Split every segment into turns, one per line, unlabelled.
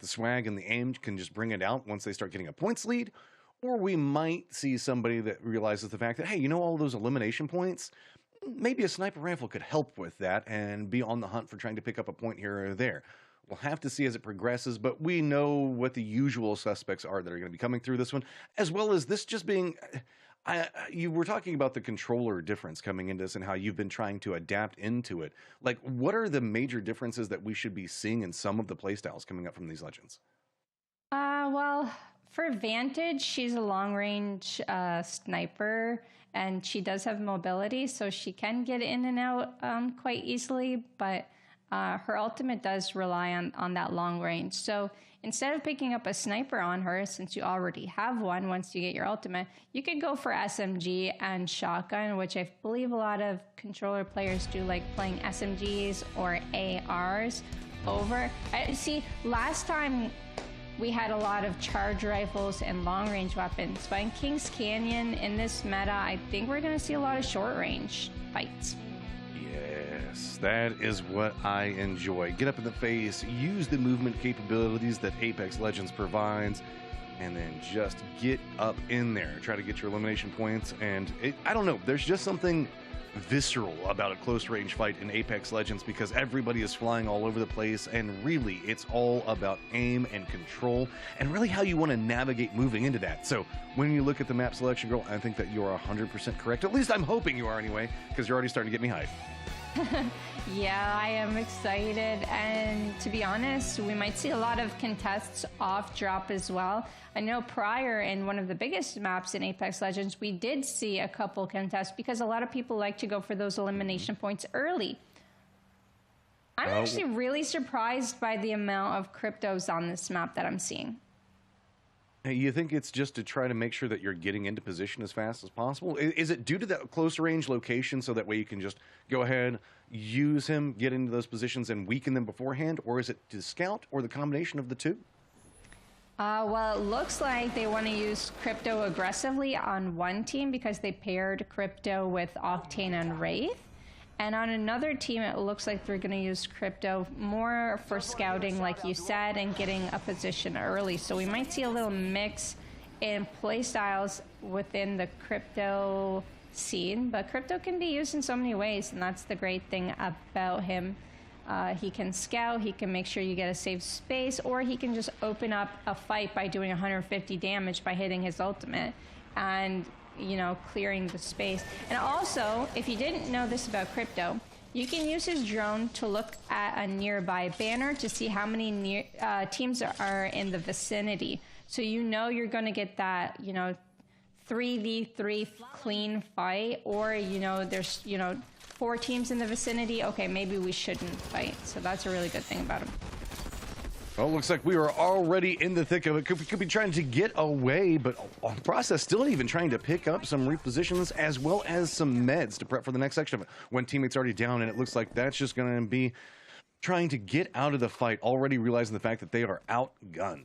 the swag and the aim can just bring it out once they start getting a points lead. Or we might see somebody that realizes the fact that, hey, you know, all those elimination points, maybe a sniper rifle could help with that and be on the hunt for trying to pick up a point here or there. We'll have to see as it progresses, but we know what the usual suspects are that are going to be coming through this one, as well as this just being... you were talking about the controller difference coming into this and how you've been trying to adapt into it. Like, what are the major differences that we should be seeing in some of the playstyles coming up from these legends?
Well, for Vantage, she's a long-range sniper, and she does have mobility, so she can get in and out quite easily, but her ultimate does rely on that long range. So instead of picking up a sniper on her, since you already have one once you get your ultimate, you could go for SMG and shotgun, which I believe a lot of controller players do, like playing SMGs or ARs over. See, last time we had a lot of charge rifles and long-range weapons, but in Kings Canyon, in this meta, I think we're going to see a lot of short-range fights.
Yes, that is what I enjoy. Get up in the face, use the movement capabilities that Apex Legends provides, and then just get up in there. Try to get your elimination points, and I don't know, there's just something visceral about a close range fight in Apex Legends because everybody is flying all over the place, and really it's all about aim and control and really how you want to navigate moving into that. So when you look at the map selection, girl, I think that you are 100% correct. At least I'm hoping you are anyway, because you're already starting to get me hyped.
Yeah, I am excited, and to be honest, we might see a lot of contests off drop as well. I know prior in one of the biggest maps in Apex Legends, we did see a couple contests because a lot of people like to go for those elimination points early. I'm actually really surprised by the amount of cryptos on this map that I'm seeing.
You think it's just to try to make sure that you're getting into position as fast as possible? Is it due to that close range location so that way you can just go ahead, use him, get into those positions and weaken them beforehand? Or is it to scout, or the combination of the two?
Well, it looks like they want to use Crypto aggressively on one team because they paired Crypto with Octane and Wraith. And on another team, it looks like they're going to use Crypto more for scouting, like you said, and getting a position early. So we might see a little mix in playstyles within the Crypto scene. But Crypto can be used in so many ways, and that's the great thing about him. He can scout, he can make sure you get a safe space, or he can just open up a fight by doing 150 damage by hitting his ultimate. And you know, clearing the space. And also, if you didn't know this about Crypto, you can use his drone to look at a nearby banner to see how many teams are in the vicinity. So you know you're going to get that, you know, 3v3 clean fight, or, you know, there's, you know, 4 teams in the vicinity. Okay, maybe we shouldn't fight. So that's a really good thing about him.
Well, it looks like we are already in the thick of it. Could be trying to get away, but on process, still even trying to pick up some repositions as well as some meds to prep for the next section of it. One teammate's already down, and it looks like that's just going to be trying to get out of the fight, already realizing the fact that they are outgunned.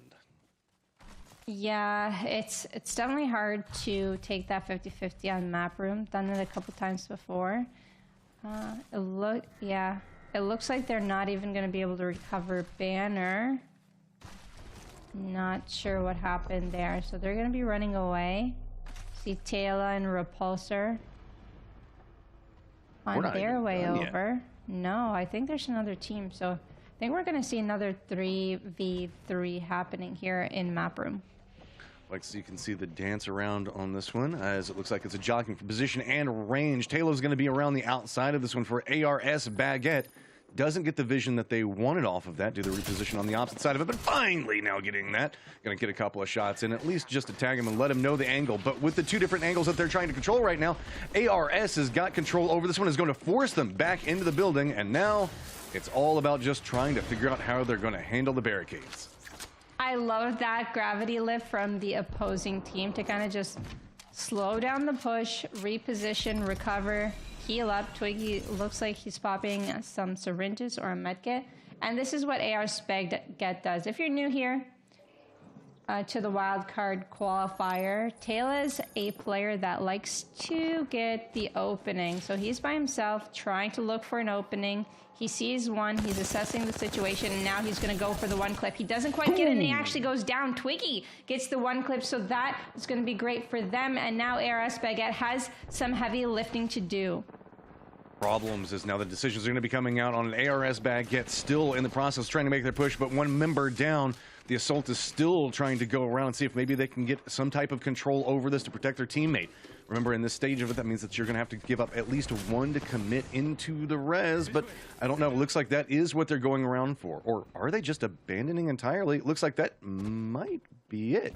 Yeah, it's definitely hard to take that 50-50 on map room. Done it a couple times before. It looks like they're not even going to be able to recover banner. Not sure what happened there. So they're going to be running away. See Taylor and Repulsor on their way over. No, I think there's another team. So I think we're going to see another 3v3 happening here in map room.
Like, so you can see the dance around on this one, as it looks like it's a jockeying for position and range. Taylor's going to be around the outside of this one for ARS Baguette. Doesn't get the vision that they wanted off of that. Do the reposition on the opposite side of it, but finally now getting that. Going to get a couple of shots in, at least just to tag him and let him know the angle. But with the 2 different angles that they're trying to control right now, ARS has got control over this one, is going to force them back into the building, and now it's all about just trying to figure out how they're going to handle the barricades.
I love that gravity lift from the opposing team to kind of just slow down the push, reposition, recover, heal up. Twiggy looks like he's popping some syringes or a medkit. And this is what AR Baguette does. If you're new here, to the wild card qualifier. Taylor's a player that likes to get the opening. So he's by himself trying to look for an opening. He sees one, he's assessing the situation, and now he's going to go for the one clip. He doesn't quite get it, and he actually goes down. Twiggy gets the one clip, so that is going to be great for them. And now ARS Baguette has some heavy lifting to do.
Problems is now the decisions are going to be coming out on an ARS Baguette, still in the process trying to make their push, but one member down. The Assault is still trying to go around and see if maybe they can get some type of control over this to protect their teammate. Remember, in this stage of it, that means that you're going to have to give up at least one to commit into the res, but I don't know. It looks like that is what they're going around for. Or are they just abandoning entirely? It looks like that might be it.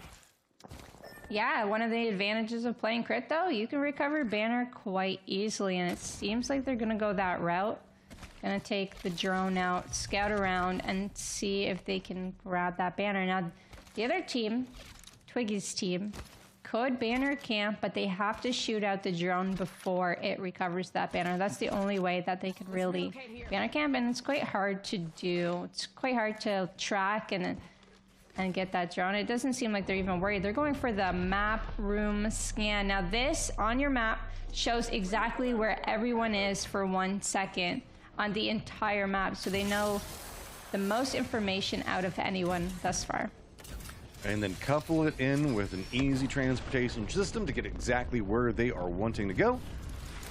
Yeah, one of the advantages of playing crit, though, you can recover banner quite easily, and it seems like they're going to go that route. Going to take the drone out, scout around, and see if they can grab that banner. Now, the other team, Twiggy's team, could banner camp, but they have to shoot out the drone before it recovers that banner. That's the only way that they could really banner camp, and it's quite hard to do. It's quite hard to track and get that drone. It doesn't seem like they're even worried. They're going for the map room scan. Now this, on your map, shows exactly where everyone is for 1 second on the entire map, so they know the most information out of anyone thus far.
And then couple it in with an easy transportation system to get exactly where they are wanting to go.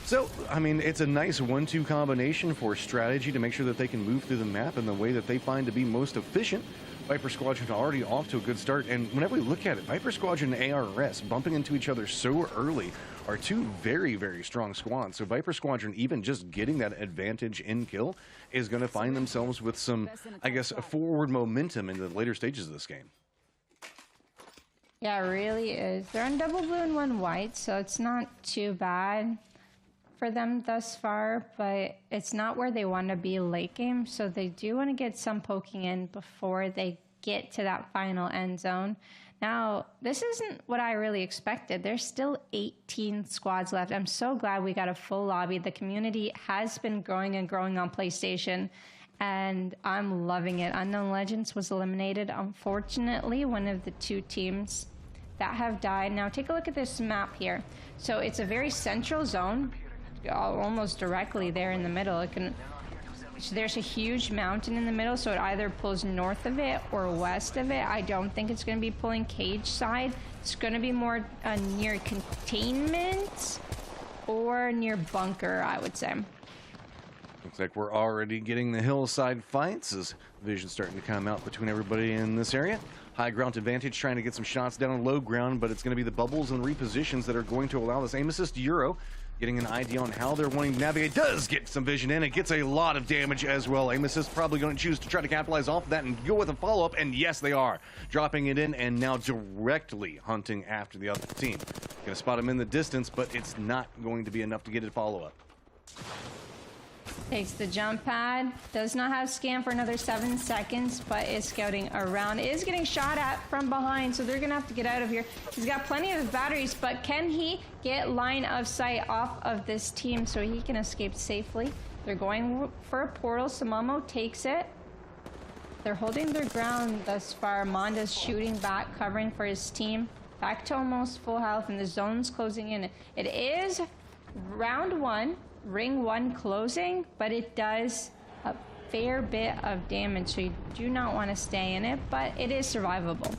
So, I mean, it's a nice 1-2 combination for strategy to make sure that they can move through the map in the way that they find to be most efficient. Viper Squadron already off to a good start, and whenever we look at it, Viper Squadron and ARS bumping into each other so early are two very, very strong squads. So Viper Squadron, even just getting that advantage in kill, is going to find themselves with some, I guess, forward momentum in the later stages of this game.
Yeah, it really is. They're on double blue and 1 white, so it's not too bad for them thus far, but it's not where they want to be late game, so they do want to get some poking in before they get to that final end zone. Now, this isn't what I really expected. There's still 18 squads left. I'm so glad we got a full lobby. The community has been growing and growing on PlayStation, and I'm loving it. Unknown Legends was eliminated. Unfortunately, one of the 2 teams that have died. Now, take a look at this map here. So it's a very central zone, almost directly there in the middle. So there's a huge mountain in the middle, so it either pulls north of it or west of it. I don't think it's going to be pulling cage side. It's going to be more near containment or near bunker, I would say.
Looks like we're already getting the hillside fights as vision starting to come out between everybody in this area. High ground advantage trying to get some shots down on low ground, but it's going to be the bubbles and repositions that are going to allow this aim assist Euro getting an idea on how they're wanting to navigate. Does get some vision in. It gets a lot of damage as well. Aim assist probably going to choose to try to capitalize off of that and go with a follow-up, and yes, they are. Dropping it in and now directly hunting after the other team. Going to spot him in the distance, but it's not going to be enough to get a follow-up.
Takes the jump pad, does not have scan for another 7 seconds, but is scouting around, is getting shot at from behind, so they're gonna have to get out of here. He's got plenty of batteries, but can he get line of sight off of this team so he can escape safely? They're going for a portal. Samamo takes it. They're holding their ground thus far. Monda's shooting back, covering for his team. Back to almost full health, and the zone's closing in. It is round 1. Ring 1 closing, but it does a fair bit of damage, so you do not want to stay in it, but it is survivable.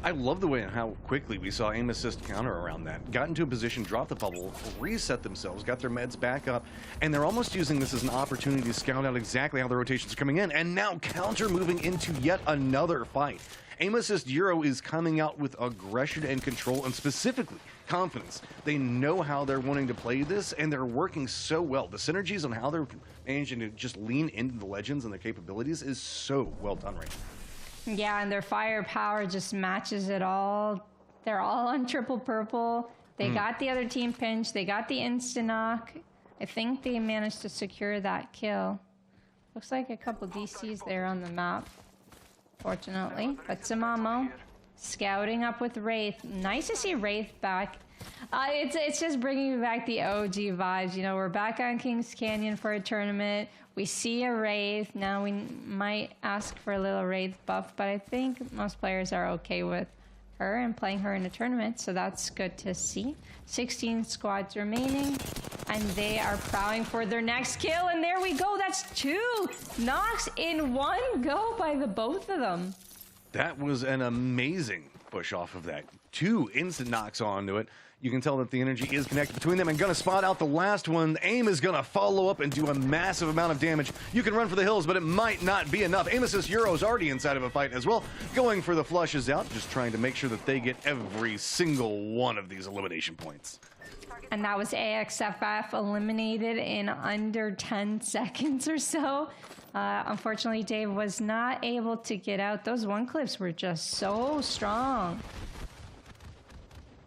I love the way and how quickly we saw aim assist counter around that. Got into a position, dropped the bubble, reset themselves, got their meds back up, and they're almost using this as an opportunity to scout out exactly how the rotations are coming in, and now counter moving into yet another fight. Aim assist Euro is coming out with aggression and control, and specifically confidence. They know how they're wanting to play this, and they're working so well. The synergies on how they're managing to just lean into the legends and their capabilities is so well done right now.
Yeah, and their firepower just matches it all. They're all on triple purple. They got the other team pinched. They got the insta-knock. I think they managed to secure that kill. Looks like a couple DCs there on the map, fortunately. But Samamo scouting up with Wraith. Nice to see Wraith back. It's just bringing me back the OG vibes. You know, we're back on Kings Canyon for a tournament. We see a Wraith. Now we might ask for a little Wraith buff, but I think most players are okay with her and playing her in a tournament, so that's good to see. 16 squads remaining, and they are prowling for their next kill, and there we go. That's 2 knocks in one go by the both of them.
That was an amazing push off of that. 2 instant knocks onto it. You can tell that the energy is connected between them and gonna spot out the last one. The aim is gonna follow up and do a massive amount of damage. You can run for the hills, but it might not be enough. Amos's Euro's already inside of a fight as well. Going for the flushes out, just trying to make sure that they get every single one of these elimination points.
And that was AXFF eliminated in under 10 seconds or so. Unfortunately, Dave was not able to get out. Those one clips were just so strong.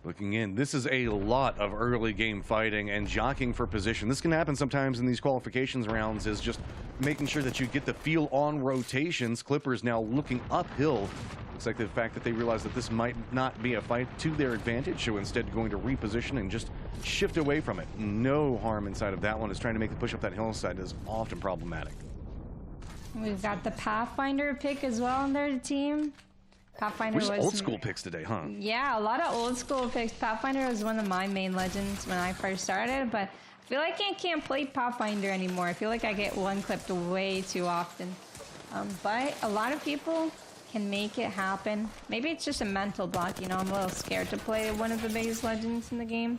Looking in, this is a lot of early game fighting and jockeying for position. This can happen sometimes in these qualifications rounds, is just making sure that you get the feel on rotations. Clippers now looking uphill. Looks like the fact that they realize that this might not be a fight to their advantage, so instead going to reposition and just shift away from it. No harm inside of that one, is trying to make the push up that hillside is often problematic.
We've got the Pathfinder pick as well on their team. Pathfinder
was
old
school picks today, huh?
Yeah, a lot of old school picks. Pathfinder was one of my main legends when I first started, but I feel like I can't play Pathfinder anymore. I feel like I get one clipped way too often. But a lot of people can make it happen. Maybe it's just a mental block, you know, I'm a little scared to play one of the biggest legends in the game.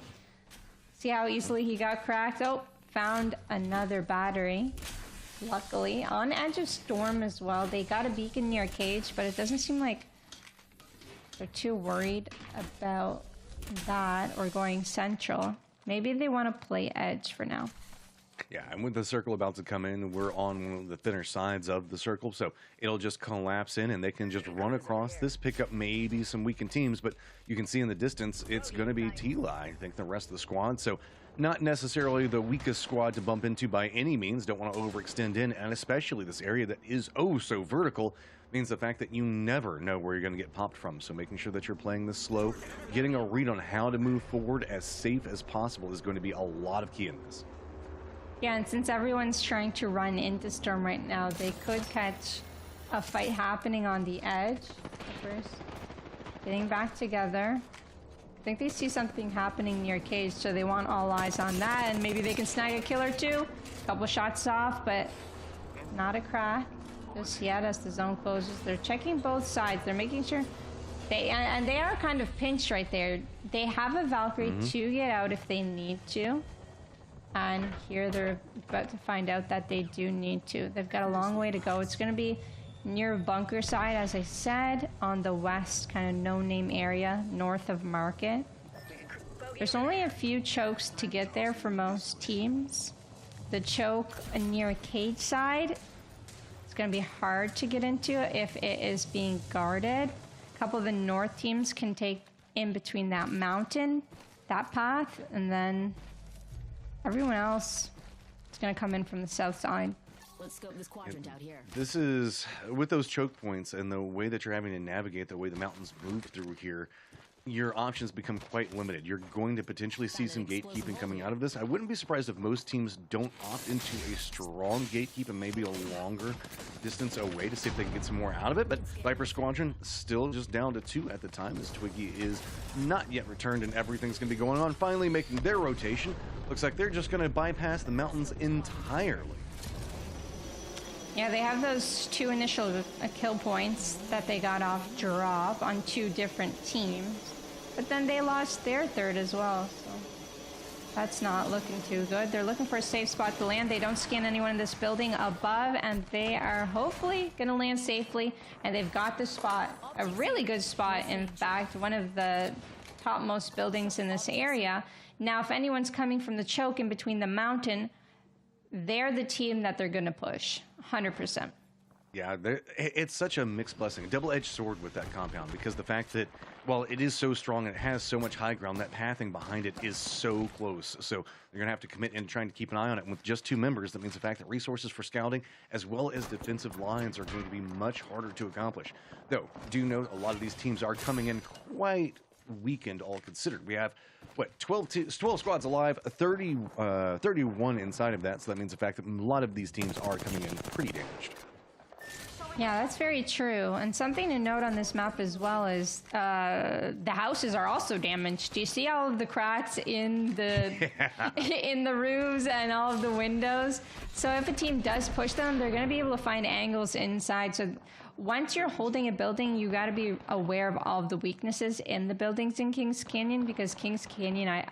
See how easily he got cracked? Oh, found another battery. Luckily, on Edge of Storm as well. They got a beacon near Cage, but it doesn't seem like they're too worried about that or going central. Maybe they want to play Edge for now.
Yeah, and with the circle about to come in, we're on one of the thinner sides of the circle, so it'll just collapse in and they can just run across this, pick up maybe some weakened teams, but you can see in the distance it's going to be Tila, I think, the rest of the squad. So not necessarily the weakest squad to bump into by any means. Don't want to overextend in, and especially this area that is oh so vertical means the fact that you never know where you're going to get popped from. So making sure that you're playing this slow, getting a read on how to move forward as safe as possible is going to be a lot of key in this.
Yeah, and since everyone's trying to run into Storm right now, they could catch a fight happening on the edge. First, getting back together. I think they see something happening near Cage, so they want all eyes on that, and maybe they can snag a kill or two. Couple shots off, but not a crack just yet as the zone closes. They're checking both sides. They're making sure and they are kind of pinched right there. They have a Valkyrie to get out if they need to. And here they're about to find out that they do need to. They've got a long way to go. It's going to be near bunker side, as I said, on the west kind of no-name area north of Market. There's only a few chokes to get there for most teams. The choke near Cage side, it's going to be hard to get into if it is being guarded. A couple of the north teams can take in between that mountain, that path, and then everyone else is going to come in from the south side.
Let's scope this quadrant out here.
This is, with those choke points and the way that you're having to navigate the way the mountains move through here, your options become quite limited. You're going to potentially see some gatekeeping coming out of this. I wouldn't be surprised if most teams don't opt into a strong gatekeep and maybe a longer distance away to see if they can get some more out of it. But Viper Squadron still just down to 2 at the time, as Twiggy is not yet returned and everything's going to be going on. Finally making their rotation. Looks like they're just going to bypass the mountains entirely.
Yeah, they have those 2 initial kill points that they got off drop on 2 different teams. But then they lost their 3rd as well, so that's not looking too good. They're looking for a safe spot to land. They don't scan anyone in this building above, and they are hopefully going to land safely. And they've got the spot, a really good spot, in fact, one of the topmost buildings in this area. Now, if anyone's coming from the choke in between the mountain, they're the team that they're going to push, 100%.
Yeah, it's such a mixed blessing, a double-edged sword with that compound, because the fact that, while it is so strong and it has so much high ground, that pathing behind it is so close. So you're going to have to commit in trying to keep an eye on it. And with just 2 members, that means the fact that resources for scouting as well as defensive lines are going to be much harder to accomplish. Though, do note a lot of these teams are coming in quite weekend all considered. We have, what, 12 squads alive, 31 inside of that, so that means the fact that a lot of these teams are coming in pretty damaged.
Yeah, that's very true. And something to note on this map as well is the houses are also damaged. Do you see all of the cracks in the in the roofs and all of the windows? So if a team does push them, they're going to be able to find angles inside. So once you're holding a building, you got to be aware of all of the weaknesses in the buildings in Kings Canyon, because Kings Canyon,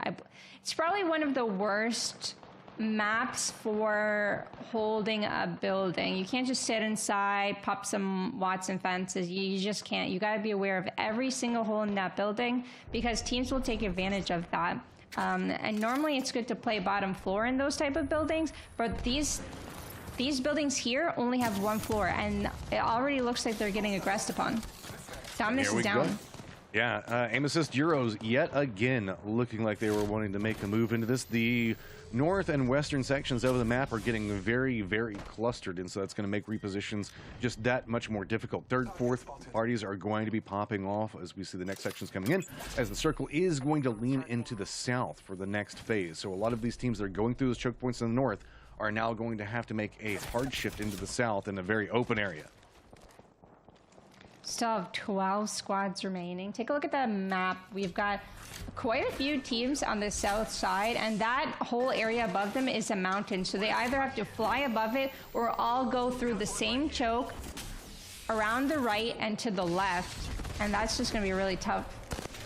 it's probably one of the worst maps for holding a building. You can't just sit inside, pop some Watson fences. You just can't. You got to be aware of every single hole in that building, because teams will take advantage of that. And normally it's good to play bottom floor in those type of buildings, but these buildings here only have one floor, and it already looks like they're getting aggressed upon. Dominus is down.
Go. Yeah, aim assist Euros yet again looking like they were wanting to make a move into this. The north and western sections of the map are getting very, very clustered, and so that's going to make repositions just that much more difficult. Third, fourth parties are going to be popping off as we see the next sections coming in, as the circle is going to lean into the south for the next phase. So a lot of these teams that are going through those choke points in the north are now going to have to make a hard shift into the south in a very open area.
Still have 12 squads remaining. Take a look at the map. We've got quite a few teams on the south side, and that whole area above them is a mountain. So they either have to fly above it or all go through the same choke around the right and to the left. And that's just going to be really tough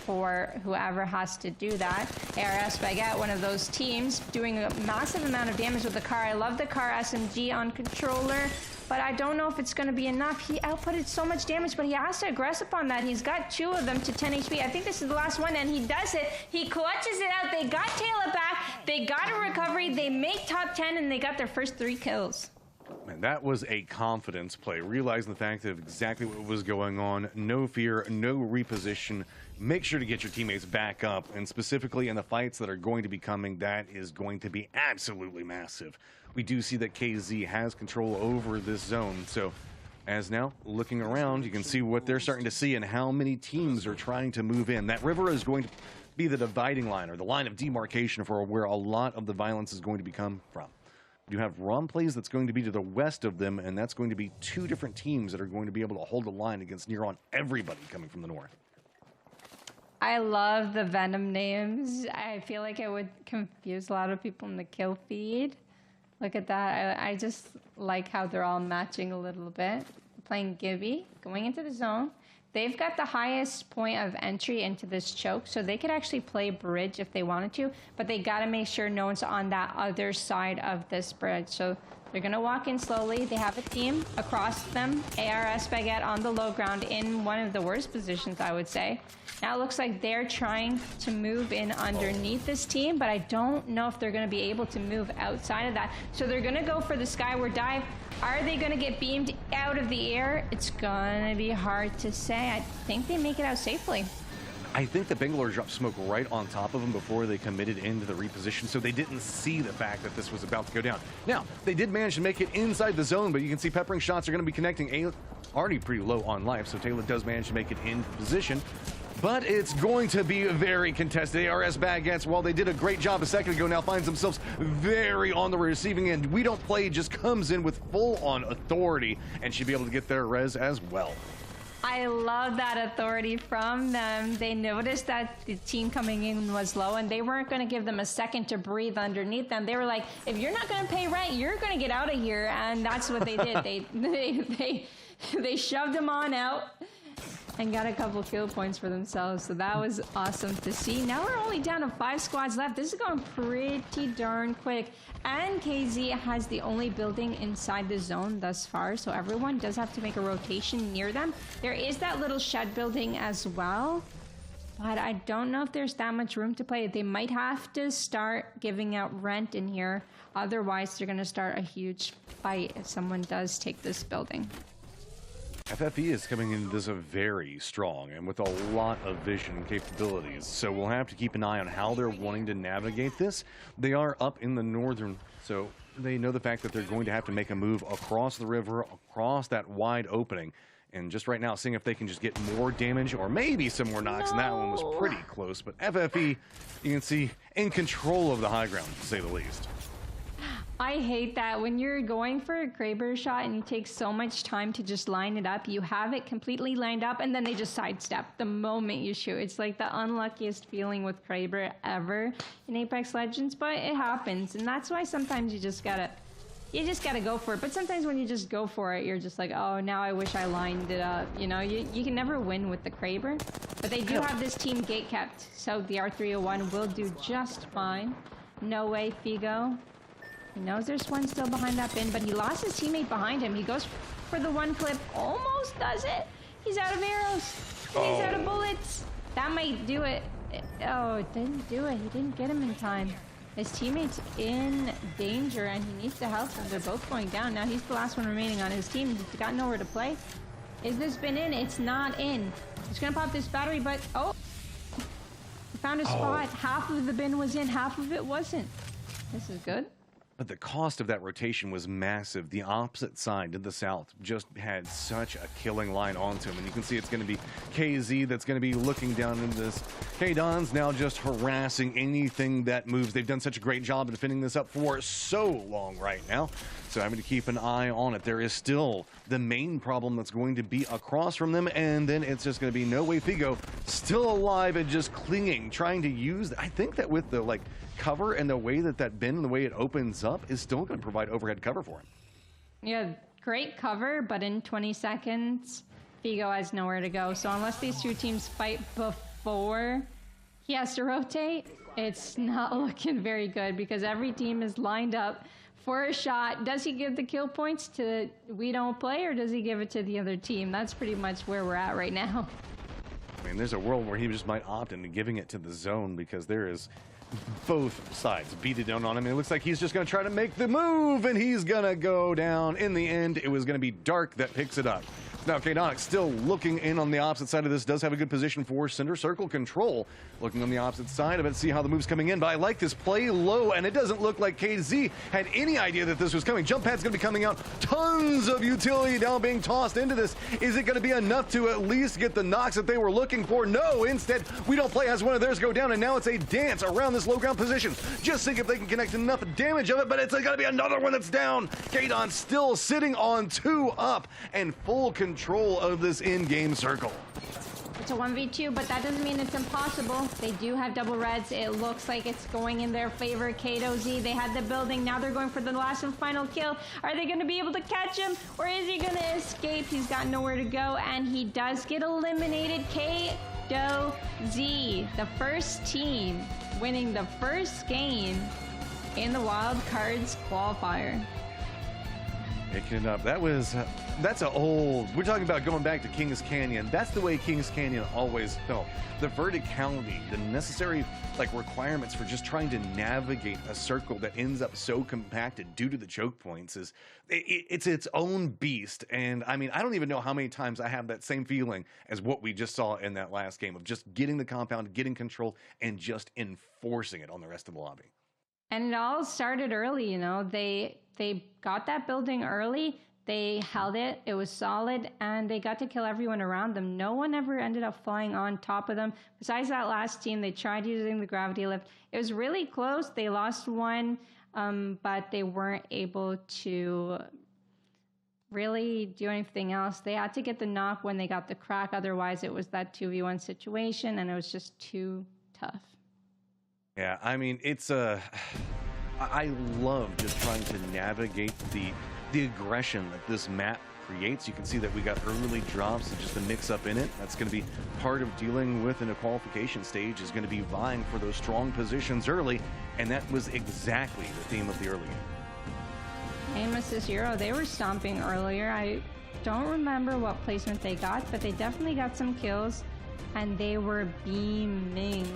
for whoever has to do that. ARS Baguette, one of those teams, doing a massive amount of damage with the car. I love the car SMG on controller, but I don't know if it's going to be enough. He outputted so much damage, but he has to aggress upon that. He's got 2 of them to 10 HP. I think this is the last one, and he does it. He clutches it out. They got Taylor back. They got a recovery. They make top 10, and they got their first 3 kills.
Man, that was a confidence play, realizing the fact of exactly what was going on. No fear, no reposition. Make sure to get your teammates back up, and specifically in the fights that are going to be coming, that is going to be absolutely massive. We do see that KZ has control over this zone, so as now looking around, you can see what they're starting to see and how many teams are trying to move in. That river is going to be the dividing line, or the line of demarcation for where a lot of the violence is going to come from. You have ROM plays that's going to be to the west of them, and that's going to be 2 different teams that are going to be able to hold the line against near on everybody coming from the north.
I love the Venom names. I feel like it would confuse a lot of people in the kill feed. Look at that. I just like how they're all matching a little bit. Playing Gibby, going into the zone. They've got the highest point of entry into this choke, so they could actually play bridge if they wanted to, but they got to make sure no one's on that other side of this bridge. So they're going to walk in slowly. They have a team across them. ARS Baguette on the low ground in one of the worst positions, I would say. Now it looks like they're trying to move in underneath this team, but I don't know if they're going to be able to move outside of that. So they're going to go for the skyward dive. Are they going to get beamed out of the air? It's going to be hard to say. I think they make it out safely.
I think the Bangalore dropped smoke right on top of them before they committed into the reposition, so they didn't see the fact that this was about to go down. Now, they did manage to make it inside the zone, but you can see peppering shots are going to be connecting. Already pretty low on life, so Taylor does manage to make it in position. But it's going to be very contested. ARS Baguettes, while they did a great job a second ago, now finds themselves very on the receiving end. We Don't Play just comes in with full-on authority and should be able to get their res as well.
I love that authority from them. They noticed that the team coming in was low, and they weren't going to give them a second to breathe underneath them. They were like, if you're not going to pay rent, you're going to get out of here. And that's what they did. They shoved them on out and got a couple kill points for themselves. So that was awesome to see. Now we're only down to 5 squads left. This is going pretty darn quick. And KZ has the only building inside the zone thus far, so everyone does have to make a rotation near them. There is that little shed building as well, but I don't know if there's that much room to play. They might have to start giving out rent in here. Otherwise, they're going to start a huge fight if someone does take this building.
FFE is coming into this very strong and with a lot of vision and capabilities, so we'll have to keep an eye on how they're wanting to navigate this. They are up in the northern, so they know the fact that they're going to have to make a move across the river, across that wide opening, And just right now, seeing if they can just get more damage or maybe some more knocks. And that one was pretty close. But FFE, you can see, in control of the high ground, to say the least.
I hate that when you're going for a Kraber shot and you take so much time to just line it up. You have it completely lined up and then they just sidestep the moment you shoot. It's like the unluckiest feeling with Kraber ever in Apex Legends, but it happens. And that's why sometimes you just gotta go for it. But sometimes when you just go for it, you're just like, oh, now I wish I lined it up. You know, you can never win with the Kraber. But they do have this team gate kept, so the R301 will do just fine. No way, Figo. He knows there's one still behind that bin, but he lost his teammate behind him. He goes for the one clip, almost does it. He's out of arrows. He's out of bullets. That might do it. Oh, it didn't do it. He didn't get him in time. His teammate's in danger, and he needs to help them. They're both going down. Now he's the last one remaining on his team. He's got nowhere to play. Is this bin in? It's not in. He's going to pop this battery, but... oh! He found a spot. Half of the bin was in. Half of it wasn't. This is good.
But the cost of that rotation was massive. The opposite side to the south just had such a killing line onto him. And you can see it's going to be KZ that's going to be looking down into this. K-Don's now just harassing anything that moves. They've done such a great job of defending this up for so long right now. So having to keep an eye on it. There is still the main problem that's going to be across from them. And then it's just going to be no way Figo still alive and just clinging, trying to use. I think that with the cover and the way that bin and the way it opens up is still going to provide overhead cover for him.
Yeah, great cover, but in 20 seconds, Figo has nowhere to go. So unless these two teams fight before he has to rotate, it's not looking very good because every team is lined up for a shot. Does he give the kill points to we don't play, or does he give it to the other team? That's pretty much where we're at right now.
I mean, there's a world where he just might opt into giving it to the zone because there is both sides beat it down on him. It looks like he's just going to try to make the move, and he's going to go down. In the end, it was going to be Dark that picks it up. Now, K-Donic still looking in on the opposite side of this, does have a good position for center circle control. Looking on the opposite side of it, see how the move's coming in, but I like this play low, and it doesn't look like KZ had any idea that this was coming. Jump pad's going to be coming out. Tons of utility now being tossed into this. Is it going to be enough to at least get the knocks that they were looking for? No, instead, we don't play has one of theirs go down, and now it's a dance around this low ground position. Just think if they can connect enough damage of it, but it's going to be another one that's down. K-Don still sitting on 2 up and full control of this in-game circle.
It's a 1v2, but that doesn't mean it's impossible. They do have double reds. It looks like it's going in their favor. Kato Z, they had the building. Now they're going for the last and final kill. Are they going to be able to catch him, or is he going to escape? He's got nowhere to go, and he does get eliminated. Kato Z, the first team winning the first game in the Wild Cards qualifier.
Picking it up. That's a old. We're talking about going back to Kings Canyon. That's the way Kings Canyon always felt. The verticality, the necessary requirements for just trying to navigate a circle that ends up so compacted due to the choke points it's its own beast. And I mean, I don't even know how many times I have that same feeling as what we just saw in that last game of just getting the compound, getting control, and just enforcing it on the rest of the lobby.
And it all started early, you know. They got that building early. They held it. It was solid, and they got to kill everyone around them. No one ever ended up flying on top of them. Besides that last team, they tried using the gravity lift. It was really close. They lost one, but they weren't able to really do anything else. They had to get the knock when they got the crack. Otherwise, it was that 2v1 situation, and it was just too tough.
Yeah, I mean, I love just trying to navigate the aggression that this map creates. You can see that we got early drops and just the mix up in it. That's going to be part of dealing with in a qualification stage, is going to be vying for those strong positions early, and that was exactly the theme of the early game.
Amos Zero, they were stomping earlier. I don't remember what placement they got, but they definitely got some kills, and they were beaming.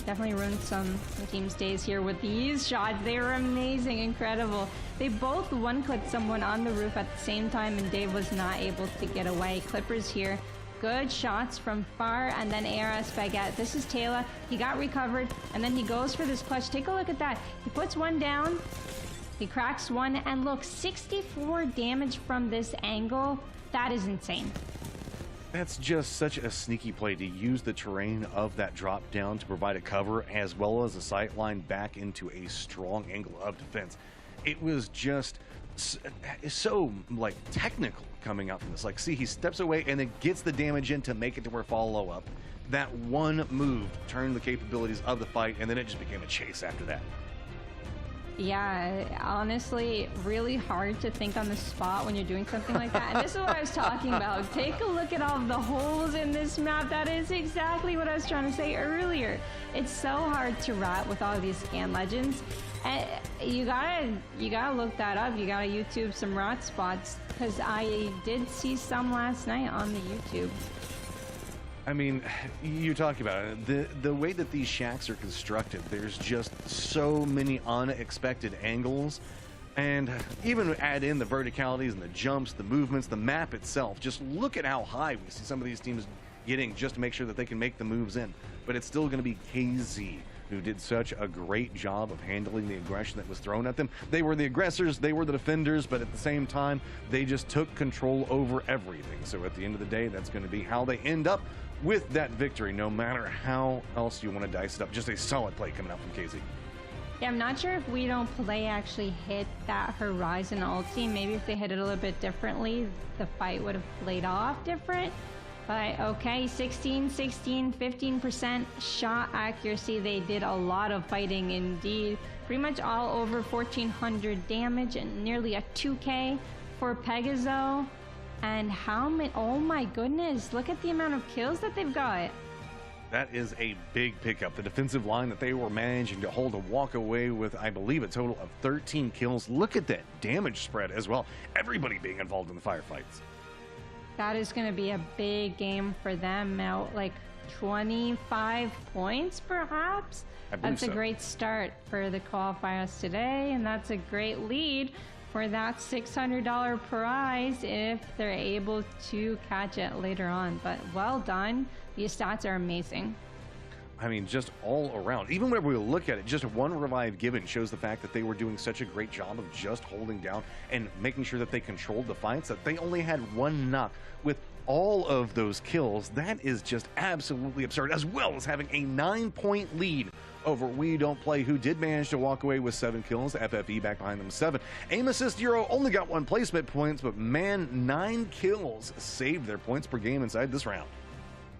Definitely ruined some team's days here with these shots. They were amazing, incredible. They both one-clipped someone on the roof at the same time, and Dave was not able to get away. Clippers here. Good shots from far, and then ARS Baguette. This is Taylor. He got recovered, and then he goes for this clutch. Take a look at that. He puts one down. He cracks one, and look, 64 damage from this angle. That is insane.
That's just such a sneaky play to use the terrain of that drop down to provide a cover as well as a sight line back into a strong angle of defense. It was just so like technical coming out from this. Like, see, he steps away and then gets the damage in to make it to where follow up. That one move turned the capabilities of the fight, and then it just became a chase after that.
Yeah, honestly, really hard to think on the spot when you're doing something like that. And this is what I was talking about. Take a look at all of the holes in this map. That is exactly what I was trying to say earlier. It's so hard to rat with all of these scan legends. And you gotta look that up. You gotta YouTube some rat spots, because I did see some last night on the YouTube.
I mean, you talk about it. The way that these shacks are constructed, there's just so many unexpected angles. And even add in the verticalities and the jumps, the movements, the map itself. Just look at how high we see some of these teams getting just to make sure that they can make the moves in. But it's still going to be KZ who did such a great job of handling the aggression that was thrown at them. They were the aggressors, they were the defenders, but at the same time, they just took control over everything. So at the end of the day, that's going to be how they end up with that victory, no matter how else you want to dice it up. Just a solid play coming out from KZ.
Yeah, I'm not sure if We Don't Play actually hit that Horizon ulti. Maybe if they hit it a little bit differently, the fight would have played off different. But okay, 16, 15% shot accuracy. They did a lot of fighting indeed. Pretty much all over 1,400 damage and nearly a 2K for Pegaso. And how many, oh my goodness, look at the amount of kills that they've got.
That is a big pickup. The defensive line that they were managing to hold a walk away with, I believe, a total of 13 kills. Look at that damage spread as well. Everybody being involved in the firefights.
That is going to be a big game for them now, like 25 points perhaps. That's a great start for the qualifiers today, and that's a great lead for that $600 prize if they're able to catch it later on. But well done. These stats are amazing.
I mean, just all around. Even whenever we look at it, just one revive given shows the fact that they were doing such a great job of just holding down and making sure that they controlled the fights, that they only had one knock with all of those kills. That is just absolutely absurd, as well as having a 9-point lead over We Don't Play, who did manage to walk away with 7 kills. FFE back behind them 7. Aim Assist Euro only got 1 placement points, but man, 9 kills saved their points per game inside this round.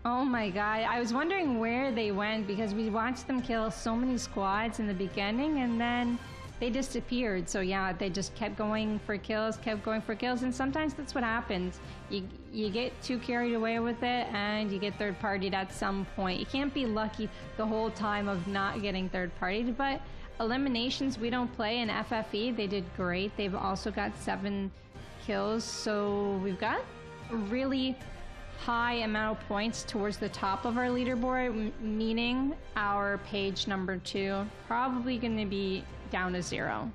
Oh my god, I was wondering where they went, because we watched them kill so many squads in the beginning and then they disappeared. So yeah, they just kept going for kills, and sometimes that's what happens. You get too carried away with it and you get third partied at some point. You can't be lucky the whole time of not getting third partied, but eliminations, We Don't Play, and FFE, they did great. They've also got 7 kills, so we've got a really high amount of points towards the top of our leaderboard, meaning our page number 2 probably going to be down to 0.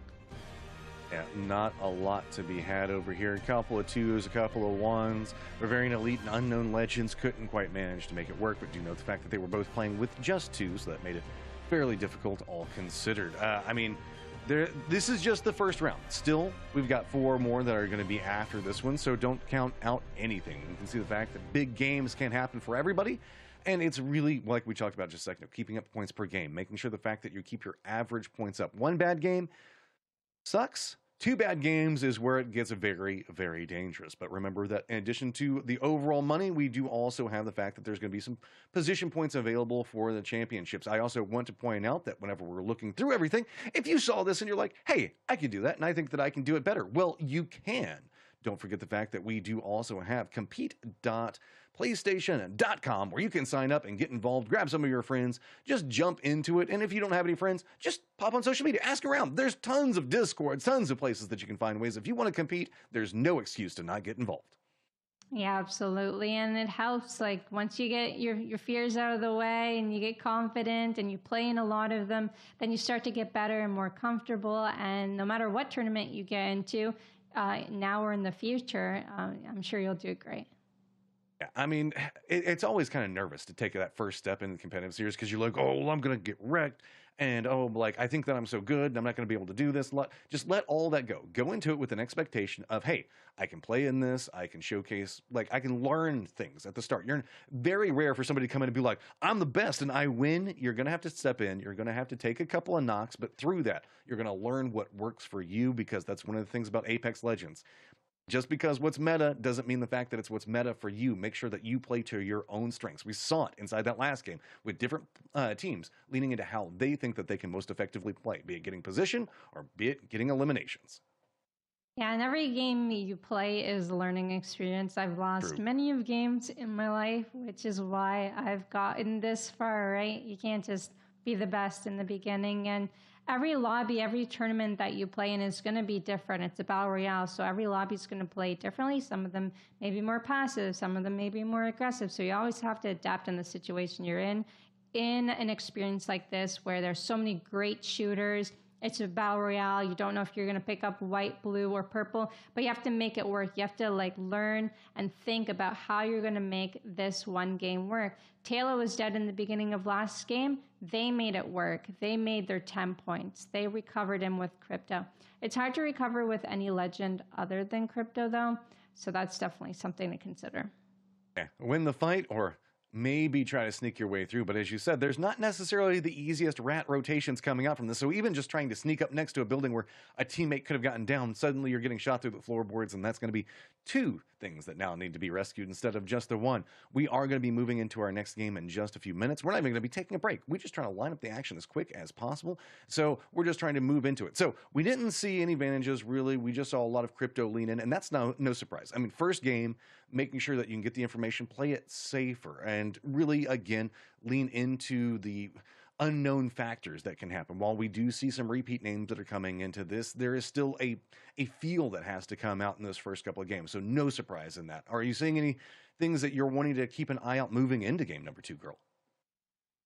Yeah, not a lot to be had over here. A couple of 2s, a couple of 1s. Bavarian Elite and Unknown Legends couldn't quite manage to make it work, but do note the fact that they were both playing with just 2, so that made it fairly difficult, all considered. I mean, this is just the first round. Still, we've got 4 more that are going to be after this one, so don't count out anything. You can see the fact that big games can happen for everybody, and it's really, like we talked about just a second ago, keeping up points per game, making sure the fact that you keep your average points up. 1 bad game sucks. 2 bad games is where it gets very, very dangerous. But remember that in addition to the overall money, we do also have the fact that there's going to be some position points available for the championships. I also want to point out that whenever we're looking through everything, if you saw this and you're like, hey, I can do that, and I think that I can do it better, well, you can. Don't forget the fact that we do also have compete.playstation.com, where you can sign up and get involved, grab some of your friends, just jump into it. And if you don't have any friends, just pop on social media, ask around. There's tons of Discord, tons of places that you can find ways. If you want to compete, there's no excuse to not get involved.
Yeah, absolutely. And it helps, like, once you get your fears out of the way and you get confident and you play in a lot of them, then you start to get better and more comfortable. And no matter what tournament you get into, now or in the future, I'm sure you'll do great.
Yeah, I mean, it's always kind of nervous to take that first step in the competitive series, because you're like, oh, well, I'm going to get wrecked. and oh, like I think that I'm so good and I'm not going to be able to do this. Just let all that go. Go into it with an expectation of, hey, I can play in this. I can showcase, like I can learn things at the start. You're very rare for somebody to come in and be like, I'm the best and I win. You're going to have to step in. You're going to have to take a couple of knocks, but through that, you're going to learn what works for you, because that's one of the things about Apex Legends. Just because what's meta doesn't mean the fact that it's what's meta for you. Make sure that you play to your own strengths. We saw it inside that last game with different teams leaning into how they think that they can most effectively play, be it getting position or be it getting eliminations.
Yeah, and every game you play is a learning experience. I've lost
True.
many of games in my life, which is why I've gotten this far, right? You can't just be the best in the beginning. And every lobby, every tournament that you play in is going to be different. It's a battle royale, so every lobby is going to play differently. Some of them may be more passive, some of them may be more aggressive. So you always have to adapt in the situation you're in. In an experience like this, where there's so many great shooters, it's a battle royale. You don't know if you're going to pick up white, blue, or purple, but you have to make it work. You have to like learn and think about how you're going to make this one game work. Taylor was dead in the beginning of last game. They made it work. They made their 10 points. They recovered him with Crypto. It's hard to recover with any legend other than Crypto, though, so that's definitely something to consider.
Yeah, win the fight or maybe try to sneak your way through. But as you said, there's not necessarily the easiest rat rotations coming out from this. So even just trying to sneak up next to a building where a teammate could have gotten down, suddenly you're getting shot through the floorboards, and that's going to be two things that now need to be rescued instead of just the one. We are going to be moving into our next game in just a few minutes. We're not even going to be taking a break. We're just trying to line up the action as quick as possible. So we're just trying to move into it. So we didn't see any advantages, really. We just saw a lot of Crypto lean in, and that's no surprise. I mean, first game, making sure that you can get the information, play it safer, and really, again, lean into the unknown factors that can happen. While we do see some repeat names that are coming into this, there is still a feel that has to come out in those first couple of games. So no surprise in that. Are you seeing any things that you're wanting to keep an eye out moving into game number 2, girl?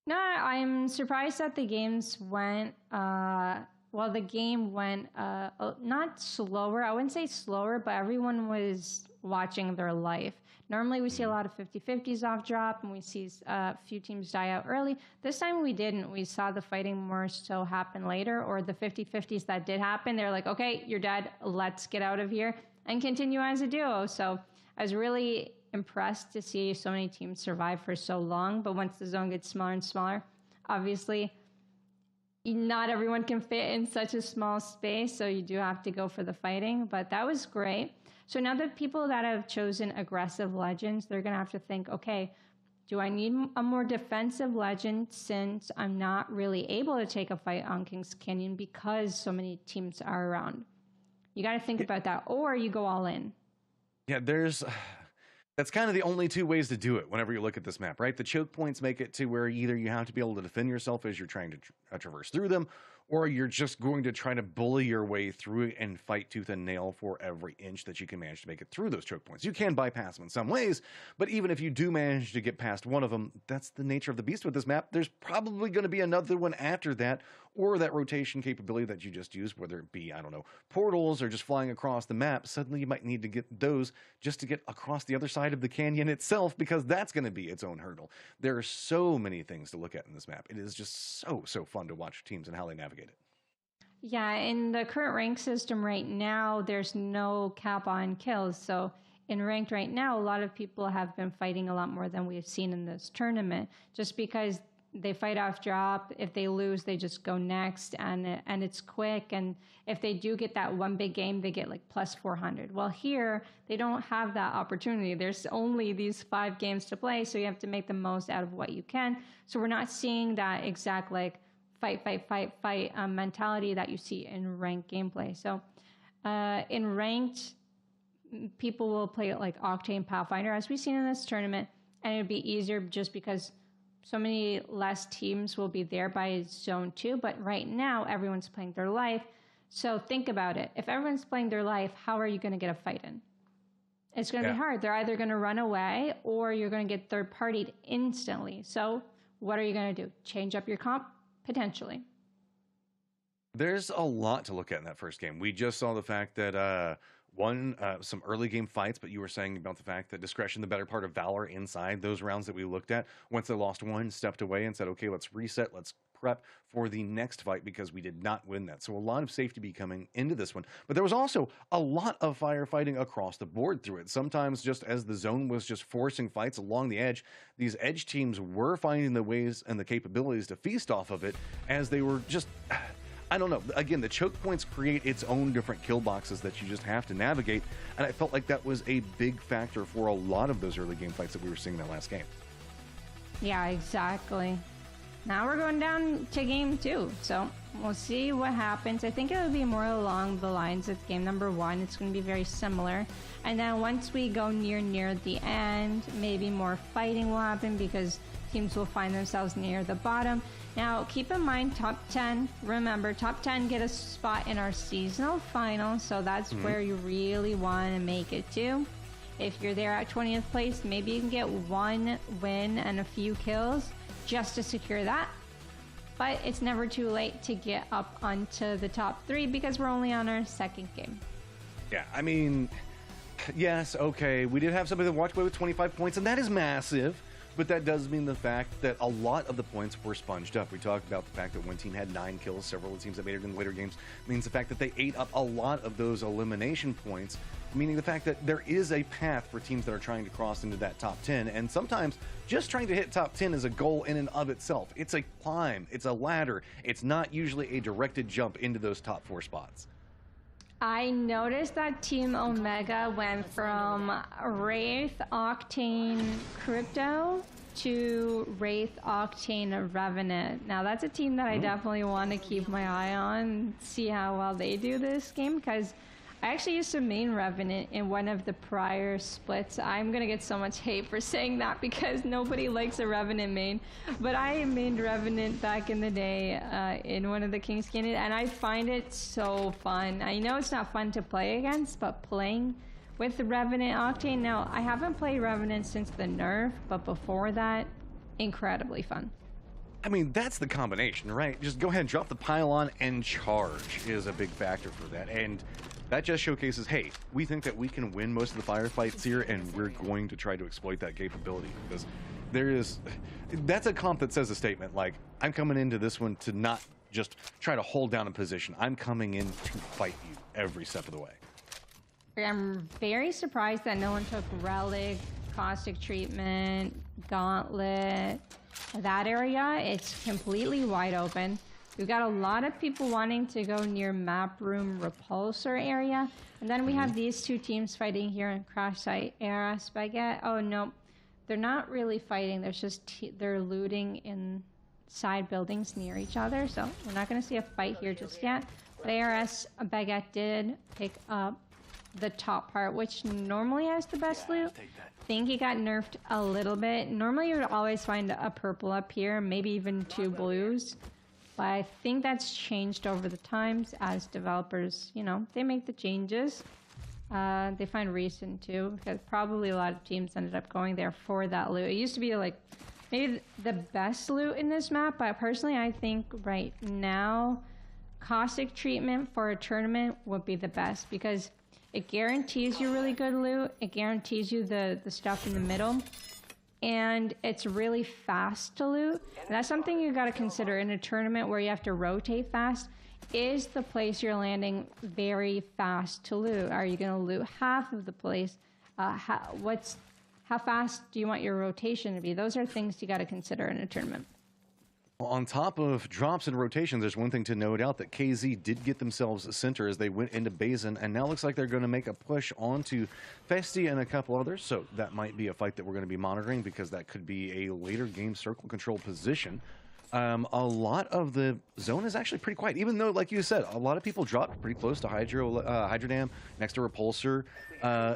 No, I'm surprised that the games went, the game went not slower. I wouldn't say slower, but everyone was watching their life. Normally we see a lot of 50-50s off drop, and we see a few teams die out early. This time we didn't. We saw the fighting more so happen later, or the 50-50s that did happen, they're like, okay, you're dead, let's get out of here, and continue as a duo. So I was really impressed to see so many teams survive for so long, but once the zone gets smaller and smaller, obviously not everyone can fit in such a small space, so you do have to go for the fighting, but that was great. So now the people that have chosen aggressive legends, they're going to have to think, okay, do I need a more defensive legend since I'm not really able to take a fight on Kings Canyon because so many teams are around? You got to think about that, or you go all in.
Yeah, that's kind of the only two ways to do it whenever you look at this map, right? The choke points make it to where either you have to be able to defend yourself as you're trying to traverse through them, or you're just going to try to bully your way through it and fight tooth and nail for every inch that you can manage to make it through those choke points. You can bypass them in some ways, but even if you do manage to get past one of them, that's the nature of the beast with this map. There's probably going to be another one after that, or that rotation capability that you just used, whether it be, I don't know, portals or just flying across the map. Suddenly you might need to get those just to get across the other side of the canyon itself, because that's going to be its own hurdle. There are so many things to look at in this map. It is just so fun to watch teams and how they navigate it.
Yeah, in the current rank system right now, there's no cap on kills. So in ranked right now, a lot of people have been fighting a lot more than we've seen in this tournament, just because they fight off drop. If they lose, they just go next, and it's quick. And if they do get that one big game, they get like plus 400. Well, here, they don't have that opportunity. There's only these 5 games to play, so you have to make the most out of what you can. So we're not seeing that exact like fight mentality that you see in ranked gameplay. So in ranked, people will play it like Octane Pathfinder, as we've seen in this tournament, and it'd be easier just because so many less teams will be there by zone 2. But right now, everyone's playing their life. So think about it. If everyone's playing their life, how are you going to get a fight in? It's going to be hard. They're either going to run away, or you're going to get third-partied instantly. So what are you going to do? Change up your comp? Potentially.
There's a lot to look at in that first game. We just saw the fact that won some early game fights, but you were saying about the fact that discretion, the better part of valor inside those rounds that we looked at. Once they lost one, stepped away and said, okay, let's reset, let's prep for the next fight because we did not win that. So a lot of safety be coming into this one. But there was also a lot of firefighting across the board through it. Sometimes just as the zone was just forcing fights along the edge, these edge teams were finding the ways and the capabilities to feast off of it as they were just... I don't know. Again, the choke points create its own different kill boxes that you just have to navigate, and I felt like that was a big factor for a lot of those early game fights that we were seeing in that last game.
Yeah, exactly. Now we're going down to game 2, so we'll see what happens. I think it'll be more along the lines of game number 1. It's going to be very similar. And then once we go near the end, maybe more fighting will happen because teams will find themselves near the bottom. Now, keep in mind, top 10, remember, top 10 get a spot in our seasonal final, so that's where you really want to make it to. If you're there at 20th place, maybe you can get one win and a few kills just to secure that. But it's never too late to get up onto the top 3 because we're only on our second game.
Yeah, I mean, yes, okay, we did have somebody that walked away with 25 points, and that is massive. But that does mean the fact that a lot of the points were sponged up. We talked about the fact that one team had 9 kills, several of the teams that made it in later games, means the fact that they ate up a lot of those elimination points, meaning the fact that there is a path for teams that are trying to cross into that top 10. And sometimes just trying to hit top 10 is a goal in and of itself. It's a climb, it's a ladder. It's not usually a directed jump into those top 4 spots.
I noticed that Team Omega went from Wraith, Octane, Crypto to Wraith, Octane, Revenant. Now that's a team that I definitely want to keep my eye on, see how well they do this game, because I actually used to main Revenant in one of the prior splits. I'm going to get so much hate for saying that because nobody likes a Revenant main. But I mained Revenant back in the day in one of the King's Canyon, and I find it so fun. I know it's not fun to play against, but playing with the Revenant Octane, now I haven't played Revenant since the nerf, but before that, incredibly fun.
I mean, that's the combination, right? Just go ahead and drop the pylon and charge is a big factor for that. And that just showcases, hey, we think that we can win most of the firefights here, and we're going to try to exploit that capability. Because that's a comp that says a statement like, I'm coming into this one to not just try to hold down a position. I'm coming in to fight you every step of the way.
I'm very surprised that no one took Relic, Caustic Treatment, Gauntlet, that area. It's completely wide open. We've got a lot of people wanting to go near Map Room Repulsor area. And then we have these two teams fighting here in Crash Site Era Spaghetti. Oh, no. They're not really fighting. There's just they're looting inside buildings near each other. So we're not going to see a fight here just yet. But ARS Baguette did pick up the top part, which normally has the best loot. I think he got nerfed a little bit. Normally you would always find a purple up here, maybe even 2 blues. But I think that's changed over the times as developers, you know, they make the changes. They find reason to, because probably a lot of teams ended up going there for that loot. It used to be like maybe the best loot in this map, but personally I think right now Caustic Treatment for a tournament would be the best because it guarantees you really good loot. It guarantees you the stuff in the middle. And it's really fast to loot. And that's something you got to consider in a tournament where you have to rotate fast. Is the place you're landing very fast to loot? Are you going to loot half of the place? How fast do you want your rotation to be? Those are things you got to consider in a tournament.
On top of drops and rotations, there's one thing to note out that KZ did get themselves a center as they went into Bazin, and now looks like they're going to make a push onto Festi and a couple others, so that might be a fight that we're going to be monitoring because that could be a later game circle control position. A lot of the zone is actually pretty quiet, even though, like you said, a lot of people dropped pretty close to Hydrodam, next to Repulsor.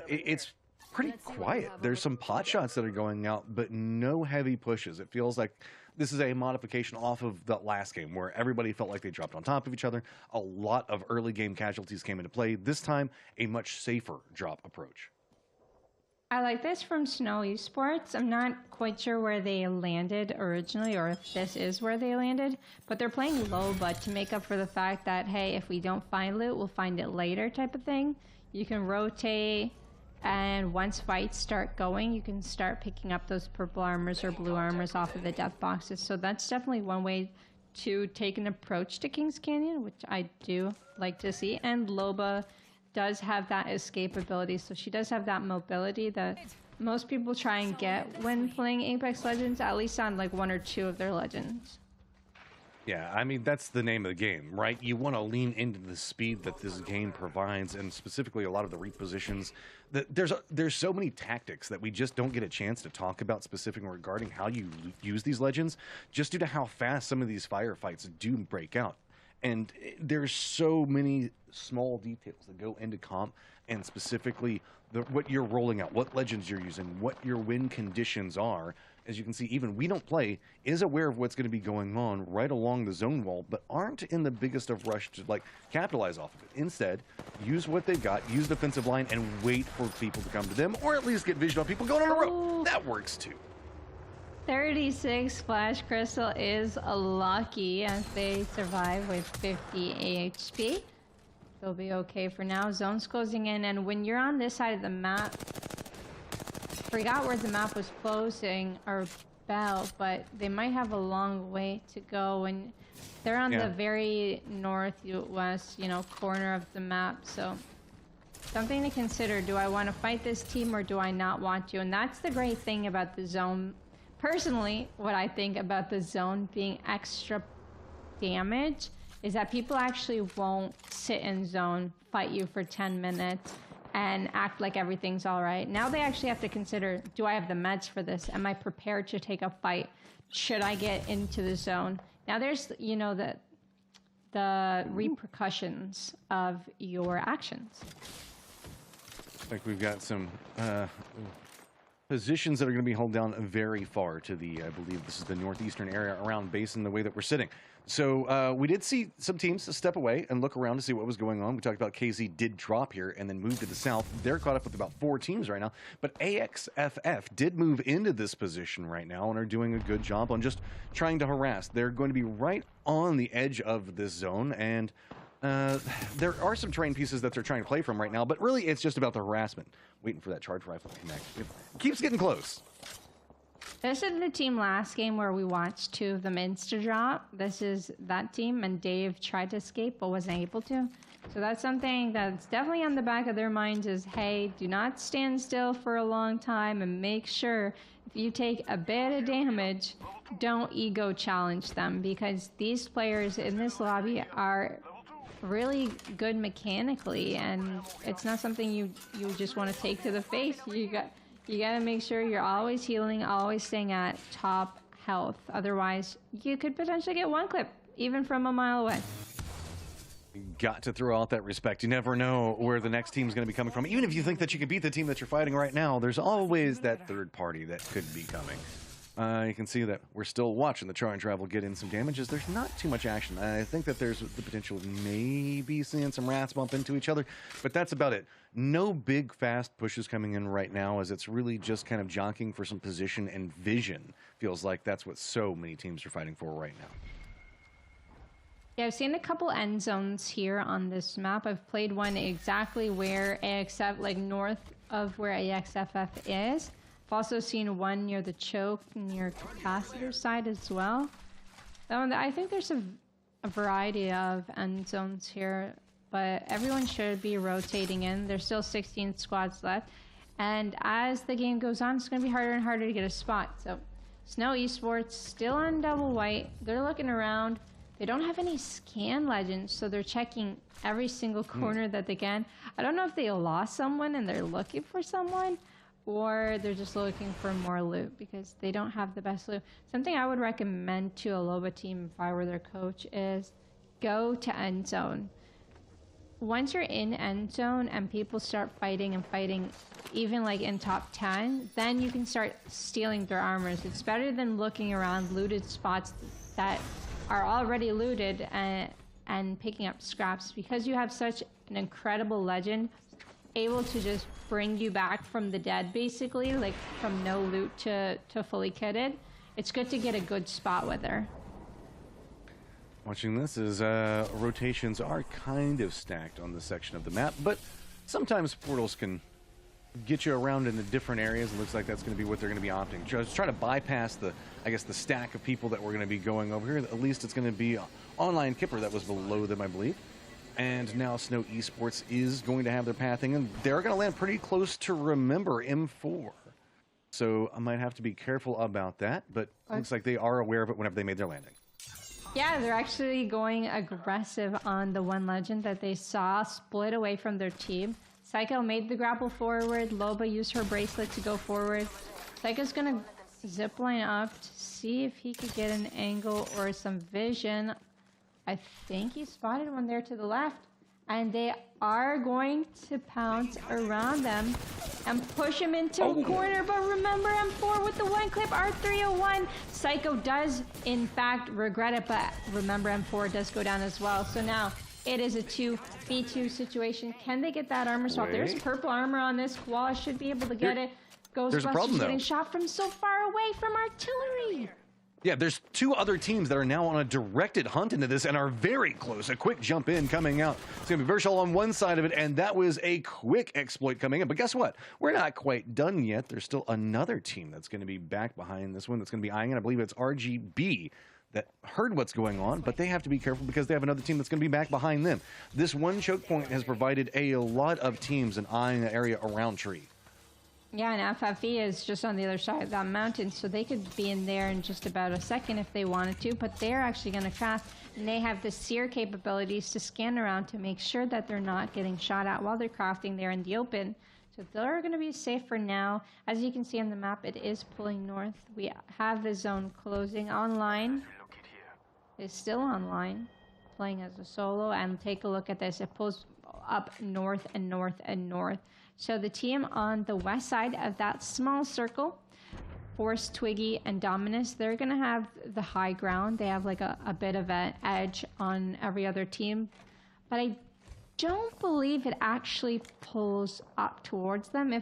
It's pretty quiet. There's some pot shots that are going out, but no heavy pushes. It feels like this is a modification off of the last game where everybody felt like they dropped on top of each other. A lot of early game casualties came into play. This time, a much safer drop approach.
I like this from Snow Esports. I'm not quite sure where they landed originally or if this is where they landed, but they're playing low but to make up for the fact that, hey, if we don't find loot, we'll find it later type of thing. You can rotate, and once fights start going, you can start picking up those purple armors or blue armors off of the death boxes. So that's definitely one way to take an approach to Kings Canyon, which I do like to see. And Loba does have that escape ability, so she does have that mobility that most people try and get when playing Apex Legends, at least on like 1 or 2 of their legends.
Yeah, I mean, that's the name of the game, right? You want to lean into the speed that this game provides, and specifically a lot of the repositions. There's so many tactics that we just don't get a chance to talk about specifically regarding how you use these legends, just due to how fast some of these firefights do break out. And there's so many small details that go into comp, and specifically what you're rolling out, what legends you're using, what your win conditions are. As you can see, even We Don't Play is aware of what's going to be going on right along the zone wall, but aren't in the biggest of rush to like capitalize off of it. Instead, use what they've got, use defensive line, and wait for people to come to them, or at least get vision on people going on a road. That works too.
36 Flash Crystal is lucky as they survive with 50 HP. They'll be okay for now. Zone's closing in, and when you're on this side of the map, forgot where the map was closing or Bell, but they might have a long way to go, and they're on the very northwest, corner of the map. So something to consider. Do I want to fight this team or do I not want to? And that's the great thing about the zone. Personally, what I think about the zone being extra damage is that people actually won't sit in zone, fight you for 10 minutes, and act like everything's all right. Now they actually have to consider, do I have the meds for this? Am I prepared to take a fight? Should I get into the zone? Now there's, the repercussions of your actions.
I think we've got some positions that are going to be held down very far to the, I believe this is the northeastern area around Basin, the way that we're sitting. So we did see some teams step away and look around to see what was going on. We talked about KZ did drop here and then move to the south. They're caught up with about 4 teams right now. But AXFF did move into this position right now and are doing a good job on just trying to harass. They're going to be right on the edge of this zone, and there are some terrain pieces that they're trying to play from right now, but really it's just about the harassment. Waiting for that charge rifle to connect. It keeps getting close.
This is the team last game where we watched 2 of them insta-drop. This is that team, and Dave tried to escape but wasn't able to. So that's something that's definitely on the back of their minds is, hey, do not stand still for a long time, and make sure if you take a bit of damage, don't ego challenge them, because these players in this lobby are really good mechanically, and it's not something you just want to take to the face. You got to make sure you're always healing, always staying at top health. Otherwise, you could potentially get one clip, even from a mile away.
You got to throw out that respect. You never know where the next team's going to be coming from. Even if you think that you can beat the team that you're fighting right now, there's always that third party that could be coming. You can see that we're still watching the Charge Rival get in some damages. There's not too much action. I think that there's the potential of maybe seeing some rats bump into each other, but that's about it. No big, fast pushes coming in right now, as it's really just kind of jockeying for some position and vision. Feels like that's what so many teams are fighting for right now.
Yeah, I've seen a couple end zones here on this map. I've played one exactly where AXF, like north of where AXFF is. I've also seen one near the choke, near capacitor side as well. I think there's a variety of end zones here, but everyone should be rotating in. There's still 16 squads left, and as the game goes on, it's going to be harder and harder to get a spot. So Snow Esports still on double white. They're looking around. They don't have any scan legends, so they're checking every single corner that they can. I don't know if they lost someone and they're looking for someone, or they're just looking for more loot because they don't have the best loot. Something I would recommend to a Loba team if I were their coach is go to end zone. Once you're in end zone and people start fighting and fighting, even like in top 10, then you can start stealing their armors. It's better than looking around looted spots that are already looted and picking up scraps, because you have such an incredible legend able to just bring you back from the dead, basically, like from no loot to fully kitted. It's good to get a good spot with her.
Watching this as rotations are kind of stacked on this section of the map, but sometimes portals can get you around into different areas. It looks like that's going to be what they're going to be opting. Just try to bypass the, I guess, the stack of people that we're going to be going over here. At least it's going to be Online Kipper that was below them, I believe. And now Snow Esports is going to have their pathing, and they're going to land pretty close to Remember M4. So I might have to be careful about that, but it looks like they are aware of it whenever they made their landing.
Yeah, they're actually going aggressive on the one legend that they saw split away from their team. Psycho made the grapple forward. Loba used her bracelet to go forward. Psycho's gonna zipline up to see if he could get an angle or some vision. I think he spotted one there to the left. And they are going to pounce around them and push him into a corner. But remember M4 with the one clip, R301. Psycho does, in fact, regret it, but remember M4 does go down as well. So now it is a 2v2 situation. Can they get that armor swap? There's purple armor on this wall. I should be able to get it. Ghostbusters getting shot from so far away from artillery.
Yeah, there's two other teams that are now on a directed hunt into this and are very close. A quick jump in coming out. It's going to be Virtual on one side of it, and that was a quick exploit coming in. But guess what? We're not quite done yet. There's still another team that's going to be back behind this one that's going to be eyeing it. I believe it's RGB that heard what's going on, but they have to be careful because they have another team that's going to be back behind them. This one choke point has provided a lot of teams in eyeing the area around Tree.
Yeah, and FFE is just on the other side of that mountain, so they could be in there in just about a second if they wanted to, but they're actually going to craft, and they have the seer capabilities to scan around to make sure that they're not getting shot at while they're crafting there in the open. So they're going to be safe for now. As you can see on the map, it is pulling north. We have the zone closing. Online is still online, playing as a solo, and take a look at this. It pulls up north and north and north. So the team on the west side of that small circle, Force, Twiggy, and Dominus, they're going to have the high ground. They have like a bit of an edge on every other team. But I don't believe it actually pulls up towards them.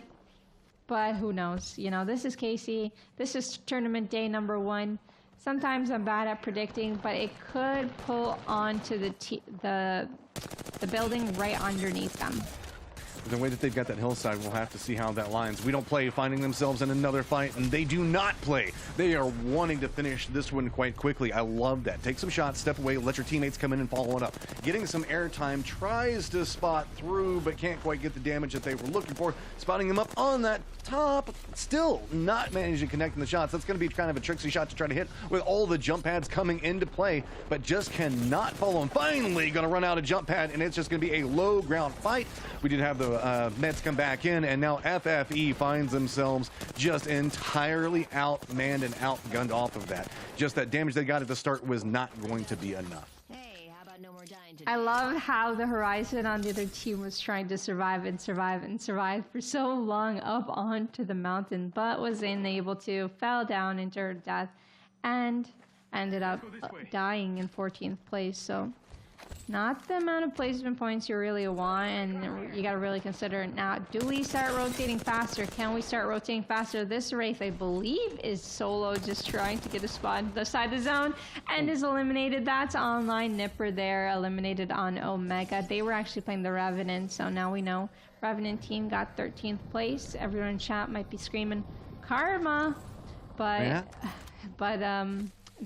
But who knows? You know, this is Casey. This is tournament day number 1. Sometimes I'm bad at predicting, but it could pull onto the building right underneath them.
The way that they've got that hillside, we'll have to see how that lines. We don't play finding themselves in another fight, and they do not play. They are wanting to finish this one quite quickly. I love that. Take some shots, step away, let your teammates come in and follow it up. Getting some airtime, tries to spot through, but can't quite get the damage that they were looking for. Spotting them up on that top, still not managing to connect in the shots. That's going to be kind of a tricksy shot to try to hit with all the jump pads coming into play, but just cannot follow them. Finally going to run out of jump pad, and it's just going to be a low ground fight. We did have the meds come back in, and now FFE finds themselves just entirely outmanned and outgunned off of that. Just that damage they got at the start was not going to be enough.
Hey, how about no more dying today?
I love how the Horizon on the other team was trying to survive and survive and survive for so long up onto the mountain, but was unable to, fell down into her death, and ended up dying in 14th place. So not the amount of placement points you really want, and you got to really consider now, do we start rotating faster? Can we start rotating faster? This Wraith, I believe, is solo, just trying to get a spot on the side of the zone, and is eliminated. That's Online. Nipper there, eliminated on Omega. They were actually playing the Revenant, so now we know Revenant team got 13th place. Everyone in chat might be screaming karma, but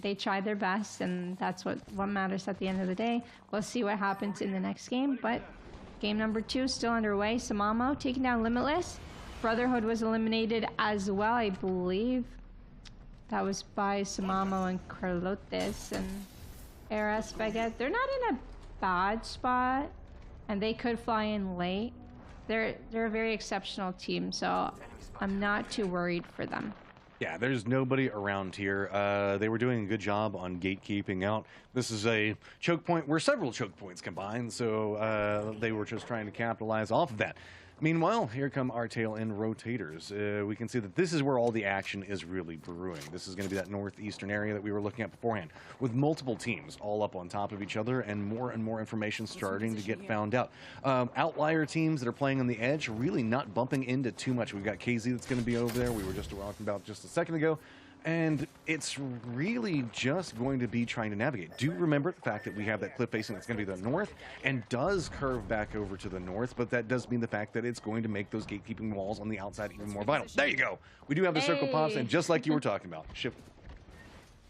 they tried their best, and that's what matters at the end of the day. We'll see what happens in the next game, but game number 2 is still underway. Samamo taking down Limitless. Brotherhood was eliminated as well, I believe. That was by Samamo and Carlotes and Eras Baguette. They're not in a bad spot, and they could fly in late. They're a very exceptional team, so I'm not too worried for them.
Yeah, there's nobody around here. They were doing a good job on gatekeeping out. This is a choke point where several choke points combined, so they were just trying to capitalize off of that. Meanwhile, here come our tail end rotators. We can see that this is where all the action is really brewing. This is going to be that northeastern area that we were looking at beforehand, with multiple teams all up on top of each other and more information starting to get found out. Outlier teams that are playing on the edge, really not bumping into too much. We've got KZ that's going to be over there. We were just talking about just a second ago. And it's really just going to be trying to navigate. Do remember the fact that we have that cliff facing that's going to be the north and does curve back over to the north, but that does mean the fact that it's going to make those gatekeeping walls on the outside even more vital. There you go. We do have the circle pops, and just like you were talking about, shift.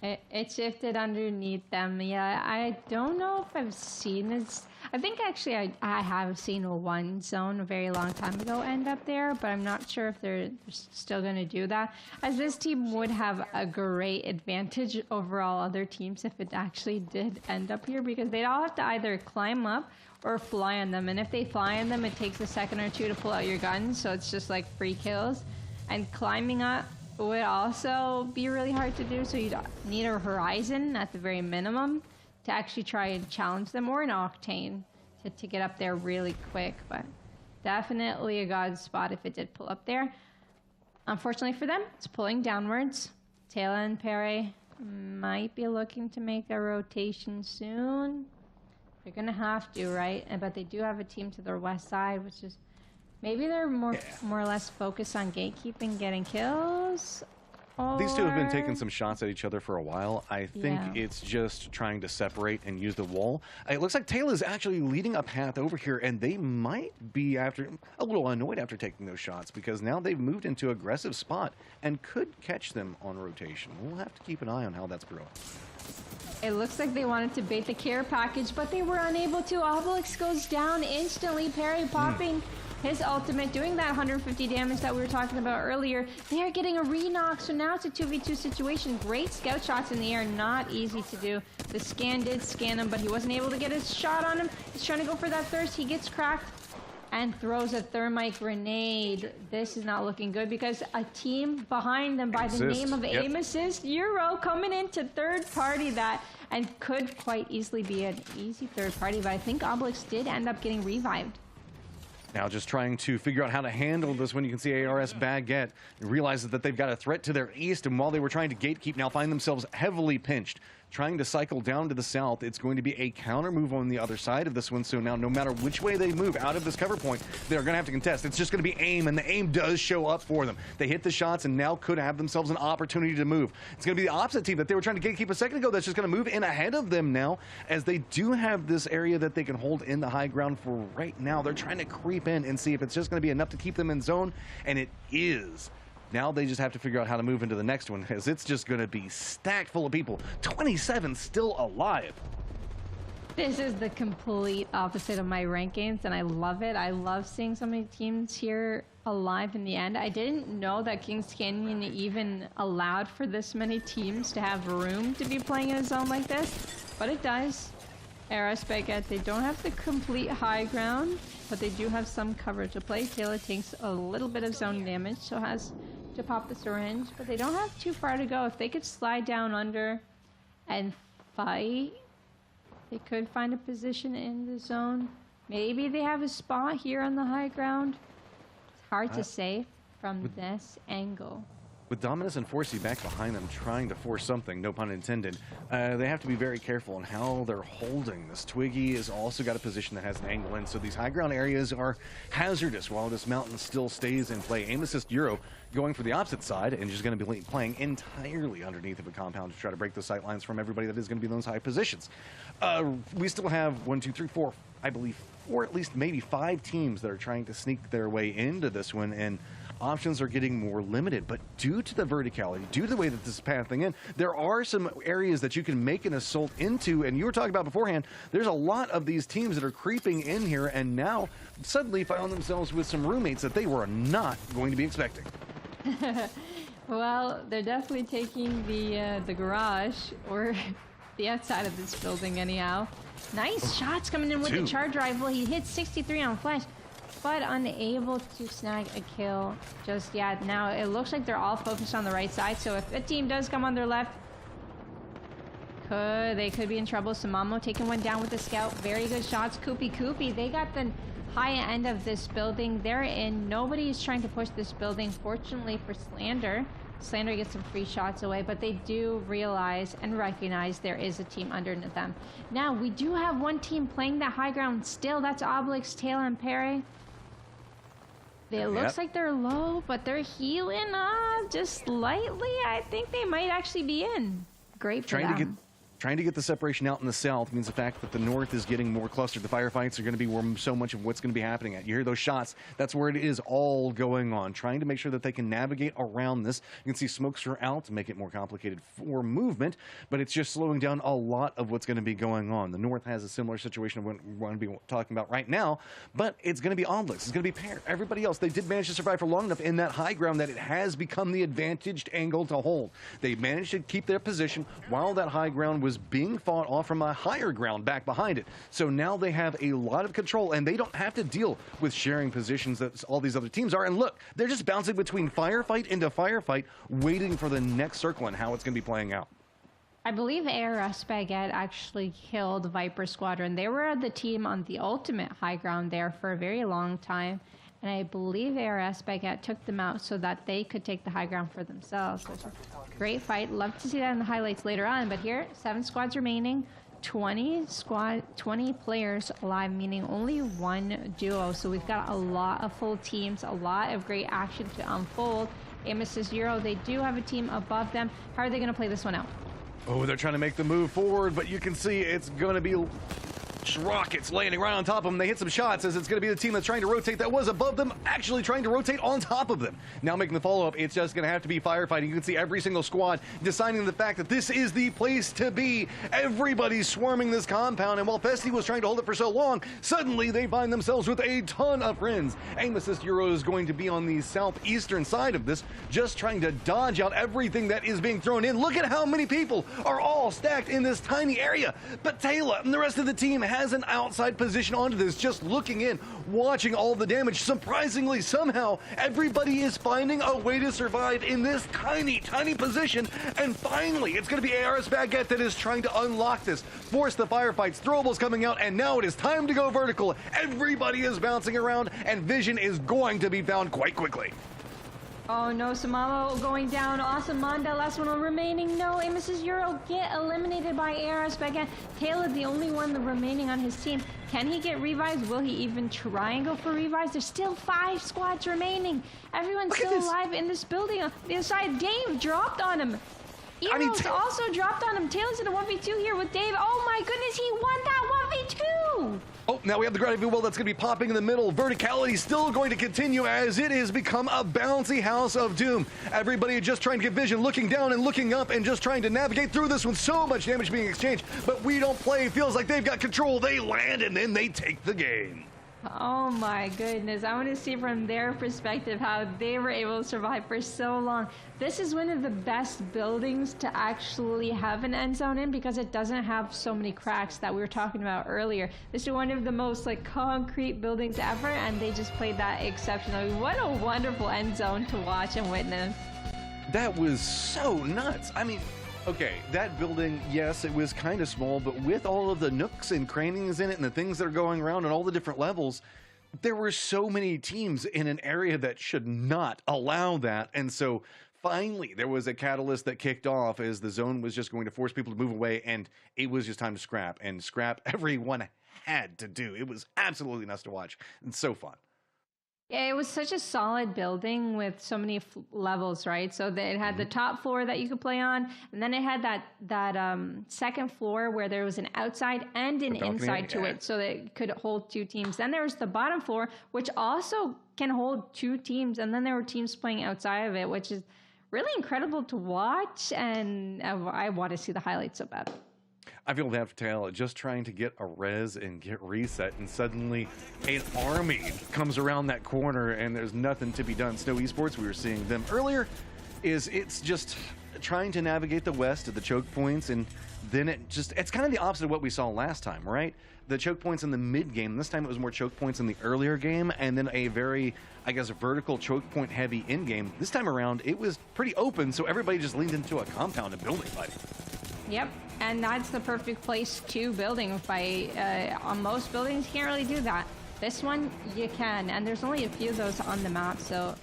It shifted underneath them. Yeah, I don't know if I've seen this. I think actually I have seen one zone a very long time ago end up there, but I'm not sure if they're still going to do that. As this team would have a great advantage over all other teams if it actually did end up here, because they'd all have to either climb up or fly on them. And if they fly on them, it takes a second or two to pull out your guns, so it's just like free kills. And climbing up would also be really hard to do, so you'd need a horizon at the very minimum to actually try and challenge them, or an octane to get up there really quick. But definitely a god spot if it did pull up there. Unfortunately for them, it's pulling downwards. Taylor and Perry might be looking to make a rotation soon. They're gonna have to, right? But they do have a team to their west side, which is maybe they're more or less focused on gatekeeping, getting kills.
These two have been taking some shots at each other for a while. I think it's just trying to separate and use the wall. It looks like Taylor's actually leading a path over here, and they might be a little annoyed after taking those shots, because now they've moved into aggressive spot and could catch them on rotation. We'll have to keep an eye on how that's growing.
It looks like they wanted to bait the care package, but they were unable to. Obelix goes down instantly. Perry popping his ultimate, doing that 150 damage that we were talking about earlier. They are getting a re-knock, so now it's a 2v2 situation. Great scout shots in the air, not easy to do. The scan did scan him, but he wasn't able to get his shot on him. He's trying to go for that thirst. He gets cracked and throws a thermite grenade. This is not looking good, because a team behind them by the name of Aim Assist Euro coming in to third party that, and could quite easily be an easy third party, but I think Obelix did end up getting revived.
Now just trying to figure out how to handle this when you can see ARS Baguette realizes that they've got a threat to their east, and while they were trying to gatekeep, now find themselves heavily pinched. Trying to cycle down to the south, it's going to be a counter move on the other side of this one, so now no matter which way they move out of this cover point, they're going to have to contest. It's just going to be aim, and the aim does show up for them. They hit the shots and now could have themselves an opportunity to move. It's going to be the opposite team that they were trying to gatekeep a second ago that's just going to move in ahead of them now, as they do have this area that they can hold in the high ground for right now. They're trying to creep in and see if it's just going to be enough to keep them in zone, and it is. Now they just have to figure out how to move into the next one, as it's just going to be stacked full of people. 27 still alive.
This is the complete opposite of my rankings, and I love it. I love seeing so many teams here alive in the end. I didn't know that Kings Canyon even allowed for this many teams to have room to be playing in a zone like this, but it does. ARS Baguette, they don't have the complete high ground, but they do have some cover to play. Taylor takes a little bit of zone damage, so has to pop the syringe, but they don't have too far to go. If they could slide down under and fight, they could find a position in the zone. Maybe they have a spot here on the high ground. It's hard to say from this angle.
With Dominus and Forsey back behind them trying to force something, no pun intended, they have to be very careful on how they're holding this. Twiggy has also got a position that has an angle in, so these high ground areas are hazardous while this mountain still stays in play. Aim Assist Euro going for the opposite side and just going to be playing entirely underneath of a compound to try to break the sight lines from everybody that is going to be in those high positions. We still have 1, 2, 3, 4, I believe 4, at least maybe 5 teams that are trying to sneak their way into this one, and options are getting more limited. But due to the verticality, due to the way that this is pathing in, there are some areas that you can make an assault into, and you were talking about beforehand, there's a lot of these teams that are creeping in here and now suddenly found themselves with some roommates that they were not going to be expecting.
Well, they're definitely taking the garage, or the outside of this building anyhow. Nice shots coming in with the charge rifle. He hit 63 on flash, but unable to snag a kill just yet. Now it looks like they're all focused on the right side, so if a team does come on their left, they could be in trouble. Samamo taking one down with the scout. Very good shots. Koopy, they got the high end of this building. They're in. Nobody is trying to push this building, fortunately for Slander. Slander gets some free shots away, but they do realize and recognize there is a team underneath them. Now, we do have one team playing that high ground still. That's Obelix, Taylor, and Perry. It looks like they're low, but they're healing just slightly. I think they might actually be in. Great for them.
Trying to get the separation out in the south means the fact that the north is getting more clustered. The firefights are going to be where so much of what's going to be happening at. You hear those shots. That's where it is all going on. Trying to make sure that they can navigate around this. You can see smokes are out to make it more complicated for movement, but it's just slowing down a lot of what's going to be going on. The north has a similar situation of what we're going to be talking about right now, but it's going to be Omblix. It's going to be Pear. Everybody else, they did manage to survive for long enough in that high ground that it has become the advantaged angle to hold. They managed to keep their position while that high ground was being fought off from a higher ground back behind it. So now they have a lot of control, and they don't have to deal with sharing positions that all these other teams are. And look, they're just bouncing between firefight into firefight, waiting for the next circle and how it's going to be playing out.
I believe ARS Baguette actually killed Viper Squadron. They were the team on the ultimate high ground there for a very long time. And I believe ARS Baguette took them out so that they could take the high ground for themselves. So it's a great fight. Love to see that in the highlights later on. But here, 7 squads remaining, 20 players alive, meaning only 1 duo. So we've got a lot of full teams, a lot of great action to unfold. Amos is 0. They do have a team above them. How are they going to play this one out?
Oh, they're trying to make the move forward, but you can see it's going to be rockets landing right on top of them. They hit some shots as it's going to be the team that's trying to rotate that was above them actually trying to rotate on top of them. Now making the follow-up, it's just going to have to be firefighting. You can see every single squad deciding the fact that this is the place to be. Everybody's swarming this compound, and while Pesty was trying to hold it for so long, suddenly they find themselves with a ton of friends. Aim Assist Euro is going to be on the southeastern side of this, just trying to dodge out everything that is being thrown in. Look at how many people are all stacked in this tiny area. But Taylor and the rest of the team has an outside position onto this, just looking in, watching all the damage. Surprisingly, somehow, everybody is finding a way to survive in this tiny position. And finally, it's going to be ARS Baguette that is trying to unlock this, force the firefights, throwables coming out, and now it is time to go vertical. Everybody is bouncing around, and vision is going to be found quite quickly.
Oh no, Samalo going down. Awesome Manda, last one remaining. No, Amos' Euro get eliminated by ARS Baguette. Taylor, the only one remaining on his team. Can he get revives? Will he even try and go for revives? There's still 5 squads remaining. Everyone's still alive in this building. On the inside, Dave dropped on him. Eros also dropped on him. Taylor's in a 1v2 here with Dave. Oh my goodness, he won that 1v2!
Oh, now we have the gravity well that's going to be popping in the middle. Verticality still going to continue as it has become a bouncy house of doom. Everybody just trying to get vision, looking down and looking up and just trying to navigate through this with so much damage being exchanged. But we don't play. Feels like they've got control. They land and then they take the game.
Oh my goodness, I want to see from their perspective how they were able to survive for so long. This is one of the best buildings to actually have an end zone in because it doesn't have so many cracks that we were talking about earlier. This is one of the most concrete buildings ever, and they just played that exceptionally. What a wonderful end zone to watch and witness.
That was so nuts. I mean, okay, that building, yes, it was kind of small, but with all of the nooks and crannies in it and the things that are going around and all the different levels, there were so many teams in an area that should not allow that. And so finally, there was a catalyst that kicked off as the zone was just going to force people to move away, and it was just time to scrap. And scrap everyone had to do. It was absolutely nuts to watch and so fun.
Yeah, it was such a solid building with so many levels, right? So that it had the top floor that you could play on, and then it had that second floor where there was an outside and an inside to it, so that it could hold 2 teams. Then there was the bottom floor, which also can hold 2 teams, and then there were teams playing outside of it, which is really incredible to watch, and I want to see the highlights of that.
I feel to have to tell, just trying to get a res and get reset, and suddenly an army comes around that corner and there's nothing to be done. Snow Esports, we were seeing them earlier, it's just trying to navigate the west at the choke points, and then it's kind of the opposite of what we saw last time, right? The choke points in the mid game. This time it was more choke points in the earlier game, and then a very, I guess, vertical choke point heavy in game. This time around, it was pretty open, so everybody just leaned into a compound and building fight.
Yep, and that's the perfect place to building fight. On most buildings, you can't really do that. This one, you can, and there's only a few of those on the map, so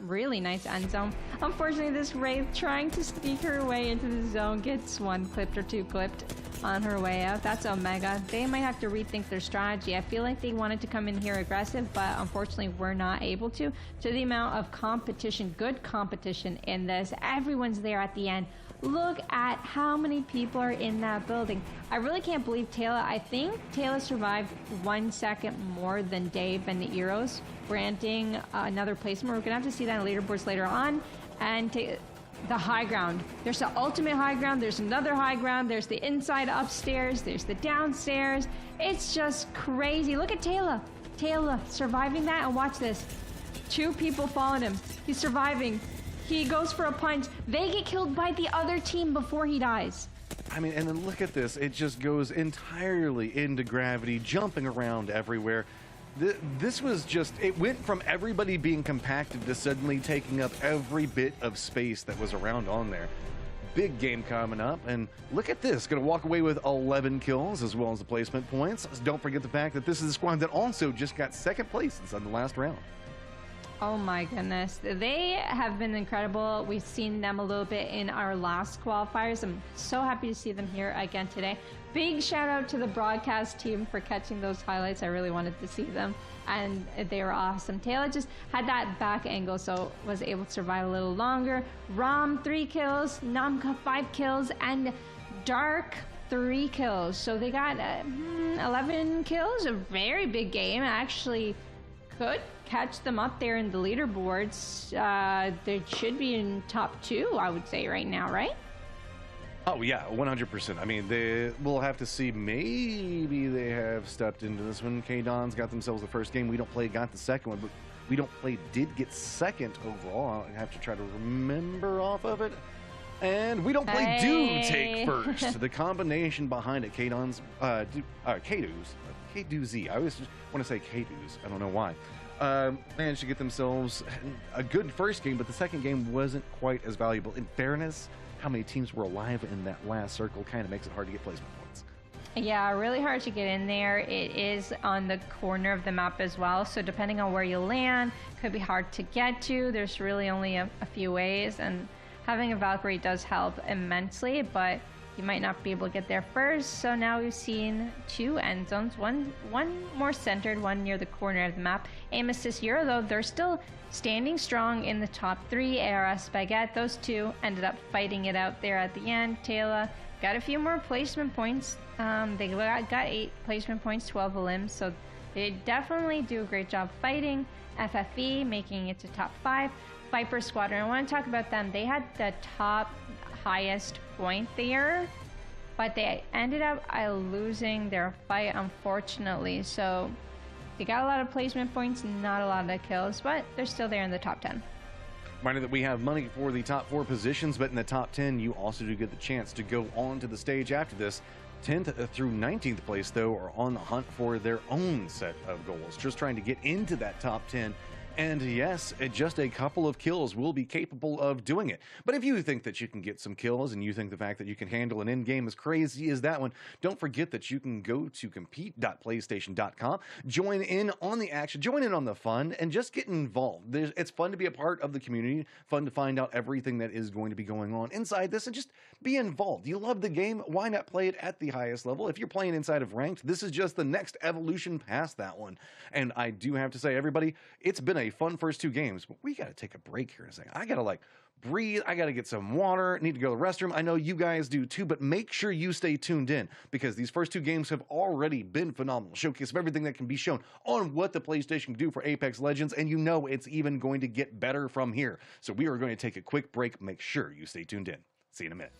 really nice end zone. Unfortunately, this Wraith trying to sneak her way into the zone gets one clipped or two clipped on her way out. That's Omega. They might have to rethink their strategy. I feel like they wanted to come in here aggressive, but unfortunately we're not able to. To the amount of competition, good competition in this. Everyone's there at the end. Look at how many people are in that building. I really can't believe Taylor. I think Taylor survived 1 second more than Dave and the Eros, granting another placement. We're going to have to see that in leaderboards later on. And the high ground. There's the ultimate high ground. There's another high ground. There's the inside upstairs. There's the downstairs. It's just crazy. Look at Taylor. Taylor surviving that, and watch this. 2 people following him. He's surviving. He goes for a punch. They get killed by the other team before he dies.
I mean, and then look at this. It just goes entirely into gravity, jumping around everywhere. This was just, it went from everybody being compacted to suddenly taking up every bit of space that was around on there. Big game coming up, and look at this. Going to walk away with 11 kills as well as the placement points. Don't forget the fact that this is a squad that also just got second place inside the last round.
Oh my goodness. They have been incredible. We've seen them a little bit in our last qualifiers. I'm so happy to see them here again today. Big shout out to the broadcast team for catching those highlights. I really wanted to see them, and they were awesome. Taylor just had that back angle, so was able to survive a little longer. Rom 3 kills, Namka 5 kills, and Dark 3 kills. So they got 11 kills. A very big game. Actually could catch them up there in the leaderboards. They should be in top 2, I would say, right now, right?
Oh yeah, 100%. I mean, we'll have to see. Maybe they have stepped into this one. K-Don's got themselves the first game. We don't play got the second one, but we don't play did get second overall. I have to try to remember off of it. And we don't play do take first. The combination behind it, K-Don's, K-Do-Z. I always just want to say K-Do's. I don't know why. Managed to get themselves a good first game, but the second game wasn't quite as valuable. In fairness, how many teams were alive in that last circle kind of makes it hard to get placement points.
Yeah, really hard to get in there. It is on the corner of the map as well, so depending on where you land, could be hard to get to. There's really only a few ways, and having a Valkyrie does help immensely, but you might not be able to get there first. So now we've seen 2 end zones, one more centered, one near the corner of the map. Aim Assist Euro, though, they're still standing strong in the top 3. ARS Baguette, those 2 ended up fighting it out there at the end. Taylor got a few more placement points. They got 8 placement points, 12 limbs, so they definitely do a great job fighting. FFE making it to top 5. Viper Squadron, I want to talk about them. They had the top highest point there, but they ended up losing their fight, unfortunately. So they got a lot of placement points, not a lot of kills, but they're still there in the top 10.
Reminder that we have money for the top 4 positions, but in the top 10, you also do get the chance to go on to the stage after this. 10th through 19th place, though, are on the hunt for their own set of goals, just trying to get into that top 10. And yes, just a couple of kills will be capable of doing it. But if you think that you can get some kills, and you think the fact that you can handle an end game as crazy as that one, don't forget that you can go to compete.playstation.com, join in on the action, join in on the fun, and just get involved. It's fun to be a part of the community, fun to find out everything that is going to be going on inside this, and just be involved. You love the game, why not play it at the highest level? If you're playing inside of ranked, this is just the next evolution past that one. And I do have to say, everybody, it's been a fun first 2 games, but we got to take a break here in a second. I got to breathe. I got to get some water. Need to go to the restroom. I know you guys do too, but make sure you stay tuned in, because these first 2 games have already been phenomenal. Showcase of everything that can be shown on what the PlayStation can do for Apex Legends, and you know it's even going to get better from here. So we are going to take a quick break. Make sure you stay tuned in. See you in a minute.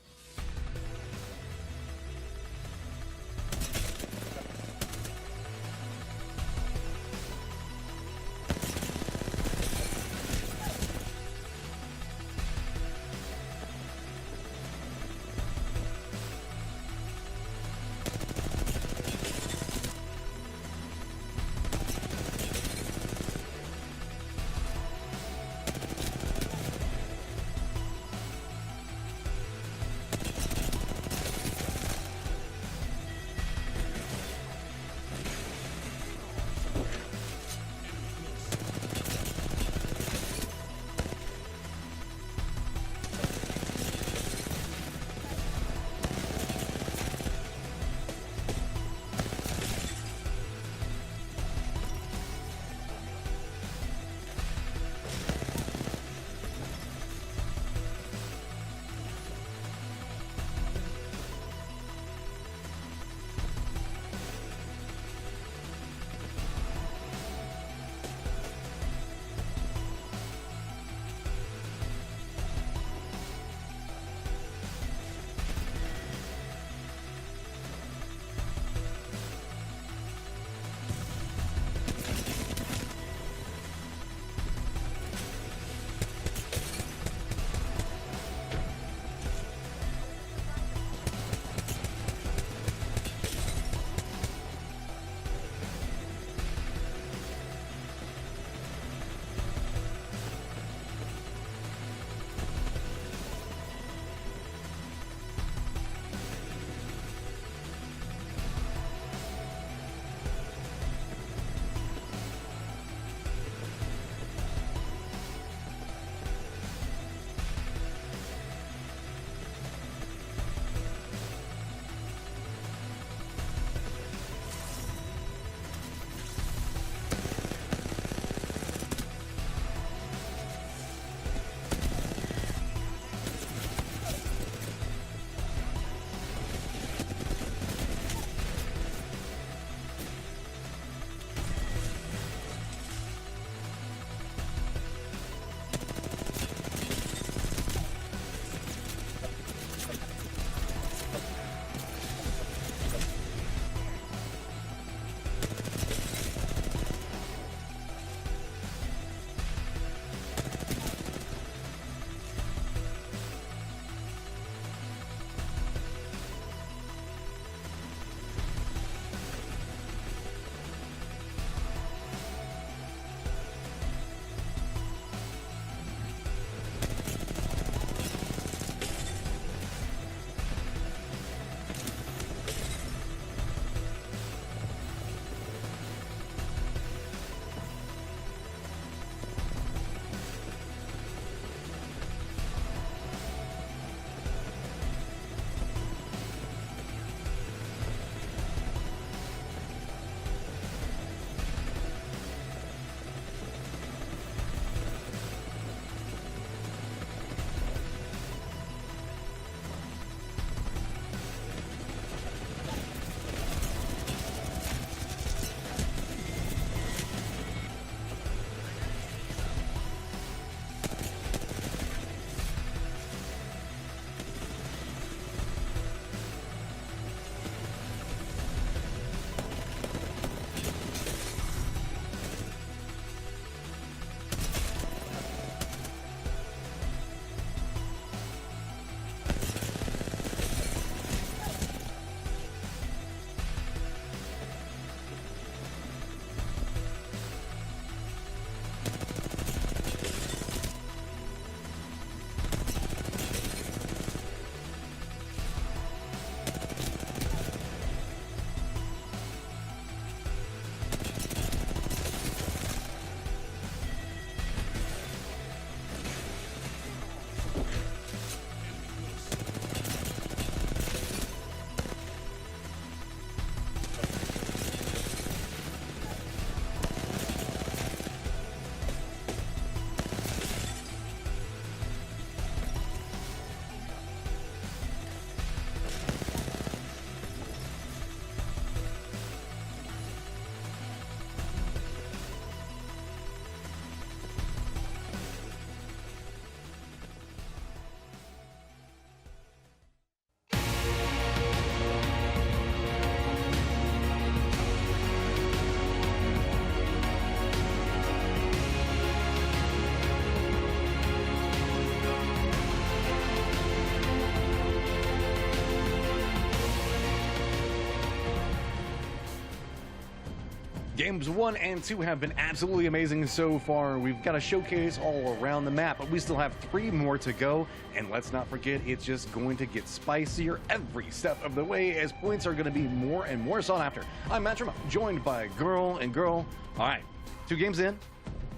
Games 1 and 2 have been absolutely amazing so far. We've got a showcase all around the map, but we still have 3 more to go. And let's not forget, it's just going to get spicier every step of the way as points are going to be more and more sought after. I'm Matrim, joined by Girl and Girl. All right, 2 games in.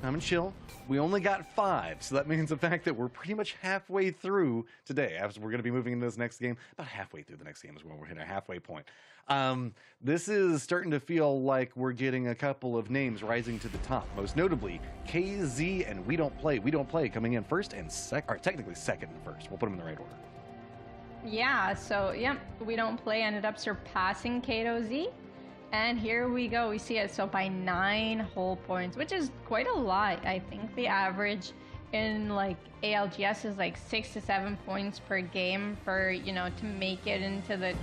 I'm in chill. We only got 5, so that means the fact that we're pretty much halfway through today. As we're going to be moving into this next game, about halfway through the next game is when we're hitting a halfway point. This is starting to feel like we're getting a couple of names rising to the top. Most notably, KZ and We Don't Play coming in first and second, or technically second and first. We'll put them in the right order.
Yeah, so, yep, We Don't Play ended up surpassing Kato Z. And here we go, we see it, so by 9 whole points, which is quite a lot. I think the average in like ALGS is like 6 to 7 points per game for, to make it into the,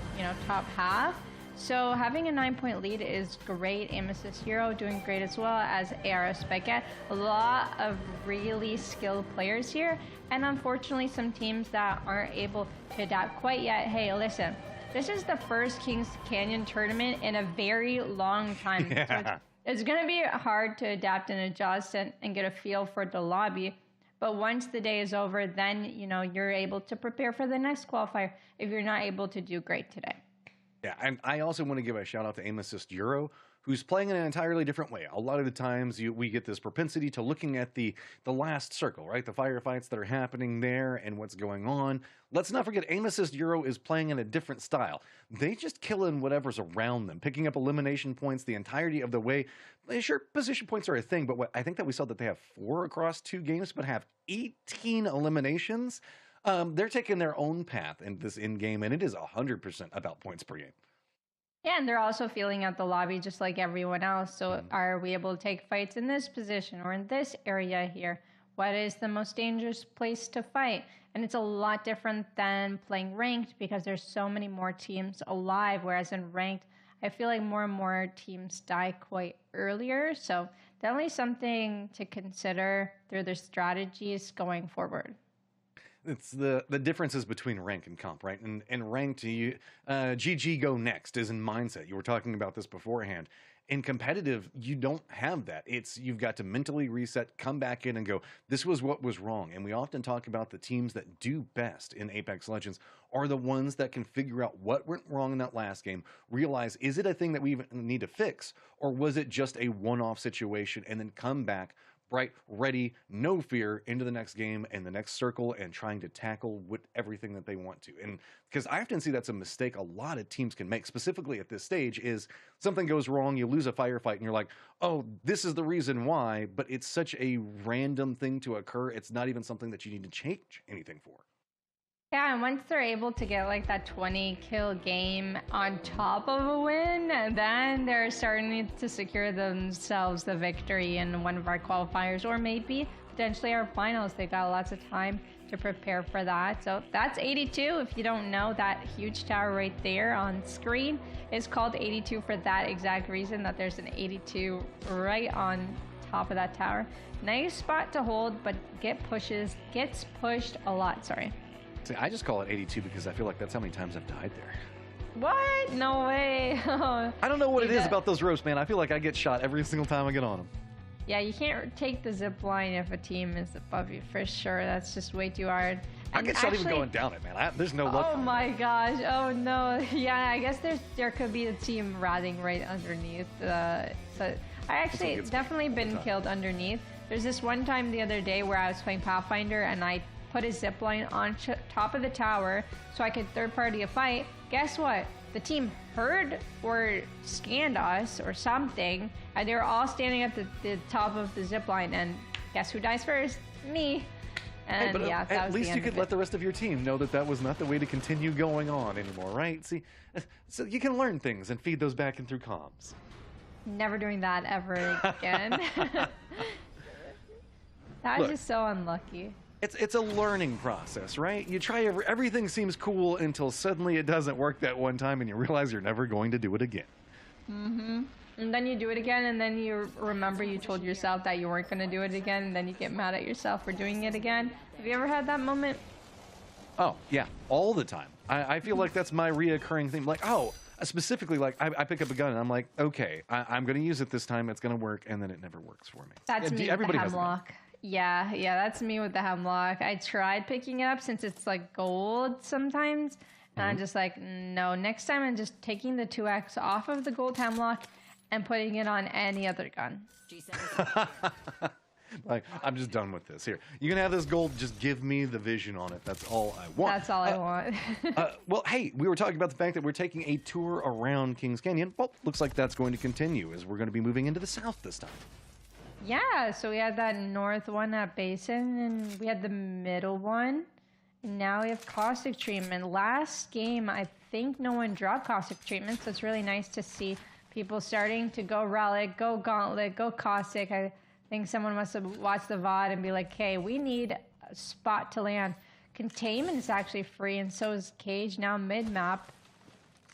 top half. So having a 9-point lead is great. Aim Assist Hero doing great as well as ARS Beckett. A lot of really skilled players here, and unfortunately some teams that aren't able to adapt quite yet. Hey, listen. This is the first Kings Canyon tournament in a very long time.
Yeah.
So it's going to be hard to adapt and adjust and get a feel for the lobby. But once the day is over, then, you're able to prepare for the next qualifier if you're not able to do great today.
Yeah, and I also want to give a shout out to Aim Assist Euro, who's playing in an entirely different way. A lot of the times we get this propensity to looking at the last circle, right? The firefights that are happening there and what's going on. Let's not forget, Aim Assist Euro is playing in a different style. They just killing whatever's around them, picking up elimination points the entirety of the way. Sure, position points are a thing, but I think that we saw that they have 4 across 2 games, but have 18 eliminations. They're taking their own path in this in-game, and it is 100% about points per game.
Yeah, and they're also feeling out the lobby just like everyone else. So are we able to take fights in this position or in this area here? What is the most dangerous place to fight? And it's a lot different than playing ranked because there's so many more teams alive, whereas in ranked, I feel like more and more teams die quite earlier. So definitely something to consider through their strategies going forward.
It's the differences between rank and comp, right? And ranked, GG go next is in mindset. You were talking about this beforehand. In competitive, you don't have that. You've got to mentally reset, come back in and go, this was what was wrong. And we often talk about the teams that do best in Apex Legends are the ones that can figure out what went wrong in that last game, realize, is it a thing that we even need to fix? Or was it just a one-off situation? And then come back bright, ready, no fear into the next game and the next circle and trying to tackle everything that they want to. And because I often see that's a mistake a lot of teams can make, specifically at this stage, is something goes wrong, you lose a firefight, and you're like, oh, this is the reason why, but it's such a random thing to occur. It's not even something that you need to change anything for.
Yeah, and once they're able to get like that 20 kill game on top of a win, then they're starting to secure themselves the victory in one of our qualifiers, or maybe potentially our finals. They got lots of time to prepare for that. So that's 82. If you don't know, that huge tower right there on screen is called 82 for that exact reason, that there's an 82 right on top of that tower. Nice spot to hold, but gets pushed a lot, sorry.
See, I just call it 82 because I feel like that's how many times I've died there.
What? No way.
I don't know what it is about those ropes, man. I feel like I get shot every single time I get on them.
Yeah, you can't take the zip line if a team is above you, for sure. That's just way too hard.
I get shot even going down it, man. There's no luck.
Oh my gosh. Oh no. Yeah, I guess there could be a team riding right underneath. So I actually definitely been killed underneath. There's this one time the other day where I was playing Pathfinder and I put a zip line on top of the tower so I could third party a fight. Guess what? The team heard or scanned us or something, and they were all standing at the top of the zip line. And guess who dies first? Me. And
hey, but
yeah, that
at
was
least
the
you
end
could
of
let
it.
the rest of your team know that that was not the way to continue going on anymore, right? See, so you can learn things and feed those back in through comms.
Never doing that ever again. That was just so unlucky.
It's a learning process, right? You try everything seems cool until suddenly it doesn't work that one time and you realize you're never going to do it again.
Mm-hmm. And then you do it again, and then you remember you told yourself that you weren't going to do it again, and then you get mad at yourself for doing it again. Have you ever had that moment?
Oh, yeah, all the time. I feel like that's my reoccurring thing. Like, oh, Specifically, like I pick up a gun and I'm like, okay, I'm going to use it this time. It's going to work, and then it never works for me.
That's me with
Everybody
the
has a gun.
hemlock. Yeah, that's me with the hemlock. I tried picking it up since it's like gold sometimes, and I'm just like, no. Next time I'm just taking the 2x off of the gold hemlock and putting it on any other gun.
G7.
Like, I'm just done with this. Here, you can have this gold. Just give me the vision on it. That's all I want.
That's all I want.
Well, hey, we were talking about the fact that we're taking a tour around Kings Canyon. Well, looks like that's going to continue as we're going to be moving into the south this time.
Yeah, so we had that north one at Basin, and we had the middle one. And now we have caustic treatment. Last game, I think no one dropped caustic treatment, so it's really nice to see people starting to go relic, go gauntlet, go caustic. I think someone must have watched the VOD and be like, hey, we need a spot to land. Containment is actually free, and so is Cage now mid-map.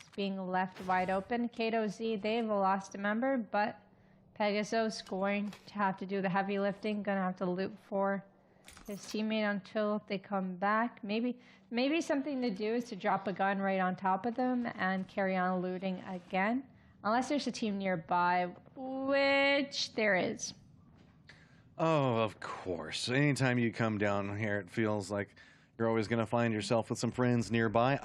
It's being left wide open. Kato Z, they've lost a member, but Pegasus going to have to do the heavy lifting, gonna have to loot for his teammate until they come back. Maybe something to do is to drop a gun right on top of them and carry on looting again. Unless there's a team nearby, which there is.
Oh, of course. Anytime you come down here, it feels like you're always going to find yourself with some friends nearby.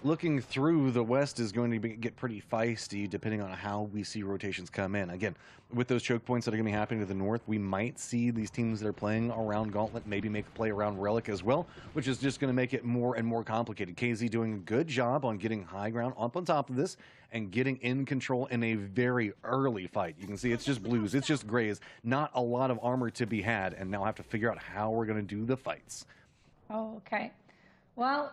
Looking through, the west is going to get pretty feisty depending on how we see rotations come in. Again, with those choke points that are going to be happening to the north, we might see these teams that are playing around Gauntlet maybe make a play around Relic as well, which is just going to make it more and more complicated. KZ doing a good job on getting high ground up on top of this and getting in control in a very early fight. You can see it's just blues, it's just grays, not a lot of armor to be had, and now have to figure out how we're going to do the fights.
Oh, okay. Well,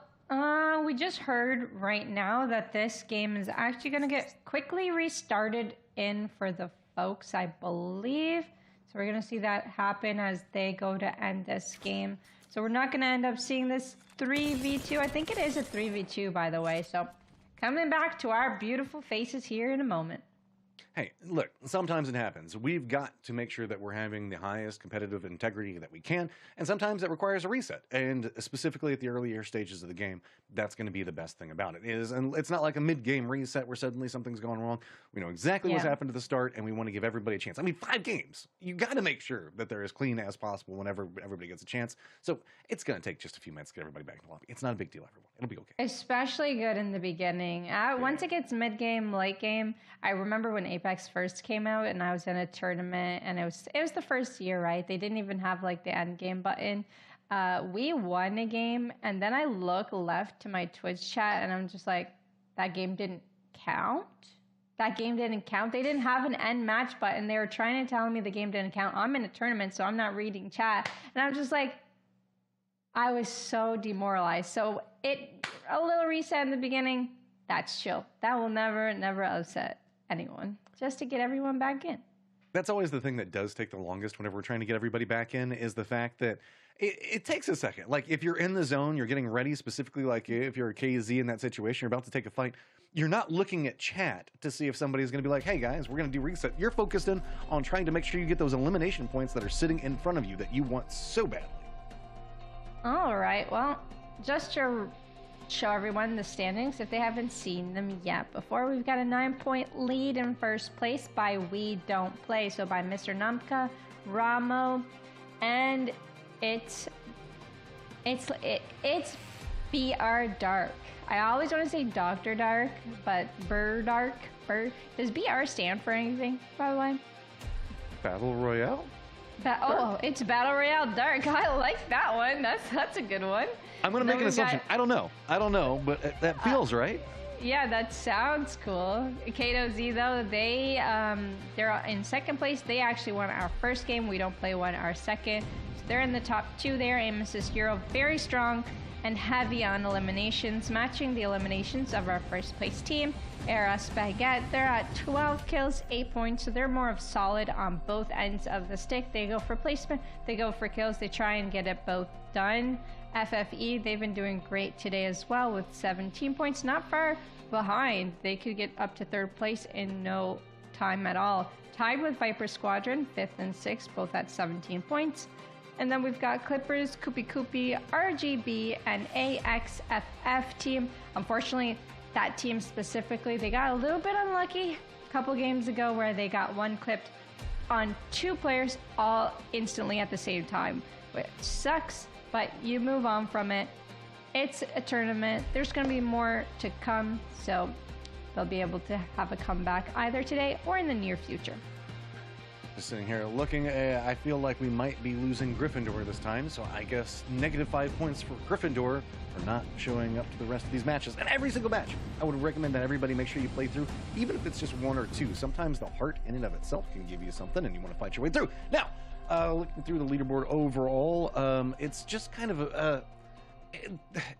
we just heard right now that this game is actually going to get quickly restarted in for the folks, I believe. So we're going to see that happen as they go to end this game. So we're not going to end up seeing this 3v2. I think it is a 3v2, by the way. So coming back to our beautiful faces here in a moment.
Hey, look, sometimes it happens. We've got to make sure that we're having the highest competitive integrity that we can, and sometimes that requires a reset. And specifically at the earlier stages of the game, that's going to be the best thing about it. And it's not like a mid-game reset where suddenly something's gone wrong. We know exactly what's happened at the start, and we want to give everybody a chance. I mean, 5 games. You got to make sure that they're as clean as possible whenever everybody gets a chance. So it's going to take just a few minutes to get everybody back in the lobby. It's not a big deal, everyone. It'll be okay.
Especially good in the beginning. Once it gets mid-game, late game, I remember when Apex first came out and I was in a tournament, and it was the first year, right? They didn't even have like the end game button. We won a game, and then I look left to my Twitch chat and I'm just like, that game didn't count? That game didn't count? They didn't have an end match button. They were trying to tell me the game didn't count. I'm in a tournament, so I'm not reading chat. And I'm just like, I was so demoralized. So a little reset in the beginning, that's chill. That will never upset anyone, just to get everyone back in.
That's always the thing that does take the longest whenever we're trying to get everybody back in, is the fact that it takes a second. Like, if you're in the zone, you're getting ready, specifically like if you're a KZ in that situation, you're about to take a fight, you're not looking at chat to see if somebody's going to be like, hey guys, we're going to do reset. You're focused in on trying to make sure you get those elimination points that are sitting in front of you that you want so badly.
All right, well, just to show everyone the standings if they haven't seen them yet. Before, we've got a 9-point lead in first place by We Don't Play, so by Mr. Namka, Ramo, and it's BR Dark. I always want to say Dr. Dark, but Dark. Does BR stand for anything, by the way?
Battle Royale?
It's Battle Royale Dark. I like that one. That's a good one.
I'm going to make an assumption. I don't know, but that feels right.
Yeah, that sounds cool. Kato Z, though, they're in second place. They actually won our first game. We Don't Play won our second. So they're in the top 2 there. Amos is Hero, very strong and heavy on eliminations, matching the eliminations of our first place team. Era Spaghetti, they're at 12 kills, 8 points, so they're more of solid on both ends of the stick. They go for placement, they go for kills, they try and get it both done. FFE, they've been doing great today as well with 17 points, not far behind. They could get up to 3rd place in no time at all. Tied with Viper Squadron, 5th and 6th, both at 17 points. And then we've got Clippers, Koopy, RGB, and AXFF team. Unfortunately, that team specifically, they got a little bit unlucky a couple games ago where they got one clipped on 2 players all instantly at the same time, which sucks, but you move on from it. It's a tournament. There's going to be more to come, so they'll be able to have a comeback either today or in the near future.
Just sitting here looking, I feel like we might be losing Gryffindor this time, so I guess -5 points for Gryffindor for not showing up to the rest of these matches. And every single match, I would recommend that everybody make sure you play through, even if it's just 1 or 2. Sometimes the heart in and of itself can give you something, and you want to fight your way through. Now, looking through the leaderboard overall, it's just kind of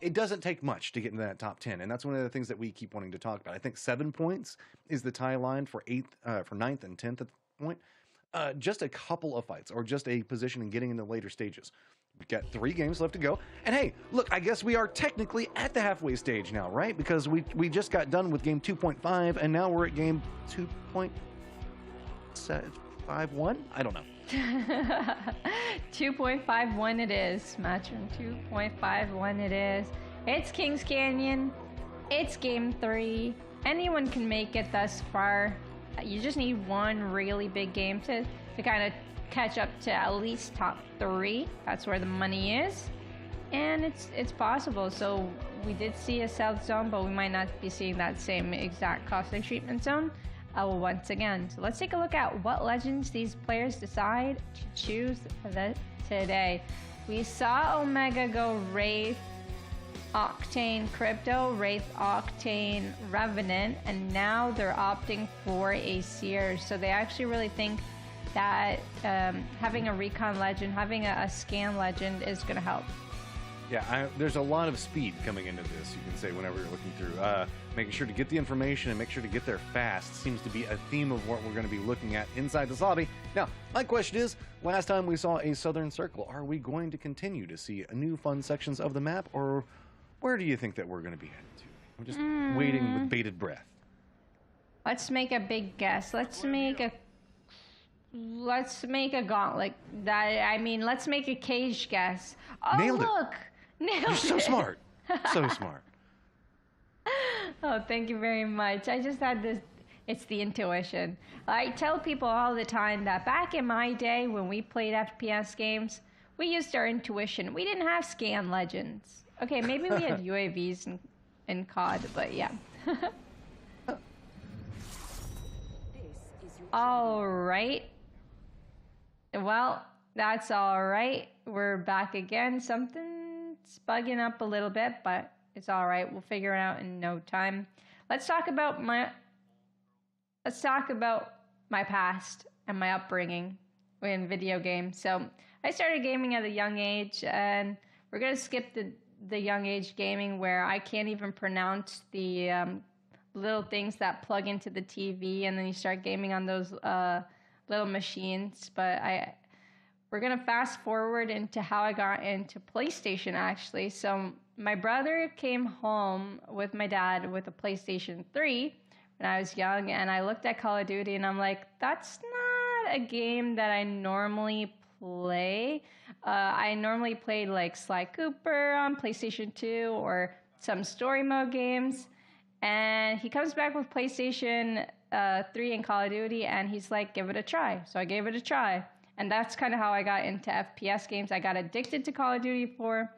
it doesn't take much to get into that top 10, and that's one of the things that we keep wanting to talk about. I think 7 points is the tie line for 9th and 10th at the point. Just a couple of fights or just a position in getting into later stages. We've got 3 games left to go. And hey, look, I guess we are technically at the halfway stage now, right? Because we just got done with game 2.5 and now we're at game 2.51? I don't know.
2.51 it is. Matchroom 2.51 it is. It's Kings Canyon. It's game 3. Anyone can make it thus far. You just need one really big game to kind of catch up to at least top 3. That's where the money is. And it's possible. So we did see a south zone, but we might not be seeing that same exact costing treatment zone once again. So let's take a look at what legends these players decide to choose today. We saw Omega go Wraith, Octane Crypto, Wraith, Octane, Revenant, and now they're opting for a Seer. So they actually really think that having a Recon Legend, having a Scan Legend is going to help.
Yeah, there's a lot of speed coming into this, you can say, whenever you're looking through. Making sure to get the information and make sure to get there fast seems to be a theme of what we're going to be looking at inside this lobby. Now, my question is, last time we saw a Southern Circle, are we going to continue to see new fun sections of the map, or where do you think that we're going to be headed to? I'm just waiting with bated breath.
Let's make a big guess. Let's make a gauntlet. Let's make a cage guess. Oh,
Nailed
look!
it.
Nailed
You're
it.
so smart. So smart.
Oh, thank you very much. I just had this. It's the intuition. I tell people all the time that back in my day when we played FPS games, we used our intuition. We didn't have Scan Legends. Okay, maybe we had UAVs in COD, but yeah. All right. Well, that's all right. We're back again. Something's bugging up a little bit, but it's all right. We'll figure it out in no time. Let's talk about my past and my upbringing in video games. So I started gaming at a young age, and we're gonna skip the young age gaming where I can't even pronounce the little things that plug into the TV, and then you start gaming on those little machines. But we're gonna fast forward into how I got into PlayStation actually. So my brother came home with my dad with a PlayStation 3 when I was young, and I looked at Call of Duty and I'm like, that's not a game that I normally play. I normally played like Sly Cooper on PlayStation 2 or some story mode games. And he comes back with PlayStation 3 and Call of Duty, and he's like, give it a try. So I gave it a try. And that's kind of how I got into FPS games. I got addicted to Call of Duty 4,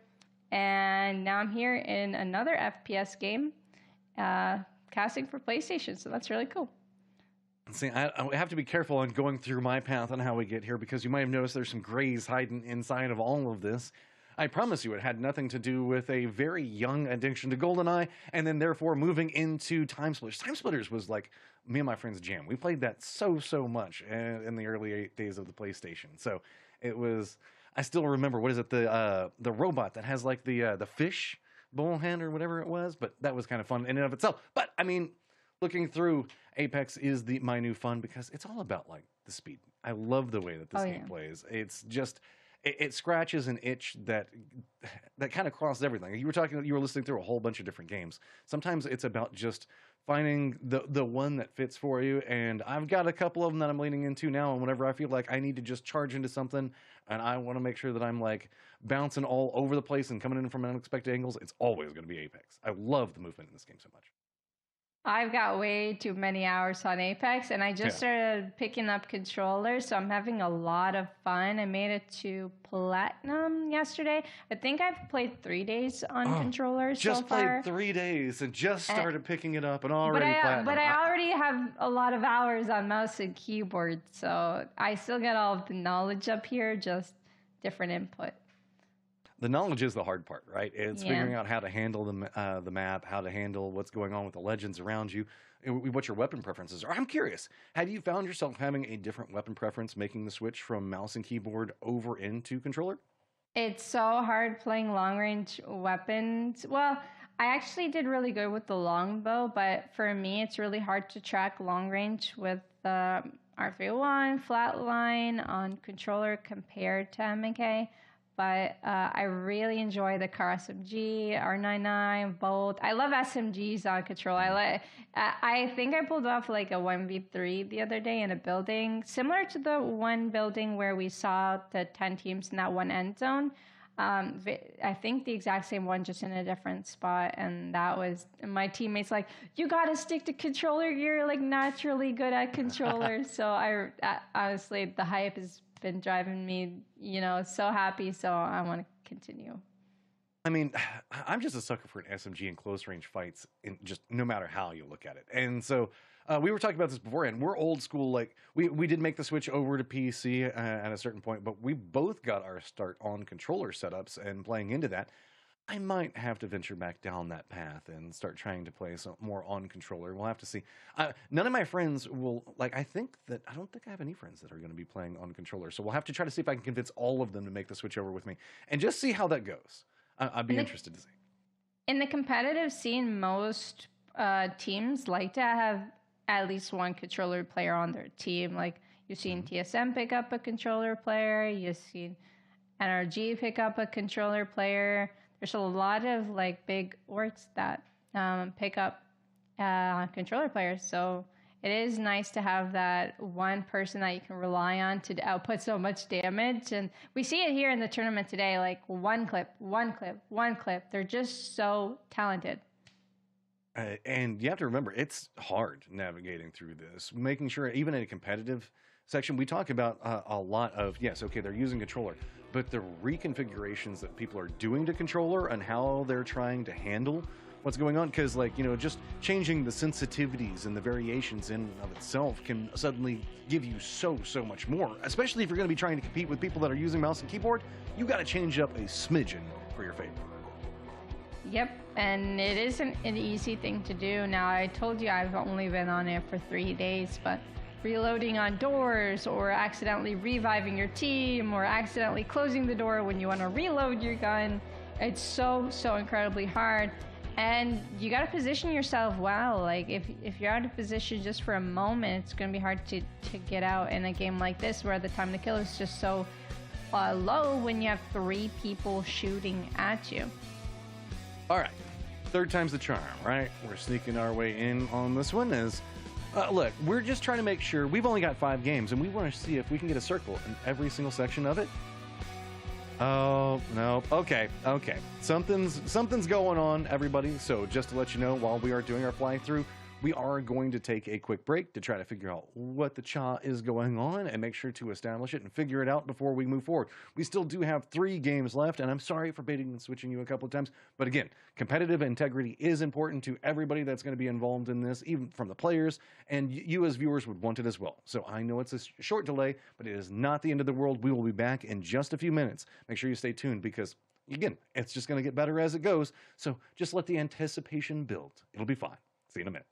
and now I'm here in another FPS game, casting for PlayStation. So that's really cool.
See, I have to be careful on going through my path on how we get here, because you might have noticed there's some grays hiding inside of all of this. I promise you it had nothing to do with a very young addiction to GoldenEye and then therefore moving into Time Splitters. Time Splitters was like me and my friends' jam. We played that so much in the early days of the PlayStation. So it was, I still remember, what is it, the robot that has like the fish bowl hand or whatever it was, but that was kind of fun in and of itself. But I mean, looking through, Apex is my new fun because it's all about like the speed. I love the way that this game plays. It's just, it scratches an itch that kind of crosses everything. You were listening through a whole bunch of different games. Sometimes it's about just finding the one that fits for you. And I've got a couple of them that I'm leaning into now. And whenever I feel like I need to just charge into something and I want to make sure that I'm like bouncing all over the place and coming in from unexpected angles, it's always going to be Apex. I love the movement in this game so much.
I've got way too many hours on Apex, and I just
Yeah.
started picking up controllers, so I'm having a lot of fun. I made it to Platinum yesterday. I think I've played 3 days on
Oh,
controllers so
just played
far.
3 days and just
And,
started picking it up and
but
already
I but
platinum.
I already have a lot of hours on mouse and keyboard, so I still get all of the knowledge up here, just different input.
The knowledge is the hard part, right? It's
Yeah.
figuring out how to handle the map, how to handle what's going on with the legends around you, and what your weapon preferences are. I'm curious, have you found yourself having a different weapon preference making the switch from mouse and keyboard over into controller?
It's so hard playing long range weapons. Well, I actually did really good with the longbow, but for me, it's really hard to track long range with the R301 flatline on controller compared to MK. But I really enjoy the car SMG, R99, Bolt. I love SMGs on control. I think I pulled off like a 1v3 the other day in a building, similar to the one building where we saw the 10 teams in that one end zone. I think the exact same one, just in a different spot. And that was my teammates like, you got to stick to controller. You're like naturally good at controllers. So honestly, the hype has been driving me, so happy. So I want to continue.
I mean, I'm just a sucker for an SMG in close range fights, in just no matter how you look at it. And so we were talking about this before, and we're old school. Like we did make the switch over to PC at a certain point, but we both got our start on controller setups and playing into that. I might have to venture back down that path and start trying to play some more on controller. We'll have to see. None of my friends will like. I don't think I have any friends that are going to be playing on controller. So we'll have to try to see if I can convince all of them to make the switch over with me and just see how that goes. I'd be interested to see.
In the competitive scene, most teams like to have at least one controller player on their team. Like you've seen TSM pick up a controller player. You've seen NRG pick up a controller player. There's a lot of like big orgs that pick up controller players. So it is nice to have that one person that you can rely on to output so much damage. And we see it here in the tournament today, like one clip. They're just so talented.
And you have to remember, it's hard navigating through this, making sure even in a competitive section, we talk about a lot of, yes, okay, they're using controller, but the reconfigurations that people are doing to controller and how they're trying to handle what's going on, because just changing the sensitivities and the variations in and of itself can suddenly give you so much more, especially if you're going to be trying to compete with people that are using mouse and keyboard. You got to change up a smidgen for your favorite.
Yep, and it isn't an easy thing to do. Now, I told you I've only been on it for 3 days, but reloading on doors or accidentally reviving your team or accidentally closing the door when you want to reload your gun, it's so incredibly hard. And you got to position yourself well. Like if you're out of position just for a moment, it's going to be hard to get out in a game like this where the time to kill is just so low when you have 3 people shooting at you.
All right, third time's the charm, right? We're sneaking our way in on this one. Look, we're just trying to make sure. We've only got 5 games, and we want to see if we can get a circle in every single section of it. Oh, no. Okay. Something's going on, everybody. So just to let you know, while we are doing our fly through, we are going to take a quick break to try to figure out what the cha is going on and make sure to establish it and figure it out before we move forward. We still do have 3 games left, and I'm sorry for baiting and switching you a couple of times. But again, competitive integrity is important to everybody that's going to be involved in this, even from the players, and you as viewers would want it as well. So I know it's a short delay, but it is not the end of the world. We will be back in just a few minutes. Make sure you stay tuned because, again, it's just going to get better as it goes. So just let the anticipation build. It'll be fine. See you in a minute.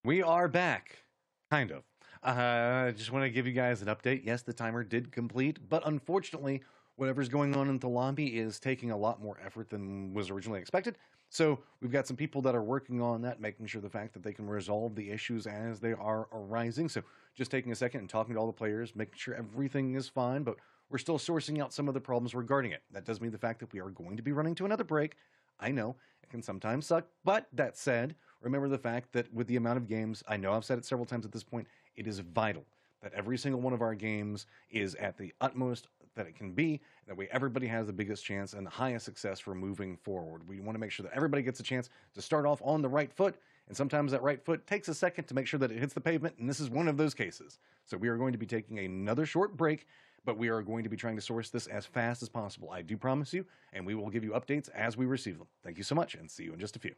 We are back, kind of. I just want to give you guys an update. Yes, the timer did complete, but unfortunately, whatever's going on in the lobby is taking a lot more effort than was originally expected. So we've got some people that are working on that, making sure the fact that they can resolve the issues as they are arising. So just taking a second and talking to all the players, making sure everything is fine, but we're still sourcing out some of the problems regarding it. That does mean the fact that we are going to be running to another break. I know it can sometimes suck, but that said, remember the fact that with the amount of games, I know I've said it several times at this point, it is vital that every single one of our games is at the utmost that it can be. That way everybody has the biggest chance and the highest success for moving forward. We want to make sure that everybody gets a chance to start off on the right foot, and sometimes that right foot takes a second to make sure that it hits the pavement, and this is one of those cases. So we are going to be taking another short break, but we are going to be trying to source this as fast as possible. I do promise you, and we will give you updates as we receive them. Thank you so much, and see you in just a few.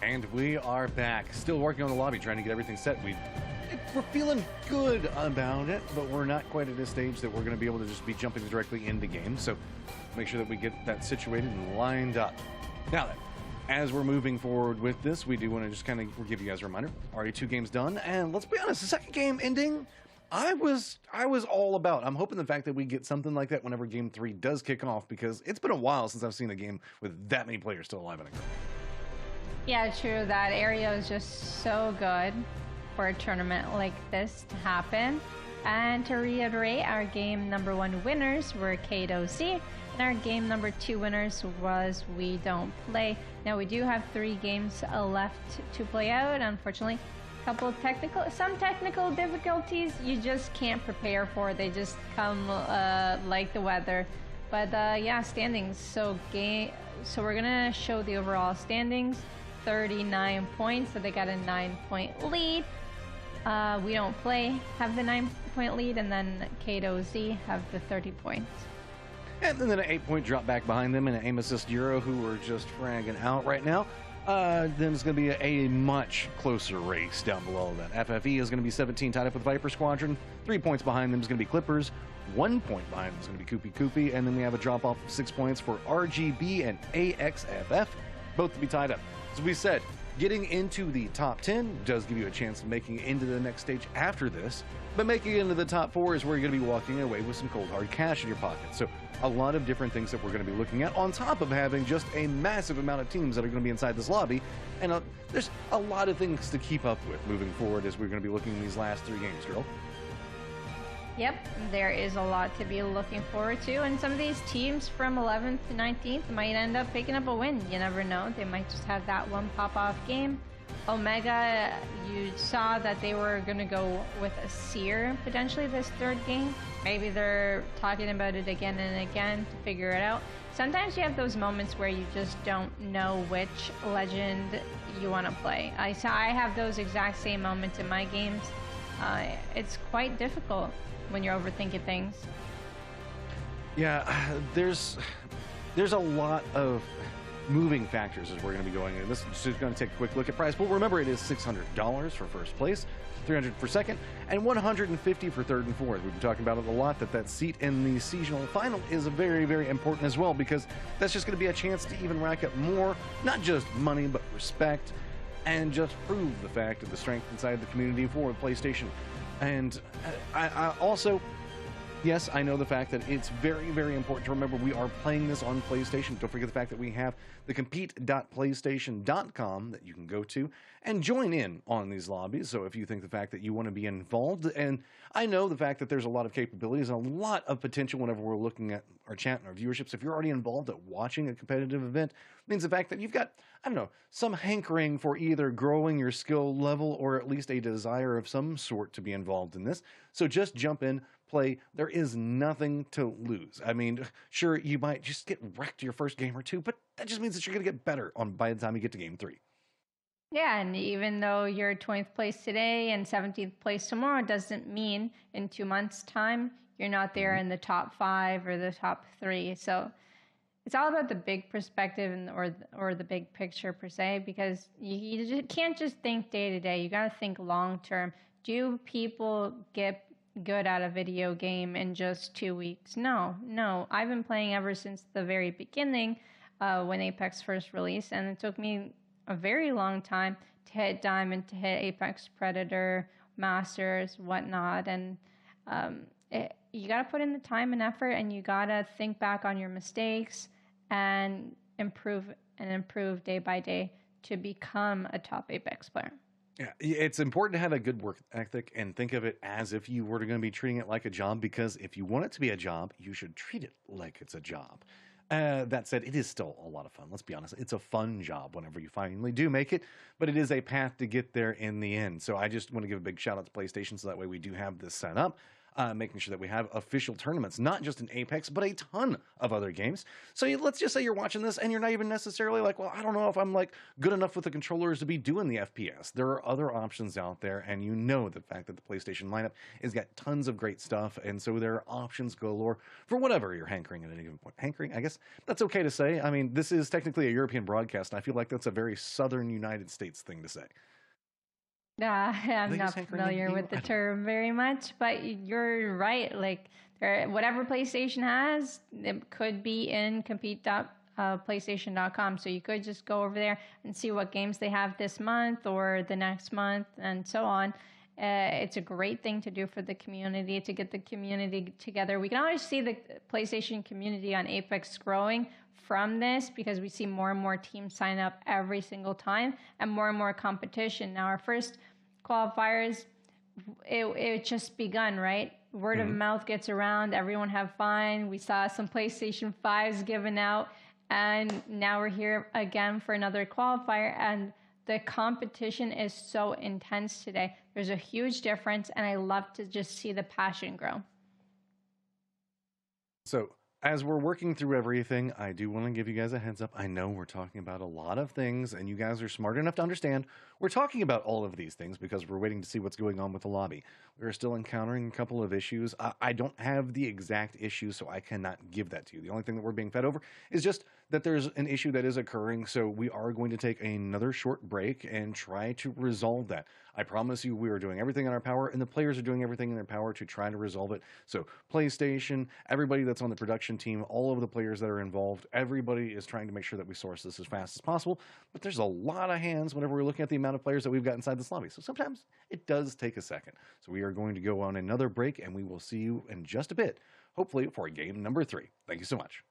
And we are back. Still working on the lobby, trying to get everything set. We're feeling good about it, but we're not quite at a stage that we're going to be able to just be jumping directly into games. So make sure that we get that situated and lined up. Now then, as we're moving forward with this, we do want to just kind of give you guys a reminder. Already 2 games done, and let's be honest, the second game ending, I was all about. I'm hoping the fact that we get something like that whenever game 3 does kick off, because it's been a while since I've seen a game with that many players still alive in it.
Yeah, true. That area is just so good for a tournament like this to happen. And to reiterate, our game number 1 winners were Kato Z, and our game number 2 winners was We Don't Play. Now we do have 3 games left to play out. Unfortunately, some technical difficulties you just can't prepare for. They just come like the weather. But yeah, standings. So we're gonna show the overall standings. 39 points, so they got a 9-point lead. We Don't Play have the 9-point lead, and then Kato Z have the 30 points.
And then an 8-point drop back behind them, and an aim assist Euro, who are just fragging out right now. Then it's going to be a much closer race down below that. FFE is going to be 17, tied up with Viper Squadron. 3 points behind them is going to be Clippers. 1 point behind them is going to be Koopy. And then we have a drop off of 6 points for RGB and AXFF, both to be tied up. As we said, getting into the top 10 does give you a chance of making it into the next stage after this, but making it into the top 4 is where you're going to be walking away with some cold hard cash in your pocket. So a lot of different things that we're going to be looking at, on top of having just a massive amount of teams that are going to be inside this lobby. And there's a lot of things to keep up with moving forward as we're going to be looking at these last 3 games, girl.
Yep, there is a lot to be looking forward to, and some of these teams from 11th to 19th might end up picking up a win. You never know. They might just have that one pop-off game. Omega, you saw that they were going to go with a Seer potentially this 3rd game. Maybe they're talking about it again and again to figure it out. Sometimes you have those moments where you just don't know which legend you want to play. I have those exact same moments in my games. It's quite difficult when you're overthinking things.
Yeah, there's a lot of moving factors as we're going to be going in. This is just going to take a quick look at prize pool. Remember, it is $600 for first place, $300 for second, and $150 for third and fourth. We've been talking about it a lot, that seat in the seasonal final is very, very important as well, because that's just going to be a chance to even rack up more, not just money, but respect, and just prove the fact of the strength inside the community for PlayStation. And I also, yes, I know the fact that it's very, very important to remember we are playing this on PlayStation. Don't forget the fact that we have the compete.playstation.com that you can go to and join in on these lobbies. So if you think the fact that you want to be involved, and I know the fact that there's a lot of capabilities and a lot of potential whenever we're looking at our chat and our viewerships. If you're already involved at watching a competitive event, it means the fact that you've got, I don't know, some hankering for either growing your skill level or at least a desire of some sort to be involved in this. So just jump in, play. There is nothing to lose. I mean, sure, you might just get wrecked your first game or 2, but that just means that you're going to get better by the time you get to game 3.
Yeah, and even though you're 20th place today and 17th place tomorrow, doesn't mean in 2 months' time you're not there in the top 5 or the top 3. So it's all about the big perspective or the big picture per se, because you just can't just think day to day. You got to think long term. Do people get good at a video game in just 2 weeks? No. I've been playing ever since the very beginning when Apex first released, and it took me a very long time to hit Diamond, to hit Apex Predator, Masters, whatnot, and you got to put in the time and effort, and you got to think back on your mistakes and improve day by day to become a top Apex player.
Yeah, it's important to have a good work ethic and think of it as if you were going to be treating it like a job, because if you want it to be a job, you should treat it like it's a job. That said, it is still a lot of fun. Let's be honest. It's a fun job whenever you finally do make it, but it is a path to get there in the end. So I just want to give a big shout out to PlayStation, so that way we do have this set up. making sure that we have official tournaments, not just in Apex, but a ton of other games. So let's just say you're watching this and you're not even necessarily like, well, I don't know if I'm like good enough with the controllers to be doing the FPS. There are other options out there, and you know the fact that the PlayStation lineup has got tons of great stuff, and so there are options galore for whatever you're hankering at any given point. Hankering, I guess that's okay to say. I mean, this is technically a European broadcast, and I feel like that's a very southern United States thing to say.
I'm not familiar with the term very much, but you're right. Like, whatever PlayStation has, it could be in compete.playstation.com. So you could just go over there and see what games they have this month or the next month and so on. It's a great thing to do for the community, to get the community together. We can always see the PlayStation community on Apex growing from this because we see more and more teams sign up every single time and more competition. Now, our first qualifiers, it just begun, right? Word of mouth gets around, everyone have fun. We saw some PlayStation 5s given out, and now we're here again for another qualifier, and the competition is so intense today. There's a huge difference, and I love to just see the passion grow.
So, as we're working through everything, I do want to give you guys a heads up. I know we're talking about a lot of things, and you guys are smart enough to understand we're talking about all of these things because we're waiting to see what's going on with the lobby. We're still encountering a couple of issues. I don't have the exact issue, so I cannot give that to you. The only thing that we're being fed over is just that there's an issue that is occurring, so we are going to take another short break and try to resolve that. I promise you we are doing everything in our power, and the players are doing everything in their power to try to resolve it. So PlayStation, everybody that's on the production team, all of the players that are involved, everybody is trying to make sure that we source this as fast as possible. But there's a lot of hands whenever we're looking at the amount of players that we've got inside this lobby. So sometimes it does take a second. So we are going to go on another break, and we will see you in just a bit, hopefully for game number 3. Thank you so much.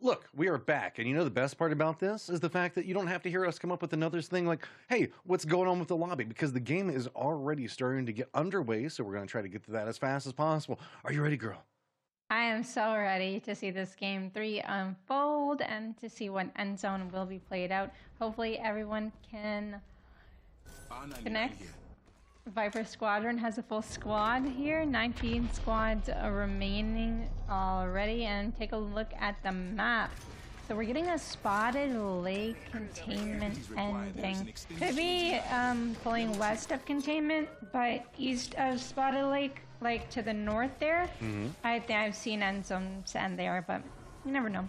Look, we are back, and you know the best part about this is the fact that you don't have to hear us come up with another thing like, hey, what's going on with the lobby? Because the game is already starting to get underway, so we're going to try to get to that as fast as possible. Are you ready, girl?
I am so ready to see this game 3 unfold and to see what end zone will be played out. Hopefully everyone can connect. Viper Squadron has a full squad here, 19 squads remaining already, and take a look at the map. So we're getting a Spotted Lake containment ending. Could be pulling west of containment, but east of Spotted Lake, like to the north there. I think I've seen end zones end there, but you never know.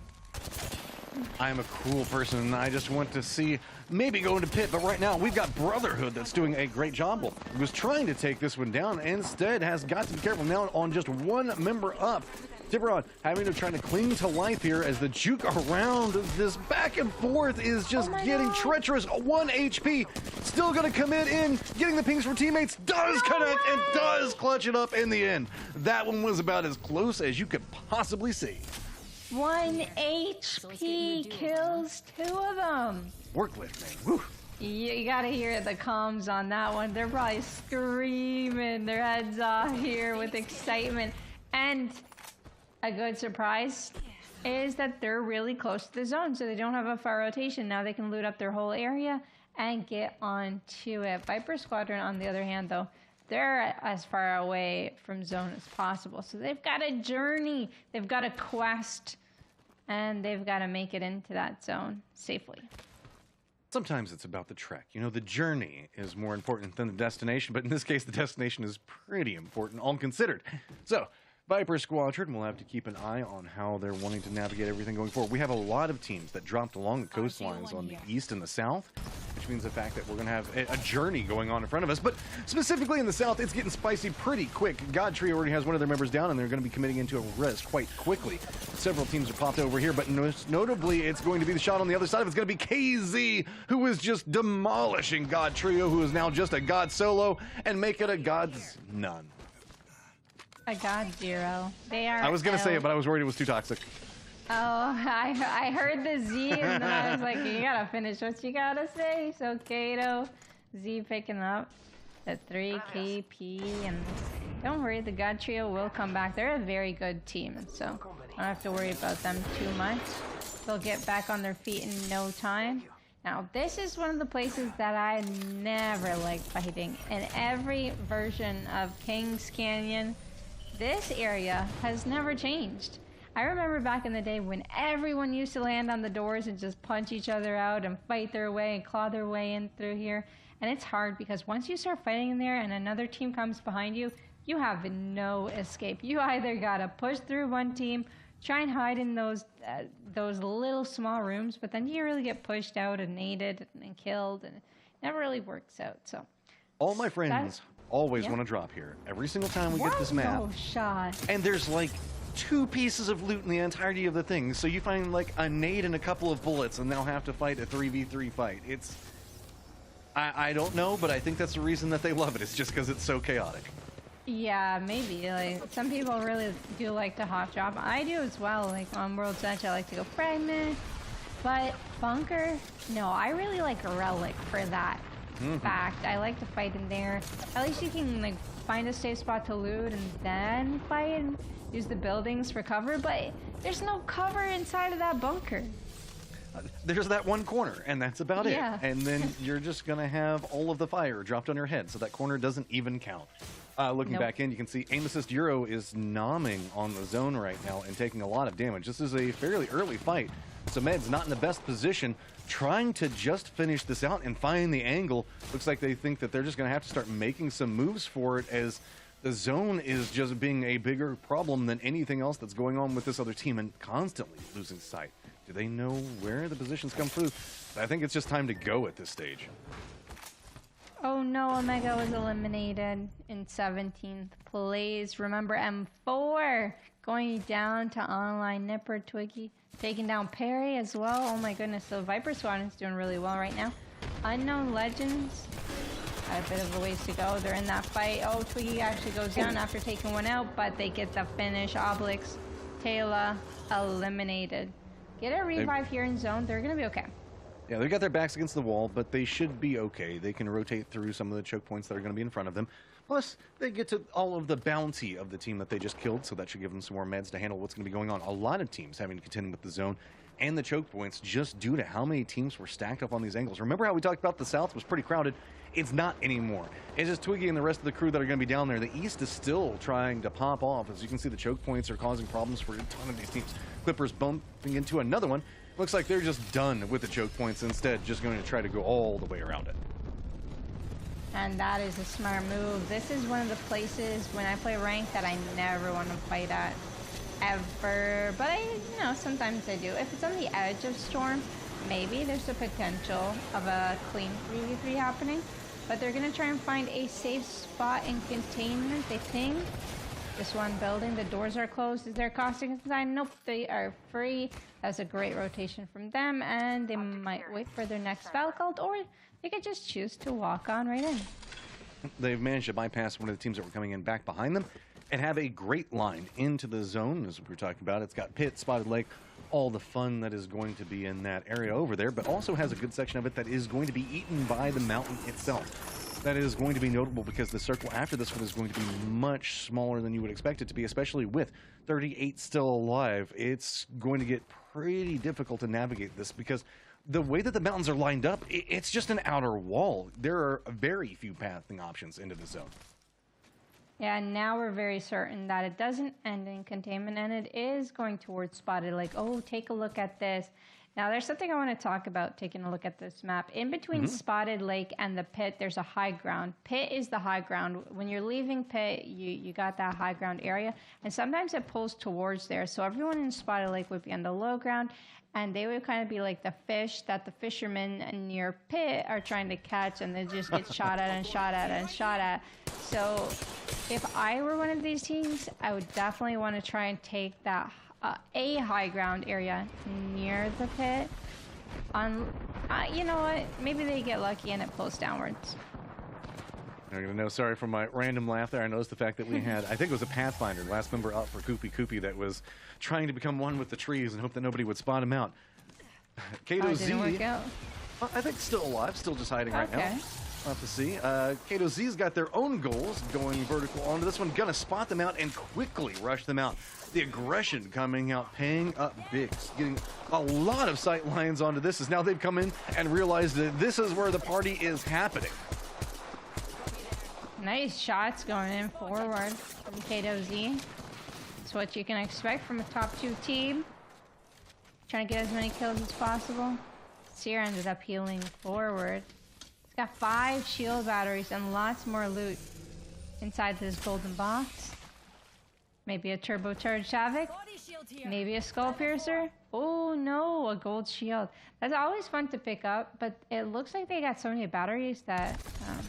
I'm a cool person, and I just want to see maybe go into pit, but right now we've got Brotherhood that's doing a great job. Well, was trying to take this one down, instead has got to be careful now on just one member up. Tiburon having to try to cling to life here as the juke around this back and forth is just getting treacherous. 1 HP, still gonna commit in, getting the pings from teammates, does connect and does clutch it up in the end. That one was about as close as you could possibly see.
1 HP kills 2 of them.
Work lift, man. Woo.
You gotta hear the comms on that one. They're probably screaming their heads off here with excitement. And a good surprise is that they're really close to the zone, so they don't have a far rotation. Now they can loot up their whole area and get onto it. Viper Squadron, on the other hand, though, they're as far away from zone as possible. So they've got a journey, they've got a quest, and they've got to make it into that zone safely.
Sometimes it's about the trek. You know, the journey is more important than the destination, but in this case, the destination is pretty important, all considered. So, Viper Squadron will have to keep an eye on how they're wanting to navigate everything going forward. We have a lot of teams that dropped along the coastlines on the east and the south, which means the fact that we're going to have a journey going on in front of us. But specifically in the south, it's getting spicy pretty quick. Godtree already has one of their members down, and they're going to be committing into a res quite quickly. Several teams are popped over here, but most notably, it's going to be the shot on the other side. It's going to be KZ, who is just demolishing God Trio, who is now just a God Solo, and make it a God's None.
A God Zero. They are.
I was going to say it, but I was worried it was too toxic.
Oh, I heard the Z, and then I was like, you gotta finish what you gotta say. So Kato, Z picking up the 3 KP, and don't worry, the God Trio will come back. They're a very good team, so I don't have to worry about them too much. They'll get back on their feet in no time. Now, this is one of the places that I never liked fighting. In every version of Kings Canyon, this area has never changed. I remember back in the day when everyone used to land on the doors and just punch each other out and fight their way and claw their way in through here. And it's hard because once you start fighting in there and another team comes behind you, you have no escape. You either gotta push through one team, try and hide in those little small rooms, but then you really get pushed out and naded and killed, and it never really works out. So
all my friends always want to drop here every single time we get this map.
Shot.
And there's like 2 pieces of loot in the entirety of the thing. So you find like a nade and a couple of bullets and they'll have to fight a 3v3 fight. It's, I don't know, but I think that's the reason that they love it. It's just because it's so chaotic.
Yeah, maybe. Like, some people really do like to hot drop. I do as well. Like on World's Edge, I like to go fragment. But bunker, no, I really like relic for that. Fact, I like to fight in there. At least you can like find a safe spot to loot and then fight and use the buildings for cover, but there's no cover inside of that bunker.
There's that one corner, and that's about it. And then you're just gonna have all of the fire dropped on your head, so that corner doesn't even count. Looking back in, you can see Aim Assist Euro is nomming on the zone right now and taking a lot of damage. This is a fairly early fight, so Med's not in the best position, trying to just finish this out and find the angle. Looks like they think that they're just going to have to start making some moves for it, as the zone is just being a bigger problem than anything else that's going on with this other team and constantly losing sight. Do they know where the positions come through? I think it's just time to go at this stage.
Oh no, Omega was eliminated in 17th place. Remember M4 going down to online Nipper, Twiggy, taking down Perry as well. Oh my goodness, so Viper Squadron's doing really well right now. Unknown Legends, got a bit of a ways to go. They're in that fight. Oh, Twiggy actually goes down after taking one out, but they get the finish. Oblix, Taylor eliminated. Get a revive here in zone. They're going to be okay.
Yeah, they got their backs against the wall, but they should be okay. They can rotate through some of the choke points that are going to be in front of them. Plus, they get to all of the bounty of the team that they just killed, so that should give them some more meds to handle what's going to be going on. A lot of teams having to contend with the zone and the choke points just due to how many teams were stacked up on these angles. Remember how we talked about the South was pretty crowded? It's not anymore. It's just Twiggy and the rest of the crew that are going to be down there. The East is still trying to pop off. As you can see, the choke points are causing problems for a ton of these teams. Clippers bumping into another one. Looks like they're just done with the choke points, instead just going to try to go all the way around it.
And that is a smart move. This is one of the places when I play ranked that I never want to fight at. Ever. But sometimes I do. If it's on the edge of Storm, maybe there's a potential of a clean 3v3 happening. But they're going to try and find a safe spot in containment, they think. This one building, the doors are closed. Is there caustic inside? Nope, they are free. That's a great rotation from them, and they might wait for their next spell called, or they could just choose to walk on right in.
They've managed to bypass one of the teams that were coming in back behind them and have a great line into the zone, as we were talking about. It's got Pit, Spotted Lake, all the fun that is going to be in that area over there, but also has a good section of it that is going to be eaten by the mountain itself. That is going to be notable because the circle after this one is going to be much smaller than you would expect it to be, especially with 38 still alive. It's going to get pretty difficult to navigate this because the way that the mountains are lined up, it's just an outer wall. There are very few pathing options into the zone.
Yeah, now we're very certain that it doesn't end in containment, and it is going towards Spotted Lake. Oh, take a look at this. Now, there's something I want to talk about taking a look at this map. In between Spotted Lake and the Pit, there's a high ground. Pit is the high ground. When you're leaving Pit, you got that high ground area, and sometimes it pulls towards there. So everyone in Spotted Lake would be on the low ground, and they would kind of be like the fish that the fishermen near Pit are trying to catch, and they just get shot at and shot at and shot at. So if I were one of these teams, I would definitely want to try and take that a high ground area near the Pit. You know what? Maybe they get lucky and it pulls downwards.
I'm going to know, sorry for my random laugh there. I noticed the fact that we had, I think it was a Pathfinder, last member up for Koopy that was trying to become one with the trees and hope that nobody would spot him out. Kato Z,
didn't work out.
I think still alive, still just hiding right now. We'll have to see. Kato Z's got their own goals going vertical onto this one. Gonna spot them out and quickly rush them out. The aggression coming out, paying up big, getting a lot of sight lines onto this as now they've come in and realized that this is where the party is happening.
Nice shots going in forward from Kato Z. That's what you can expect from a top 2 team. Trying to get as many kills as possible. Seer ended up healing forward. It's got 5 shield batteries and lots more loot inside this golden box. Maybe a turbocharged Havoc. Maybe a skull piercer. Oh no, a gold shield. That's always fun to pick up, but it looks like they got so many batteries that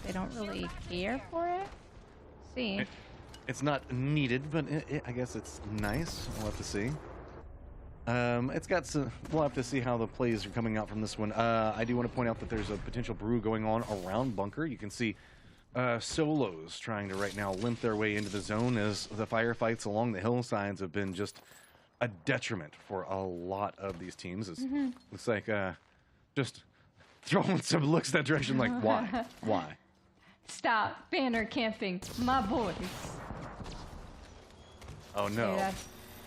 they don't really care for it. See.
It's not needed, but I guess it's nice. We'll have to see. It's got some. We'll have to see how the plays are coming out from this one. I do want to point out that there's a potential brew going on around bunker. You can see solos trying to right now limp their way into the zone as the firefights along the hillsides have been just a detriment for a lot of these teams. It looks like just throwing some looks that direction like, why? Why?
Stop banner camping, my boys.
Oh no.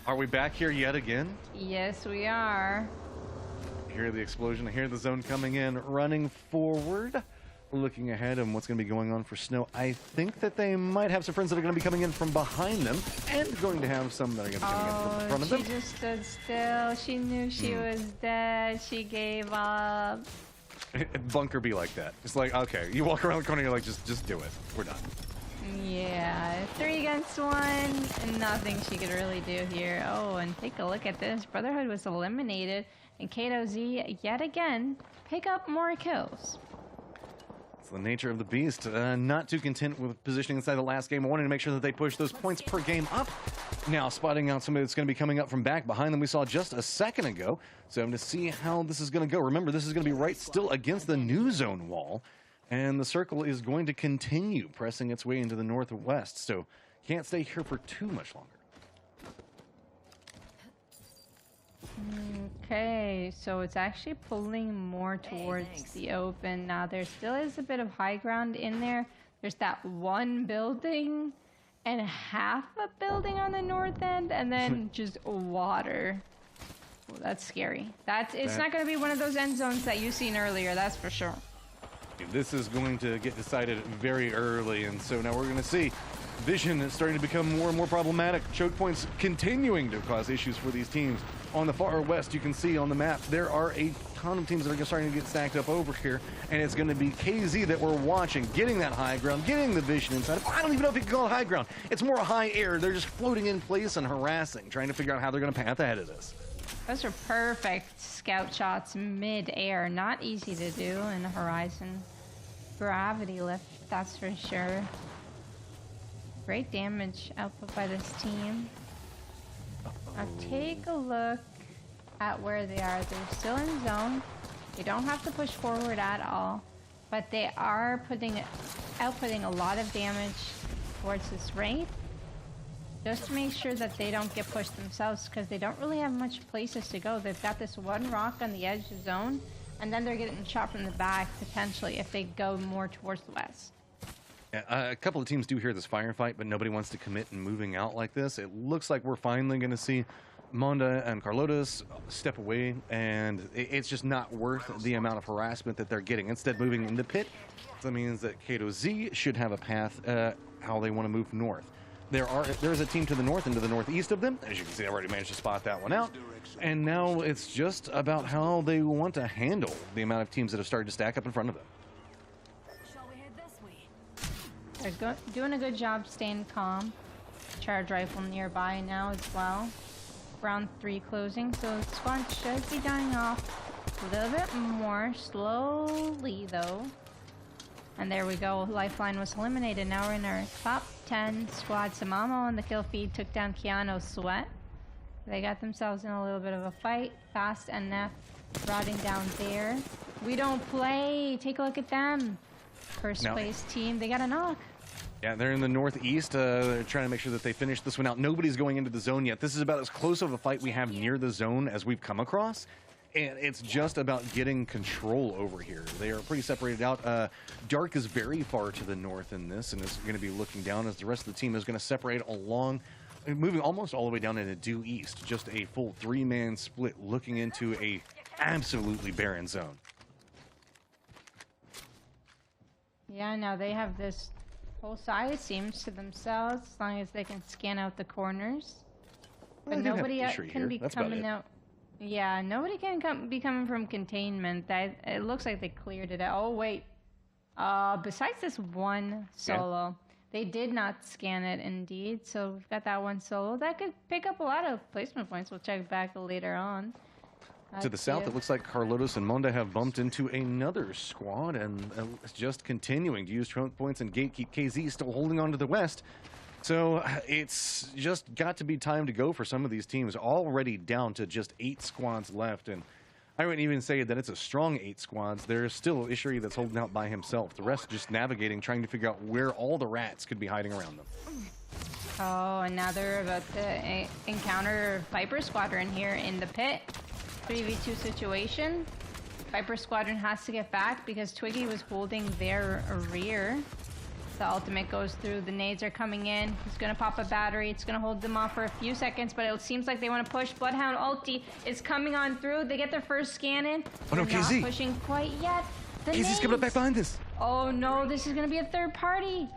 Are we back here yet again?
Yes, we are.
I hear the explosion. I hear the zone coming in, running forward. Looking ahead and what's going to be going on for Snow. I think that they might have some friends that are going to be coming in from behind them and going to have some that are going to be coming in from in front of them.
She just stood still. She knew she was dead. She gave up.
Bunker be like that. It's like, okay, you walk around the corner, you're like, just do it. We're done.
Yeah, 3 against 1, and nothing she could really do here. Oh, and take a look at this. Brotherhood was eliminated, and Kato Z, yet again, pick up more kills.
It's the nature of the beast. Not too content with positioning inside the last game, wanting to make sure that they push those points per game up. Now spotting out somebody that's going to be coming up from back behind them we saw just a second ago. So I'm to see how this is going to go. Remember, this is going to be right still against the new zone wall. And the circle is going to continue pressing its way into the northwest. So can't stay here for too much longer.
Okay, so it's actually pulling more towards
thanks.
the open. Now there still is a bit of high ground in there. There's that one building and half a building on the north end, and then just water. Oh, that's scary. It's not going to be one of those end zones that you seen earlier, that's for sure.
This is going to get decided very early, and so now we're going to see vision is starting to become more and more problematic. Choke points continuing to cause issues for these teams. On the far west, you can see on the map, there are a ton of teams that are starting to get stacked up over here, and it's going to be KZ that we're watching, getting that high ground, getting the vision inside. I don't even know if you can call it high ground. It's more high air. They're just floating in place and harassing, trying to figure out how they're going to path ahead of this.
Those are perfect scout shots mid-air. Not easy to do in a Horizon gravity lift, that's for sure. Great damage output by this team. Now take a look at where they are. They're still in zone. They don't have to push forward at all, but they are outputting a lot of damage towards this Wraith, just to make sure that they don't get pushed themselves, because they don't really have much places to go. They've got this one rock on the edge of zone, and then they're getting shot from the back, potentially, if they go more towards the west.
Yeah, a couple of teams do hear this firefight, but nobody wants to commit and moving out like this. It looks like we're finally going to see Monda and Carlotas step away, and it's just not worth the amount of harassment that they're getting. Instead, moving into pit, that means that Kato Z should have a path how they want to move north. There's a team to the north and to the northeast of them. As you can see, I already managed to spot that one out. And now it's just about how they want to handle the amount of teams that have started to stack up in front of them.
Shall we head this way?
They're doing a good job staying calm. Charge rifle nearby now as well. Round 3 closing, so the squad should be dying off a little bit more slowly though. And there we go, Lifeline was eliminated. Now we're in our top 10 squad. Samamo on the kill feed took down Keanu Sweat. They got themselves in a little bit of a fight. Fast NF rotting down there. We don't play. Take a look at them. First place team. They got a knock.
Yeah, they're in the northeast. They're trying to make sure that they finish this one out. Nobody's going into the zone yet. This is about as close of a fight we have near the zone as we've come across. And it's just about getting control over here. They are pretty separated out. Dark is very far to the north in this, and is going to be looking down as the rest of the team is going to separate along, moving almost all the way down into due east. Just a full 3-man split looking into a absolutely barren zone.
Yeah, now they have this whole side, it seems, to themselves, as long as they can scan out the corners. But nobody can be coming out. Yeah, nobody can be coming from containment. It looks like they cleared it out. Oh, wait. Besides this one solo, they did not scan it, indeed. So we've got that one solo. That could pick up a lot of placement points. We'll check back later on.
To the south, it looks like Carlotas and Monda have bumped into another squad, and just continuing to use trunk points and gatekeep. KZ still holding on to the west. So it's just got to be time to go for some of these teams, already down to just 8 squads left. And I wouldn't even say that it's a strong 8 squads. There's still Ishiri that's holding out by himself. The rest just navigating, trying to figure out where all the rats could be hiding around them.
Oh, and now they're about to encounter Viper Squadron here in the pit. 3v2 situation. Viper Squadron has to get back because Twiggy was holding their rear. The ultimate goes through. The nades are coming in. He's going to pop a battery. It's going to hold them off for a few seconds, but it seems like they want to push. Bloodhound ulti is coming on through. They get their first scan in.
Oh no,
They're
KZ.
not pushing quite yet.
KZ's coming up back behind this.
Oh no, this is going to be a third party.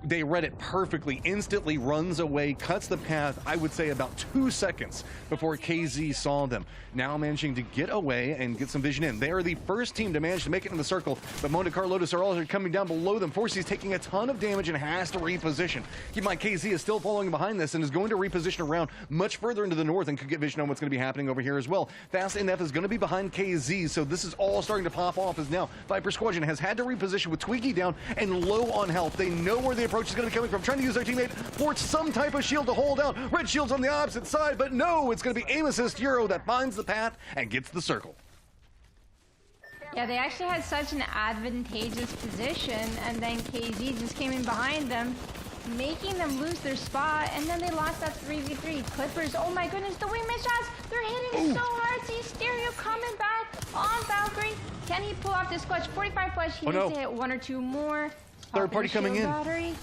They read it perfectly, instantly runs away, cuts the path, I would say about 2 seconds before KZ saw them. Now managing to get away and get some vision in. They are the first team to manage to make it in the circle, but Monte Carlotas are also coming down below them. Forsy's taking a ton of damage and has to reposition. Keep in mind, KZ is still following behind this and is going to reposition around much further into the north and could get vision on what's going to be happening over here as well. Fast NF is going to be behind KZ, so this is all starting to pop off as now Viper Squadron has had to reposition with Twiggy down and low on health. They know where the approach is going to be coming from, trying to use their teammate for some type of shield to hold out. Red shield's on the opposite side, but no, it's going to be aim assist Euro that finds the path and gets the circle.
Yeah, they actually had such an advantageous position, and then KZ just came in behind them. making them lose their spot, and then they lost that 3v3. Clippers, oh my goodness, the wing miss shots, they're hitting so hard. See Stereo coming back on Valkyrie. Can he pull off this clutch? 45 flush, he needs to hit one or two more.
Third party coming in.
Battery.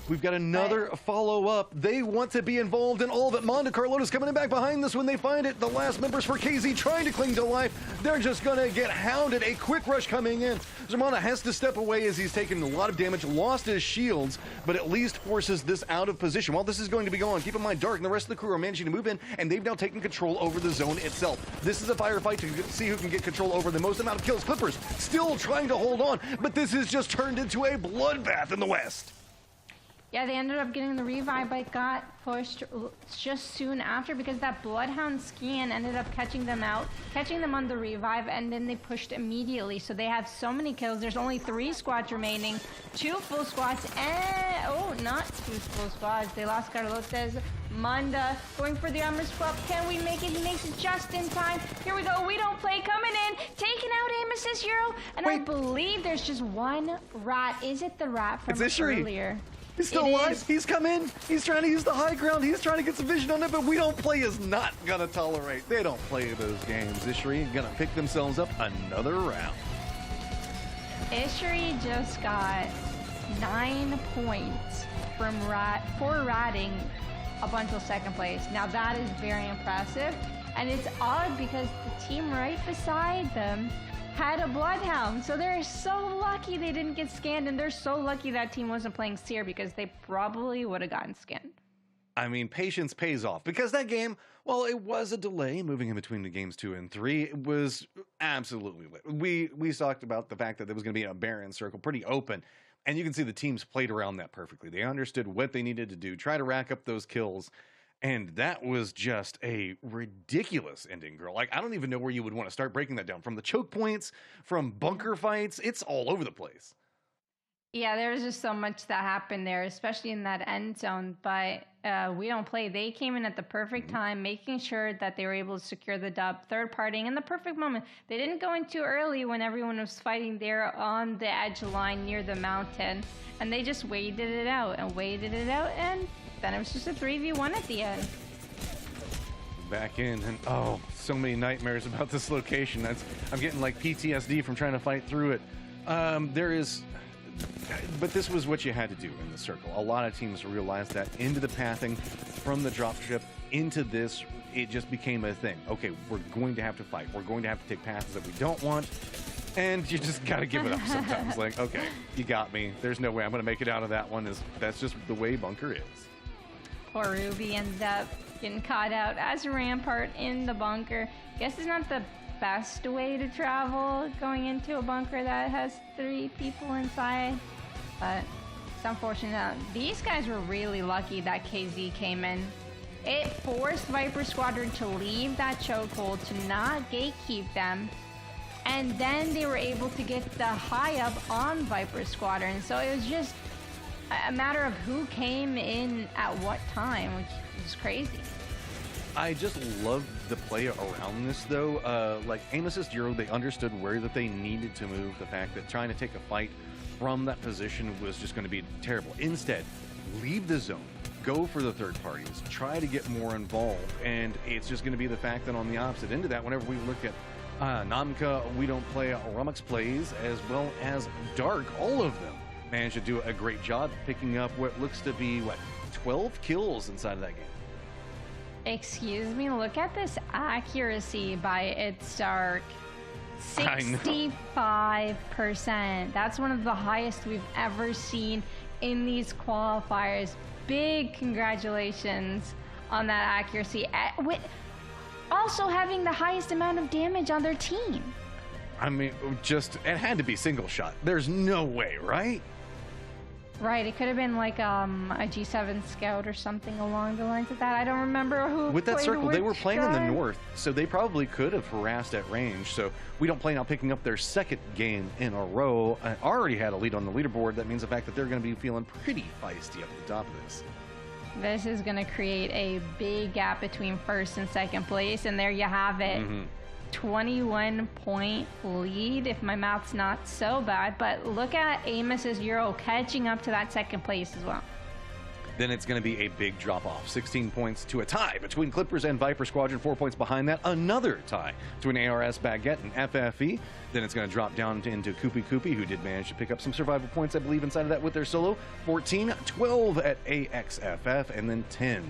We've got another follow-up. They want to be involved in all of it. Monte Carlo's coming in back behind this when they find it. The last members for KZ trying to cling to life. They're just going to get hounded. A quick rush coming in. Zermana has to step away as he's taken a lot of damage, lost his shields, but at least forces this out of position. While this is going to be going, keep in mind, Dark and the rest of the crew are managing to move in, and they've now taken control over the zone itself. This is a firefight to see who can get control over the most amount of kills. Clippers still trying to hold on, but this has just turned into a bloodbath in the West.
Yeah, they ended up getting the revive, but got pushed just soon after because that Bloodhound scan ended up catching them on the revive, and then they pushed immediately. So they have so many kills. There's only 3 squads remaining, 2 full squads, and oh, not 2 full squads. They lost Carlotes. Manda going for the armor swap. Can we make it? He makes it just in time. Here we go. We don't play coming in, taking out Amos's hero, and I believe there's just one rat. Is it the rat from earlier?
He's still alive. He's come in. He's trying to use the high ground. He's trying to get some vision on it, but We Don't Play is not going to tolerate. They don't play those games. Ishri going to pick themselves up another round.
Ishri just got 9 points for ratting up until second place. Now that is very impressive, and it's odd because the team right beside them had a Bloodhound, so they're so lucky they didn't get scanned, and they're so lucky that team wasn't playing Seer because they probably would have gotten scanned.
I mean, patience pays off because that game, well, it was a delay moving in between the games 2 and 3. It was absolutely lit. We talked about the fact that there was going to be a Baron circle, pretty open, and you can see the teams played around that perfectly. They understood what they needed to do, try to rack up those kills. And that was just a ridiculous ending, girl. Like, I don't even know where you would want to start breaking that down. From the choke points, from bunker fights, it's all over the place.
Yeah, there was just so much that happened there, especially in that end zone. But We Don't Play. They came in at the perfect time, making sure that they were able to secure the dub, third partying in the perfect moment. They didn't go in too early when everyone was fighting there on the edge line near the mountain. And they just waited it out, and then it was just a 3v1 at the end.
Back in, and oh, so many nightmares about this location. I'm getting like PTSD from trying to fight through it. But this was what you had to do in the circle. A lot of teams realized that into the pathing from the dropship into this, it just became a thing. Okay, we're going to have to fight. We're going to have to take paths that we don't want. And you just got to give it up sometimes. Like, okay, you got me. There's no way I'm going to make it out of that one. That's just the way Bunker is.
Poor Ruby ended up getting caught out as a Rampart in the bunker. Guess it's not the best way to travel going into a bunker that has 3 people inside, but it's unfortunate. These guys were really lucky that KZ came in. It forced Viper Squadron to leave that chokehold, to not gatekeep them, and then they were able to get the high up on Viper Squadron. So it was just a matter of who came in at what time, which is crazy.
I just love the play around this, though. Like Amos's Euro, they understood where that they needed to move. The fact that trying to take a fight from that position was just going to be terrible. Instead, leave the zone, go for the third parties, try to get more involved, and it's just going to be the fact that on the opposite end of that, whenever we look at Namka, We Don't Play, Rumux plays, as well as Dark, all of them managed to do a great job picking up what looks to be, 12 kills inside of that game.
Excuse me, look at this accuracy by It's Dark. 65%. That's one of the highest we've ever seen in these qualifiers. Big congratulations on that accuracy. With also having the highest amount of damage on their team.
I mean, it had to be single shot. There's no way, right?
Right, it could have been like a G7 scout or something along the lines of that. I don't remember who.
With that circle, they were playing in the
guy.
north, so they probably could have harassed at range. So We Don't Play now picking up their second game in a row. Already had a lead on the leaderboard. That means the fact that they're going to be feeling pretty feisty up at the top of this.
This is going to create a big gap between first and second place, and there you have it. 21-point lead, if my math's not so bad. But look at Amos's Euro catching up to that second place as well.
then it's going to be a big drop off. 16 points to a tie between Clippers and Viper Squadron. 4 points behind that, another tie between ARS Baguette and FFE. Then it's going to drop down into Koopy Koopy, who did manage to pick up some survival points, I believe, inside of that with their solo. 14, 12 at AXFF, and then 10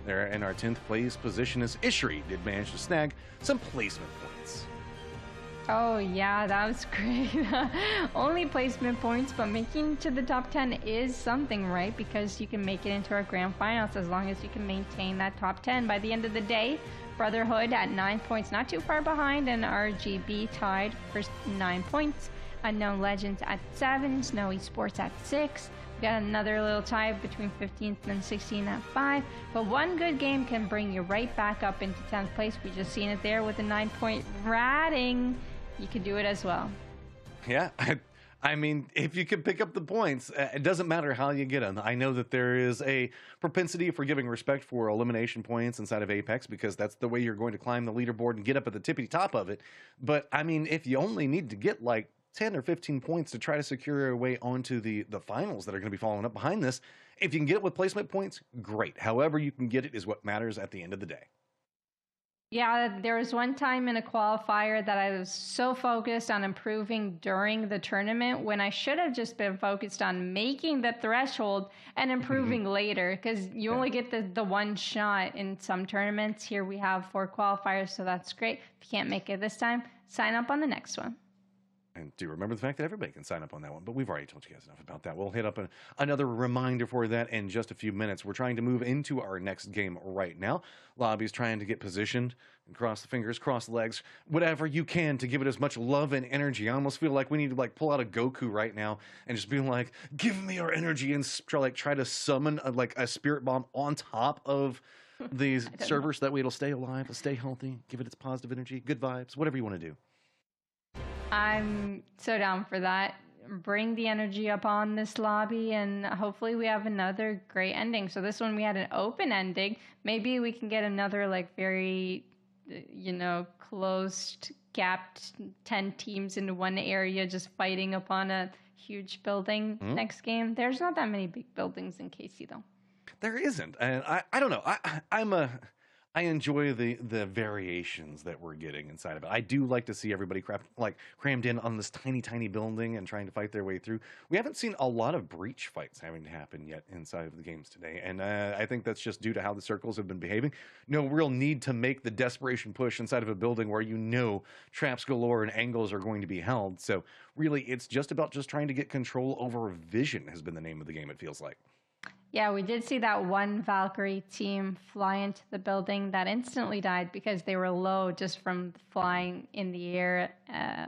there in our 10th place position as Ishri did manage to snag some placement points.
Oh yeah, that was great. Only placement points, but making to the top 10 is something, right? Because you can make it into our grand finals as long as you can maintain that top 10 by the end of the day. Brotherhood at 9 points, not too far behind, and RGB tied for 9 points. Unknown Legends at 7, Snowy Sports at 6. We got another little tie between 15th and 16th at 5. But one good game can bring you right back up into 10th place. We just seen it there with a 9-point ratting. You can do it as well.
Yeah, I mean, if you can pick up the points, it doesn't matter how you get them. I know that there is a propensity for giving respect for elimination points inside of Apex because that's the way you're going to climb the leaderboard and get up at the tippity top of it. But I mean, if you only need to get like 10 or 15 points to try to secure your way onto the finals that are going to be following up behind this, if you can get it with placement points, great. However you can get it is what matters at the end of the day.
Yeah, there was one time in a qualifier that I was so focused on improving during the tournament when I should have just been focused on making the threshold and improving later, because you only get the one shot in some tournaments. Here we have 4 qualifiers, so that's great. If you can't make it this time, sign up on the next one.
And do remember the fact that everybody can sign up on that one, but we've already told you guys enough about that. We'll hit up another reminder for that in just a few minutes. We're trying to move into our next game right now. Lobby's trying to get positioned and cross the fingers, cross the legs, whatever you can to give it as much love and energy. I almost feel like we need to like pull out a Goku right now and just be like, give me your energy and try to summon a spirit bomb on top of these servers. That way it'll stay alive, it'll stay healthy, give it its positive energy, good vibes, whatever you want to do.
I'm so down for that. Bring the energy up on this lobby, and hopefully we have another great ending. So this one we had an open ending. Maybe we can get another like very, closed, gapped 10 teams into one area just fighting upon a huge building next game. There's not that many big buildings in KC though.
There isn't, and I don't know. I enjoy the variations that we're getting inside of it. I do like to see everybody crammed in on this tiny building and trying to fight their way through. We haven't seen a lot of breach fights having to happen yet inside of the games today, and I think that's just due to how the circles have been behaving. No real need to make the desperation push inside of a building where traps galore and angles are going to be held. So really, it's just about trying to get control over vision has been the name of the game, it feels like.
Yeah, we did see that one Valkyrie team fly into the building that instantly died because they were low just from flying in the air,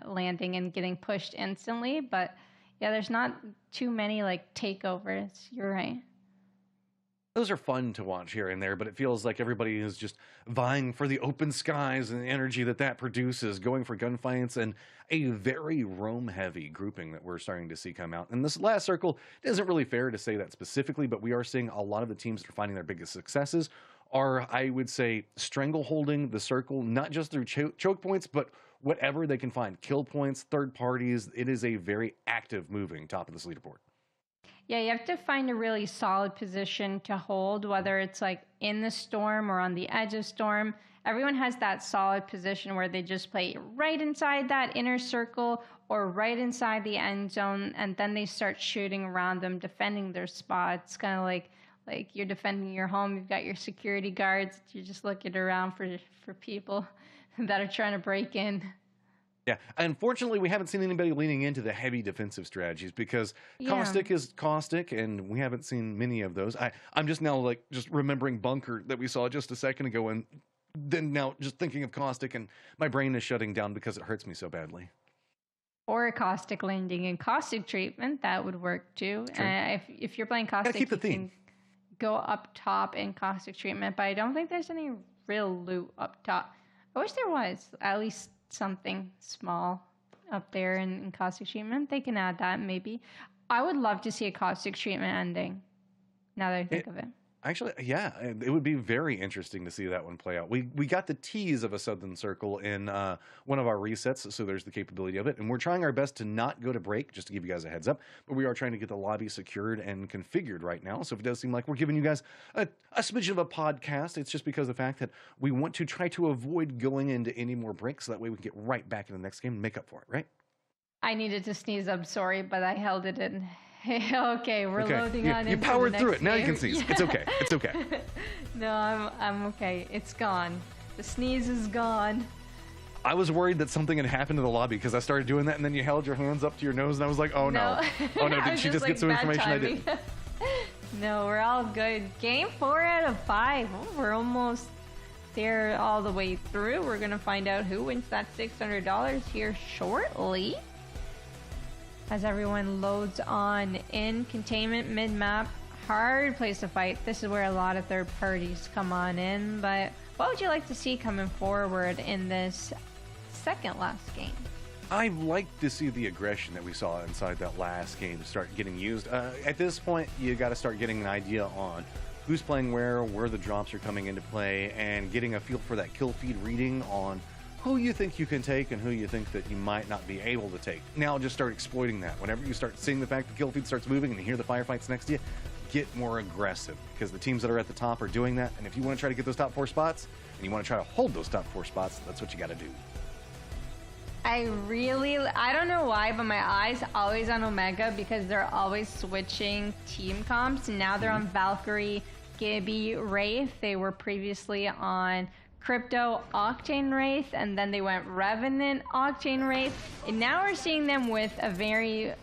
landing and getting pushed instantly. But yeah, there's not too many like takeovers. You're right.
Those are fun to watch here and there, but it feels like everybody is just vying for the open skies and the energy that produces, going for gunfights and a very roam-heavy grouping that we're starting to see come out. And this last circle, it isn't really fair to say that specifically, but we are seeing a lot of the teams that are finding their biggest successes are, I would say, strangle-holding the circle, not just through choke points, but whatever they can find. Kill points, third parties. It is a very active moving top of this leaderboard.
Yeah, you have to find a really solid position to hold, whether it's like in the storm or on the edge of storm. Everyone has that solid position where they just play right inside that inner circle or right inside the end zone, and then they start shooting around them, defending their spots. Kind of like you're defending your home. You've got your security guards. You're just looking around for people that are trying to break in.
Yeah, unfortunately, we haven't seen anybody leaning into the heavy defensive strategies because Caustic is Caustic, and we haven't seen many of those. I'm just now just remembering Bunker that we saw just a second ago, and then now just thinking of Caustic, and my brain is shutting down because it hurts me so badly.
Or a Caustic landing and Caustic treatment, that would work too. If you're playing Caustic,
keep the theme.
Can go up top in Caustic treatment, but I don't think there's any real loot up top. I wish there was at least something small up there in caustic treatment. They can add that maybe. I would love to see a caustic treatment ending now that I think of it.
Actually, yeah, it would be very interesting to see that one play out. We got the tease of a Southern Circle in one of our resets, so there's the capability of it, and we're trying our best to not go to break, just to give you guys a heads up. But we are trying to get the lobby secured and configured right now. So if it does seem like we're giving you guys a smidgen of a podcast, it's just because of the fact that we want to try to avoid going into any more breaks, so that way we can get right back in the next game and make up for it, right?
I needed to sneeze. I'm sorry, but I held it in. Okay, we're loading on.
You
into
powered
the
through
next
it. Now you
game.
can sneeze. It's okay. It's okay.
No, I'm okay. It's gone. The sneeze is gone.
I was worried that something had happened to the lobby because I started doing that, and then you held your hands up to your nose, and I was like, oh no. Oh no, did she just get some information I didn't?
No, we're all good. Game 4 out of 5. Oh, we're almost there all the way through. We're going to find out who wins that $600 here shortly. As everyone loads on in. Containment mid-map. Hard place to fight. This is where a lot of third parties come on in. But what would you like to see coming forward in this second last game?
I like to see the aggression that we saw inside that last game start getting used. At this point, you got to start getting an idea on who's playing where the drops are coming into play, and getting a feel for that kill feed reading on who you think you can take and who you think that you might not be able to take. Now just start exploiting that. Whenever you start seeing the fact the kill feed starts moving and you hear the firefights next to you, get more aggressive, because the teams that are at the top are doing that. And if you want to try to get those top 4 spots and you want to try to hold those top 4 spots, that's what you got to do.
I don't know why, but my eyes always on Omega, because they're always switching team comps. Now they're on Valkyrie, Gibby, Wraith. They were previously on Crypto, Octane Wraith, and then they went Revenant, Octane Wraith. And now we're seeing them with a very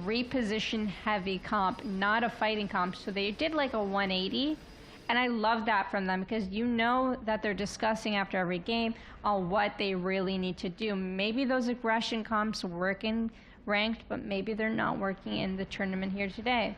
reposition heavy comp, not a fighting comp. So they did like a 180. And I love that from them, because you know that they're discussing after every game on what they really need to do. Maybe those aggression comps work in ranked, but maybe they're not working in the tournament here today.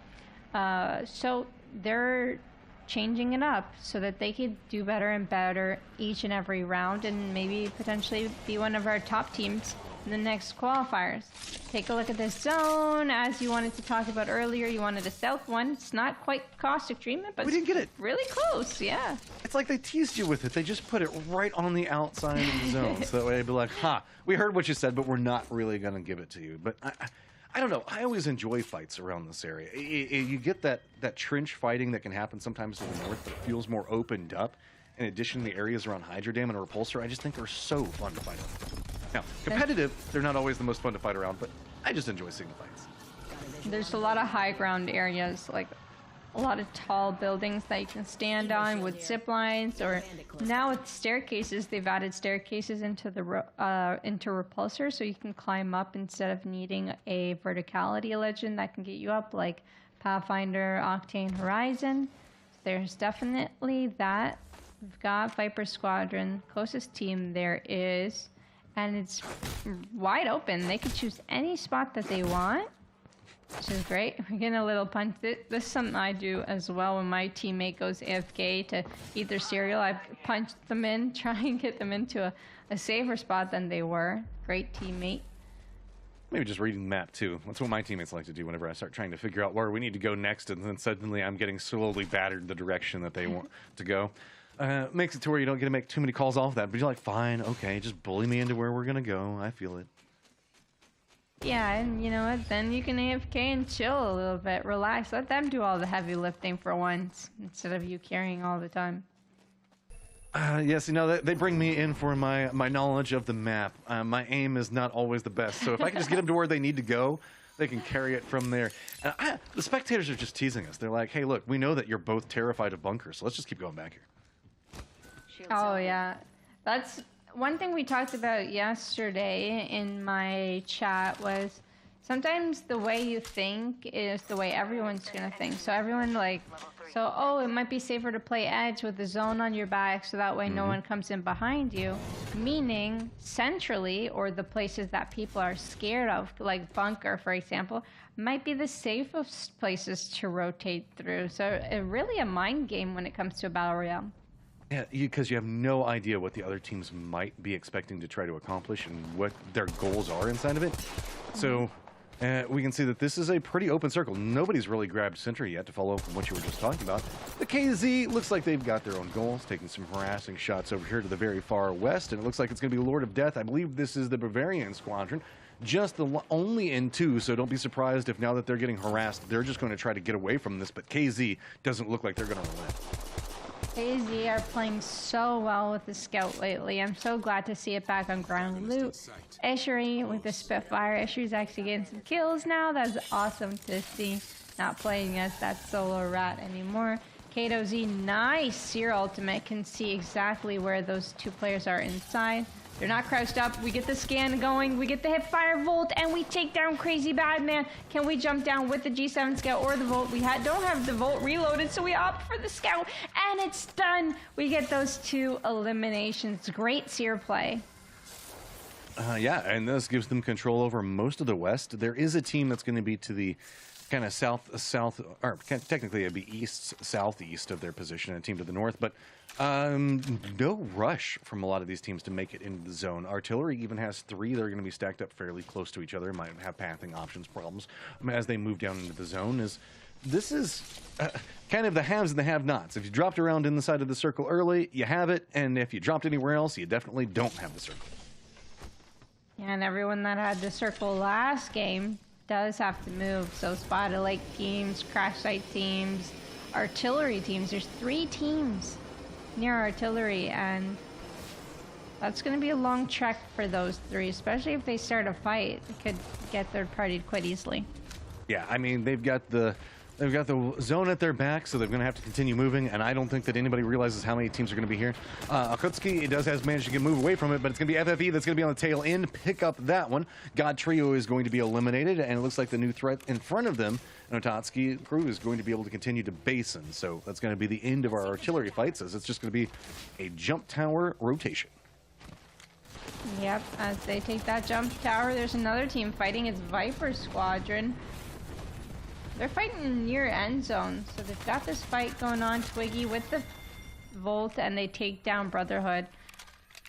So they're changing it up so that they could do better and better each and every round, and maybe potentially be one of our top teams in the next qualifiers. Take a look at this zone. As you wanted to talk about earlier, you wanted a south one. It's not quite caustic treatment, but
we didn't get it.
Really close, yeah.
It's like they teased you with it. They just put it right on the outside of the zone. So that way I'd be like, ha, we heard what you said, but we're not really going to give it to you. But I don't know. I always enjoy fights around this area. You get that trench fighting that can happen sometimes to the north, but it feels more opened up. In addition, the areas around Hydro Dam and Repulsor, I just think are so fun to fight on. Now, competitive, they're not always the most fun to fight around, but I just enjoy seeing the fights.
There's a lot of high ground areas, like a lot of tall buildings that you can stand on with zip lines, or now with staircases, they've added staircases into the into Repulsor, so you can climb up instead of needing a verticality legend that can get you up, like Pathfinder, Octane, Horizon. There's definitely that. We've got Viper Squadron, closest team there is, and it's wide open. They could choose any spot that they want, which is great. We're getting a little punch. This is something I do as well. When my teammate goes AFK to eat their cereal, I punch them in, try and get them into a safer spot than they were. Great teammate.
Maybe just reading the map, too. That's what my teammates like to do whenever I start trying to figure out where we need to go next, and then suddenly I'm getting slowly battered the direction that they want to go. Makes it to where you don't get to make too many calls off that, but you're like, fine, okay, just bully me into where we're going to go. I feel it.
Yeah, and you know what? Then you can AFK and chill a little bit, relax. Let them do all the heavy lifting for once, instead of you carrying all the time.
Yes, you know, they bring me in for my knowledge of the map. My aim is not always the best, so if I can just get them to where they need to go, they can carry it from there. The spectators are just teasing us. They're like, hey, look, we know that you're both terrified of bunkers, so let's just keep going back here.
Oh, yeah. That's one thing we talked about yesterday in my chat was sometimes the way you think is the way everyone's going to think. So everyone it might be safer to play edge with the zone on your back so that way no one comes in behind you. Meaning centrally, or the places that people are scared of, like bunker, for example, might be the safest places to rotate through. So really a mind game when it comes to a battle royale.
Yeah, because you have no idea what the other teams might be expecting to try to accomplish and what their goals are inside of it. So We can see that this is a pretty open circle. Nobody's really grabbed center yet, to follow up from what you were just talking about. The KZ looks like they've got their own goals, taking some harassing shots over here to the very far west, and it looks like it's going to be Lord of Death. I believe this is the Bavarian squadron, just only in 2, so don't be surprised if now that they're getting harassed, they're just going to try to get away from this, but KZ doesn't look like they're going to relent.
KZ are playing so well with the scout lately. I'm so glad to see it back on ground loot. Eshery with the Spitfire. Eshery's actually getting some kills now. That's awesome to see. Not playing as that solo rat anymore. Kato Z, nice Seer ultimate. Can see exactly where those 2 players are inside. They're not crouched up. We get the scan going. We get the hip fire Volt, and we take down Crazy Bad Man. Can we jump down with the G7 Scout or the Volt? We don't have the Volt reloaded, so we opt for the Scout, and it's done. We get those 2 eliminations. Great Seer play.
Yeah, and this gives them control over most of the West. There is a team that's going to be to the kind of south, or technically it'd be southeast of their position, and a team to the north, but no rush from a lot of these teams to make it into the zone. Artillery even has 3 that are going to be stacked up fairly close to each other, might have pathing options problems as they move down into the zone. This is kind of the haves and the have-nots. If you dropped around in the side of the circle early, you have it, and if you dropped anywhere else, you definitely don't have the circle.
Yeah, and everyone that had the circle last game does have to move. So Spotted Lake teams, Crash Site teams, artillery teams. There's 3 teams near artillery, and that's going to be a long trek for those 3, especially if they start a fight. They could get third-partied quite easily.
Yeah, I mean, they've got the zone at their back, so they're going to have to continue moving, and I don't think that anybody realizes how many teams are going to be here. Akutsuki has managed to move away from it, but it's going to be FFE that's going to be on the tail end. Pick up that one. God Trio is going to be eliminated, and it looks like the new threat in front of them, Notatsuki crew, is going to be able to continue to basin. So that's going to be the end of our artillery fights, as it's just going to be a jump tower rotation.
Yep, as they take that jump tower, there's another team fighting. It's Viper Squadron. They're fighting near end zone, so they've got this fight going on. Twiggy with the Volt, and they take down Brotherhood.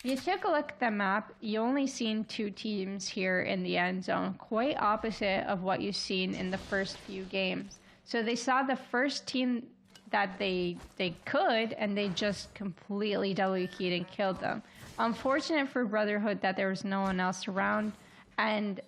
You took a look at the map, you only seen 2 teams here in the end zone, quite opposite of what you've seen in the first few games. So they saw the first team that they could, and they just completely W-keyed and killed them. Unfortunate for Brotherhood that there was no one else around, and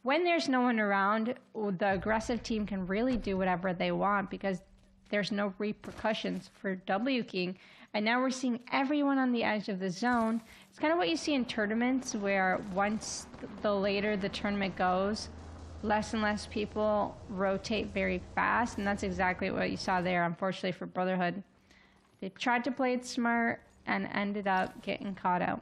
when there's no one around, the aggressive team can really do whatever they want because there's no repercussions for W-keying. And now we're seeing everyone on the edge of the zone. It's kind of what you see in tournaments where once the later the tournament goes, less and less people rotate very fast. And that's exactly what you saw there, unfortunately, for Brotherhood. They tried to play it smart and ended up getting caught out.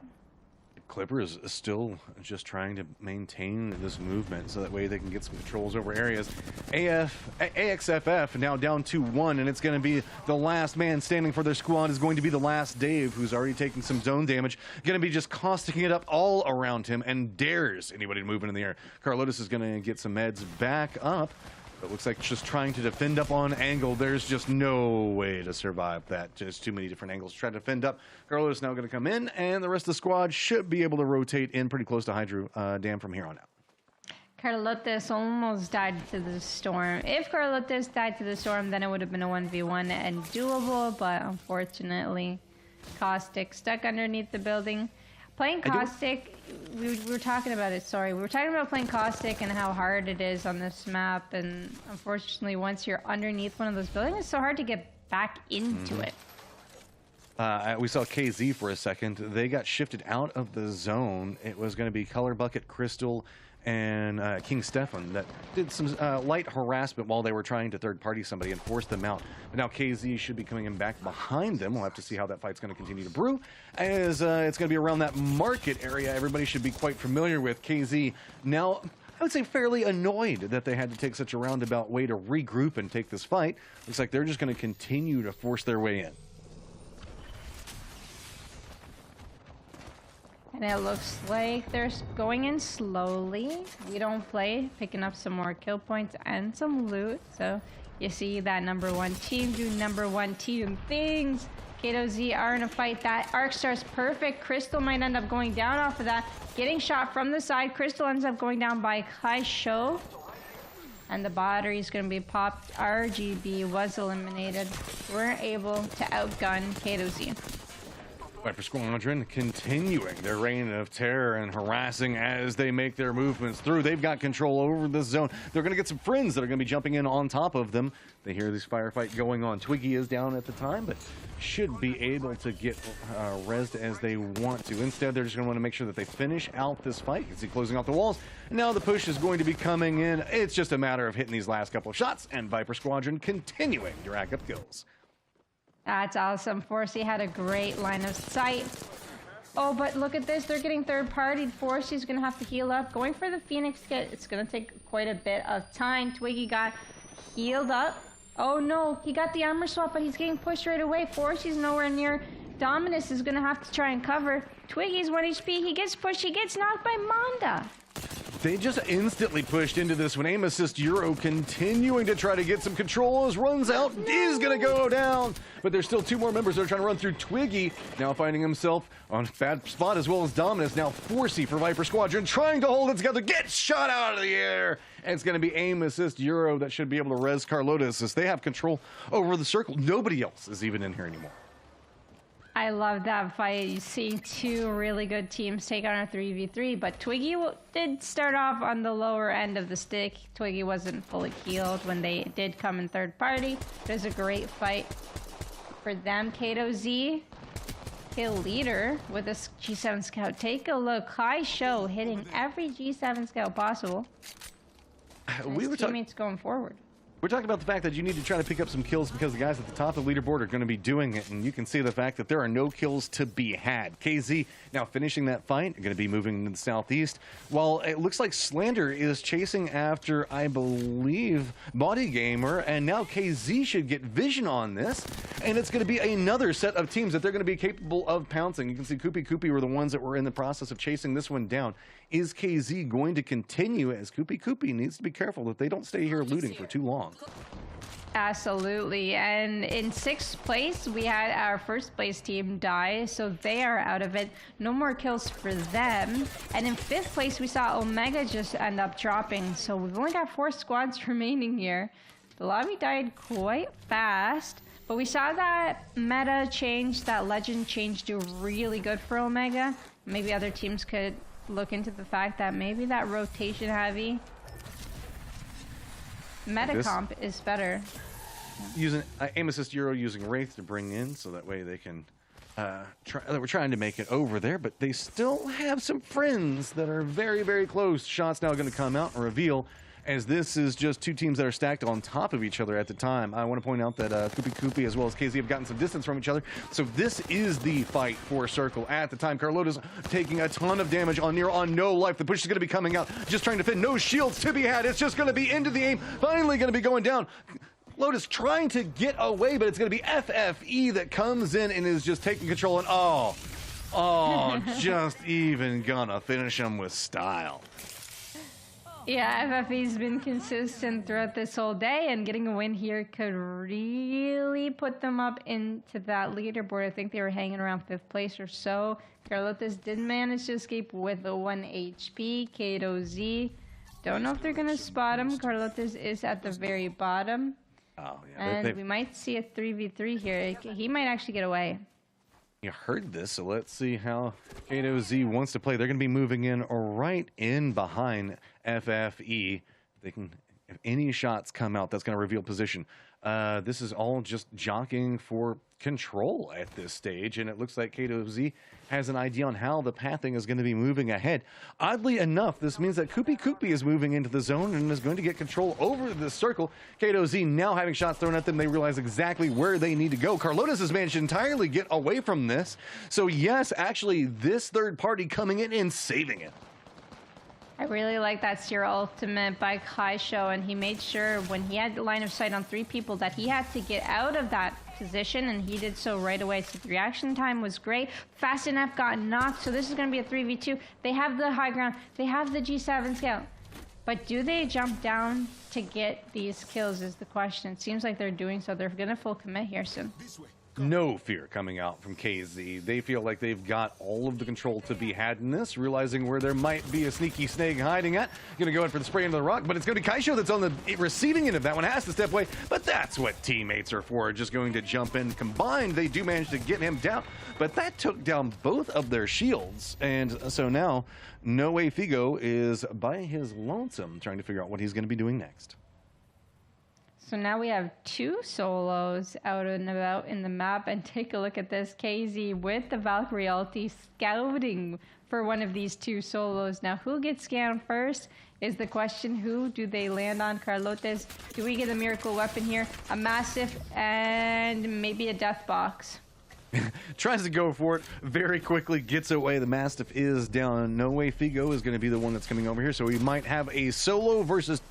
Clippers is still just trying to maintain this movement so that way they can get some controls over areas. AXFF now down 2-1, and it's going to be the last man standing for their squad is going to be the last Dave, who's already taking some zone damage. Going to be just causticing it up all around him and dares anybody to move in the air. Carlotus is going to get some meds back up. It looks like just trying to defend up on angle. There's just no way to survive that. Just too many different angles to try to defend up. Carlos is now going to come in, and the rest of the squad should be able to rotate in pretty close to Hydro Dam from here on out.
Carlotes almost died to the storm. If Carlotes died to the storm, then it would have been a 1v1 and doable, but unfortunately, Caustic stuck underneath the building. Playing Caustic, we were talking about it, sorry. We were talking about playing Caustic and how hard it is on this map, and unfortunately, once you're underneath one of those buildings, it's so hard to get back into it.
We saw KZ for a second. They got shifted out of the zone. It was going to be Color Bucket, Crystal, and King Stefan that did some light harassment while they were trying to third-party somebody and force them out. But now KZ should be coming in back behind them. We'll have to see how that fight's going to continue to brew. As it's going to be around that market area, everybody should be quite familiar with. KZ now, I would say, fairly annoyed that they had to take such a roundabout way to regroup and take this fight. Looks like they're just going to continue to force their way in.
And it looks like they're going in slowly. We don't play, picking up some more kill points and some loot. So you see that number 1 team do number 1 team things. Kato Z are in a fight. That Arcstar's perfect. Crystal might end up going down off of that. Getting shot from the side. Crystal ends up going down by Kai Sho. and the battery is going to be popped. RGB was eliminated. We're able to outgun K2Z.
Viper Squadron continuing their reign of terror and harassing as they make their movements through. They've got control over the zone. They're going to get some friends that are going to be jumping in on top of them. They hear this firefight going on. Twiggy is down at the time, but should be able to get rezzed as they want to. Instead, they're just going to want to make sure that they finish out this fight. You can see closing out the walls. Now the push is going to be coming in. It's just a matter of hitting these last couple of shots, and Viper Squadron continuing to rack up kills.
That's awesome. Forsey had a great line of sight. Oh, but look at this. They're getting third-partied. Forsey's going to have to heal up. Going for the Phoenix kit, it's going to take quite a bit of time. Twiggy got healed up. Oh, no. He got the armor swap, but he's getting pushed right away. Forsey's nowhere near. Dominus is going to have to try and cover. Twiggy's 1 HP. He gets pushed. He gets knocked by Manda.
They just instantly pushed into this one. Aim assist Euro continuing to try to get some control as runs out. Is going to go down. But there's still 2 more members that are trying to run through. Twiggy now finding himself on a bad spot, as well as Dominus. Now Forsey for Viper Squadron trying to hold it together. Gets shot out of the air. And it's going to be aim assist Euro that should be able to res Carlotas as they have control over the circle. Nobody else is even in here anymore.
I love that fight. You see 2 really good teams take on a 3v3, but Twiggy did start off on the lower end of the stick. Twiggy wasn't fully healed when they did come in third party. It was a great fight for them. K2Z, kill leader with a G7 scout. Take a look. High show hitting every G7 scout possible. His teammates going forward.
We're talking about the fact that you need to try to pick up some kills because the guys at the top of the leaderboard are going to be doing it, and you can see the fact that there are no kills to be had. KZ now finishing that fight, going to be moving to the southeast, while it looks like Slander is chasing after, I believe, Body Gamer, and now KZ should get vision on this, and it's going to be another set of teams that they're going to be capable of pouncing. You can see Koopy were the ones that were in the process of chasing this one down. Is KZ going to continue, as Koopy needs to be careful that they don't stay here looting for too long?
Absolutely. And in 6th place, we had our 1st place team die, so they are out of it. No more kills for them. And in 5th place, we saw Omega just end up dropping, so we've only got 4 squads remaining here. The lobby died quite fast, but we saw that meta change, that legend change, do really good for Omega. Maybe other teams could look into the fact that maybe that rotation heavy meta comp is better.
Using aim assist Euro using Wraith to bring in, so that way they can we're trying to make it over there, but they still have some friends that are very, very close. Shots now going to come out and reveal, as this is just 2 teams that are stacked on top of each other at the time. I want to point out that Koopy as well as KZ have gotten some distance from each other. So this is the fight for Circle at the time. Carlota's taking a ton of damage on no life. The push is going to be coming out. Just trying to fit. No shields to be had. It's just going to be into the aim. Finally going to be going down. Lotus trying to get away, but it's going to be FFE that comes in and is just taking control. And just even gonna finish him with style.
Yeah, FFE's been consistent throughout this whole day, and getting a win here could really put them up into that leaderboard. I think they were hanging around 5th place or so. Carlotas did manage to escape with a 1 HP. K2Z, don't know if they're going to spot him. Carlotas is at the very bottom.
Oh, yeah.
And we might see a 3v3 here. He might actually get away.
You heard this, so let's see how K2Z wants to play. They're going to be moving in right in behind FFE. They can, if any shots come out, that's going to reveal position. This is all just jockeying for control at this stage, and it looks like K2Z has an idea on how the pathing is going to be moving ahead. Oddly enough, this means that Koopy is moving into the zone and is going to get control over the circle. K2Z now having shots thrown at them, they realize exactly where they need to go. Carlotas has managed to entirely get away from this. So yes, actually, this third party coming in and saving it.
I really like that Seer ultimate by High Show, and he made sure when he had the line of sight on 3 people that he had to get out of that position, and he did so right away. So the reaction time was great. Fast enough got knocked, so this is going to be a 3v2. They have the high ground. They have the G7 scout. But do they jump down to get these kills is the question. It seems like they're doing so. They're going to full commit here soon.
no fear coming out from KZ. They feel like they've got all of the control to be had in this, realizing where there might be a sneaky snake hiding at. Gonna go in for the spray into the rock, but it's gonna be Kaisho that's on the receiving end of that one, has to step away, but that's what teammates are for, just going to jump in. Combined, they do manage to get him down, but that took down both of their shields, and so now No Way Figo is by his lonesome, trying to figure out what he's gonna be doing next.
So now we have 2 solos out and about in the map, and take a look at this. KZ with the Valkyrie ulti scouting for one of these 2 solos. Now who gets scanned first is the question. Who do they land on? Carlotes, do we get a miracle weapon here? A massive and maybe a death box.
Tries to go for it, very quickly gets away. The Mastiff is down. No Way Figo is going to be the one that's coming over here, so we might have a solo versus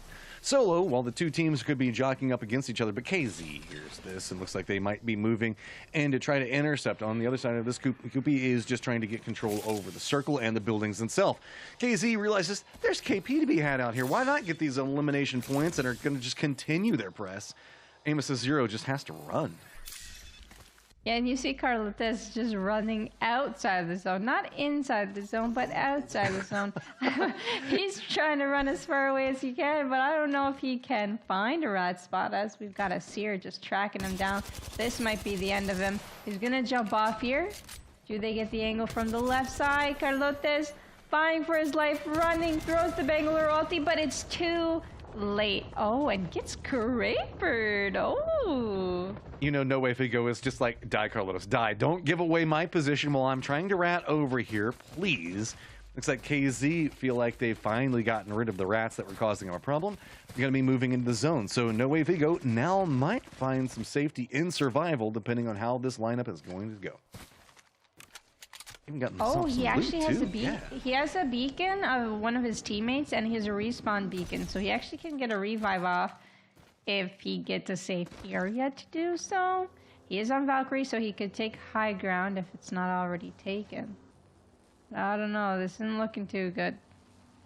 solo, while the 2 teams could be jockeying up against each other. But KZ hears this and looks like they might be moving and to try to intercept. On the other side of this, Koopy is just trying to get control over the circle and the buildings themselves. KZ realizes there's KP to be had out here. Why not get these elimination points that are going to just continue their press? Amos' Zero just has to run.
Yeah, and you see Carlotes just running outside the zone. Not inside the zone, but outside the zone. He's trying to run as far away as he can, but I don't know if he can find a rat spot, as we've got a Seer just tracking him down. This might be the end of him. He's going to jump off here. Do they get the angle from the left side? Carlotes vying for his life, running, throws the Bangalore ulti, but it's too late. Oh, and gets Crapered. Oh.
You know, No Way Figo is just like, die, Carlos, die. Don't give away my position while I'm trying to rat over here, please. Looks like KZ feel like they've finally gotten rid of the rats that were causing them a problem. They're going to be moving into the zone. So No Way Figo now might find some safety in survival, depending on how this lineup is going to go. Even gotten
Oh,
some
he actually has
too.
a beacon.
Yeah.
He has a beacon of one of his teammates, and he has a respawn beacon. So he actually can get a revive off if he gets a safe area to do so. He is on Valkyrie, so he could take high ground if it's not already taken. I don't know. This isn't looking too good.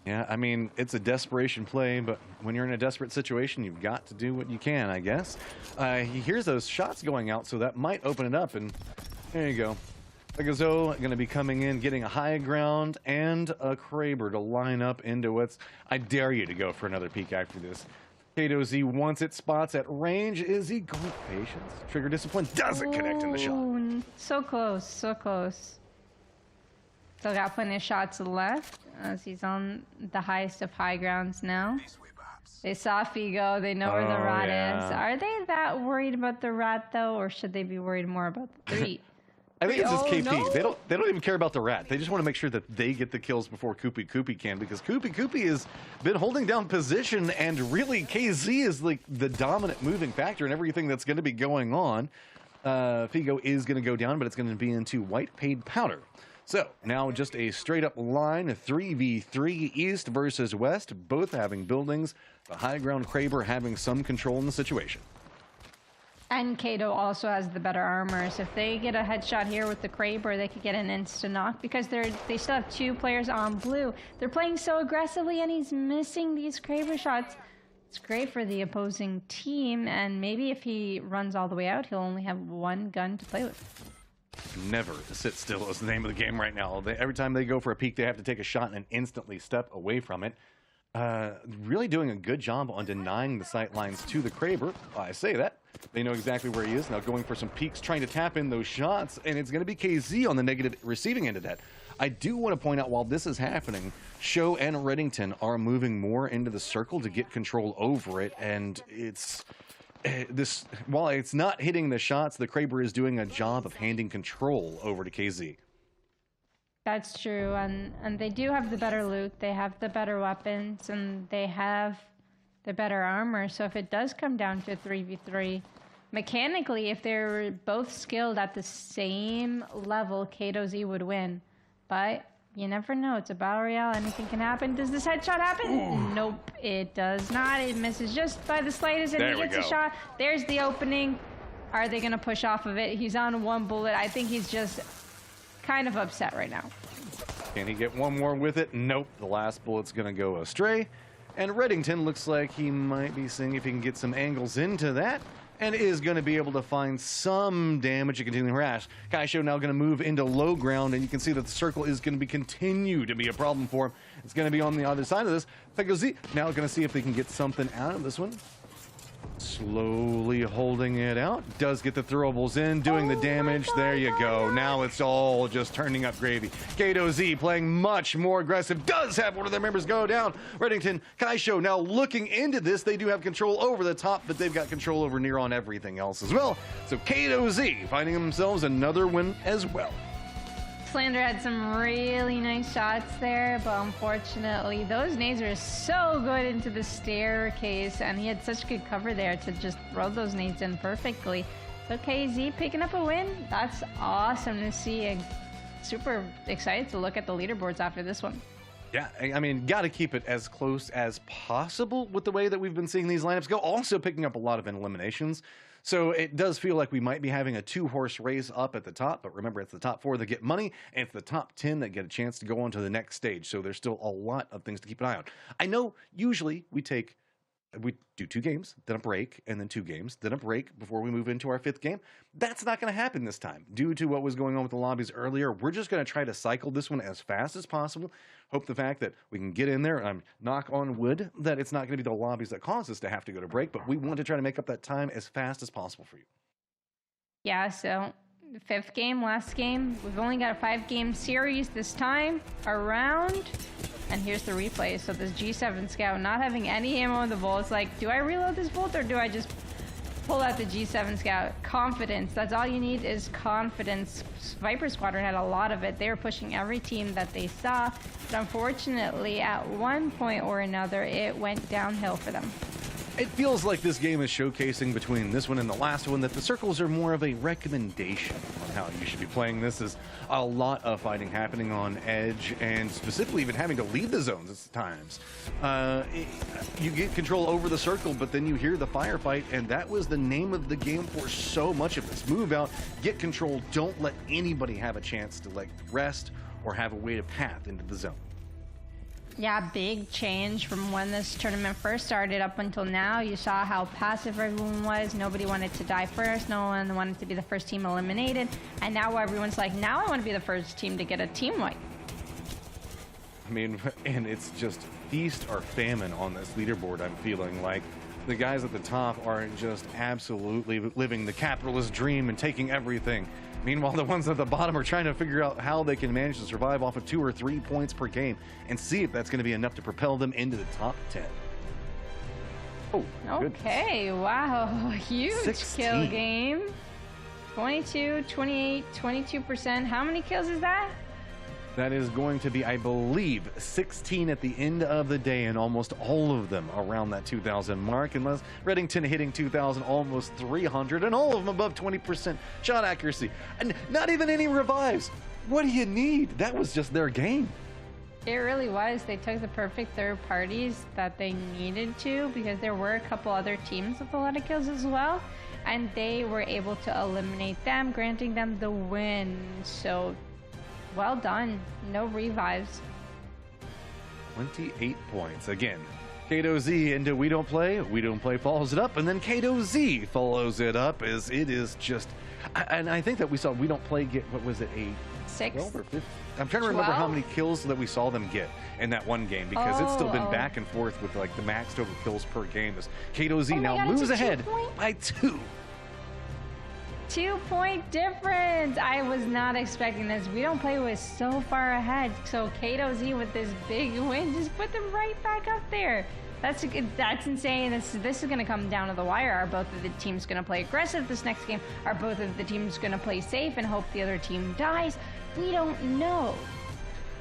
Yeah, I mean, it's a desperation play, but when you're in a desperate situation, you've got to do what you can, I guess. He hears those shots going out, so that might open it up, and there you go. Pegazo going to be coming in, getting a high ground and a Kraber to line up into what's... I dare you to go for another peek after this. Kato Z, once it spots at range, is he going with patience? Trigger discipline doesn't connect in the shot.
Ooh, so close, so close. Still got plenty of shots left as he's on the highest of high grounds now. They saw Figo, they know where the rat is. Are they that worried about the rat though, or should they be worried more about the 3?
I think it's just KP.
No.
They don't even care about the rat. They just want to make sure that they get the kills before Koopy can, because Koopy has been holding down position, and really KZ is like the dominant moving factor in everything that's going to be going on. Figo is going to go down, but it's going to be into white paid powder. So now just a straight up line, 3v3 east versus west, both having buildings. The high ground Kraber having some control in the situation.
And Kato also has the better armor, so if they get a headshot here with the Kraber, they could get an insta-knock, because they still have 2 players on blue. They're playing so aggressively, and he's missing these Kraber shots. It's great for the opposing team, and maybe if he runs all the way out, he'll only have 1 gun to play with.
Never sit still is the name of the game right now. Every time they go for a peek, they have to take a shot and instantly step away from it. Really doing a good job on denying the sight lines to the Kraber. I say that. They know exactly where he is. Now going for some peeks, trying to tap in those shots, and it's going to be KZ on the negative receiving end of that. I do want to point out, while this is happening, Show and Reddington are moving more into the circle to get control over it, and it's... while it's not hitting the shots, the Kraber is doing a job of handing control over to KZ.
That's true, and they do have the better loot, they have the better weapons, and they have the better armor. So if it does come down to 3v3, mechanically, if they're both skilled at the same level, Kato Z would win. But you never know, it's a battle royale, anything can happen. Does this headshot happen? Ooh. Nope, it does not. It misses just by the slightest, and he gets a shot. There's the opening. Are they gonna push off of it? He's on 1 bullet. I think he's just kind of upset right now.
Can he get one more with it? Nope, the last bullet's gonna go astray. And Reddington looks like he might be seeing if he can get some angles into that. and is going to be able to find some damage and continue to harass. Kaisho now going to move into low ground, and you can see that the circle is going to continue to be a problem for him. It's going to be on the other side of this. Pegozi now going to see if they can get something out of this one. Slowly holding it out. Does get the throwables in, doing the damage. There you go. Now it's all just turning up gravy. Kato Z playing much more aggressive. Does have one of their members go down. Reddington, Kaisho now looking into this. They do have control over the top, but they've got control over near on everything else as well. So Kato Z finding themselves another win as well.
Slander had some really nice shots there, but unfortunately those nades were so good into the staircase, and he had such good cover there to just throw those nades in perfectly. So KZ picking up a win. That's awesome to see. I'm super excited to look at the leaderboards after this one.
Yeah, I mean, got to keep it as close as possible with the way that we've been seeing these lineups go. Also picking up a lot of eliminations. So it does feel like we might be having a two-horse race up at the top, but remember, it's the top 4 that get money, and it's the top 10 that get a chance to go on to the next stage. So there's still a lot of things to keep an eye on. I know usually we do 2 games, then a break, and then 2 games, then a break before we move into our 5th game. That's not going to happen this time. Due to what was going on with the lobbies earlier, we're just going to try to cycle this one as fast as possible. Hope the fact that we can get in there, and knock on wood, that it's not going to be the lobbies that cause us to have to go to break, but we want to try to make up that time as fast as possible for you.
Yeah, so 5th game, last game. We've only got a 5-game series this time around. And here's the replay. So this G7 Scout not having any ammo in the bolt. It's like, do I reload this bolt or do I just pull out the G7 Scout? Confidence. That's all you need is confidence. Viper Squadron had a lot of it. They were pushing every team that they saw. But unfortunately, at one point or another, it went downhill for them.
It feels like this game is showcasing between this one and the last one that the circles are more of a recommendation on how you should be playing this. Is a lot of fighting happening on edge, and specifically even having to leave the zones at times. You get control over the circle, but then you hear the firefight, and that was the name of the game for so much of this. Move out, get control, don't let anybody have a chance to like rest or have a way to path into the zone.
Yeah, big change from when this tournament first started up until now. You saw how passive everyone was. Nobody wanted to die first. No one wanted to be the first team eliminated. And now everyone's like, now I want to be the first team to get a team wipe.
I mean, and it's just feast or famine on this leaderboard, I'm feeling like. The guys at the top are just absolutely living the capitalist dream and taking everything. Meanwhile, the ones at the bottom are trying to figure out how they can manage to survive off of 2 or 3 points per game and see if that's going to be enough to propel them into the top 10. Oh,
okay, goodness. Wow, huge
16.
Kill game. 22, 28, 22%. How many kills is that?
That is going to be, I believe, 16 at the end of the day, and almost all of them around that 2,000 mark, unless Reddington hitting 2,000, almost 300, and all of them above 20% shot accuracy. And not even any revives. What do you need? That was just their game.
It really was. They took the perfect third parties that they needed to, because there were a couple other teams with a lot of kills as well, and they were able to eliminate them, granting them the win. So well done. No revives.
28 points. Again, Kato Z into We Don't Play follows it up, and then Kato Z follows it up as it is just... And I think that we saw We Don't Play get, what was it, a
6?
12 or 15? I'm trying to remember how many kills that we saw them get in that one game, because it's still been back and forth with like the max total kills per game. As Kato Z now moves ahead by 2.
2-point difference. I was not expecting this. We Don't Play was so far ahead. So Kato Z with this big win just put them right back up there. That's insane. This is going to come down to the wire. Are both of the teams going to play aggressive this next game? Are both of the teams going to play safe and hope the other team dies? We don't know.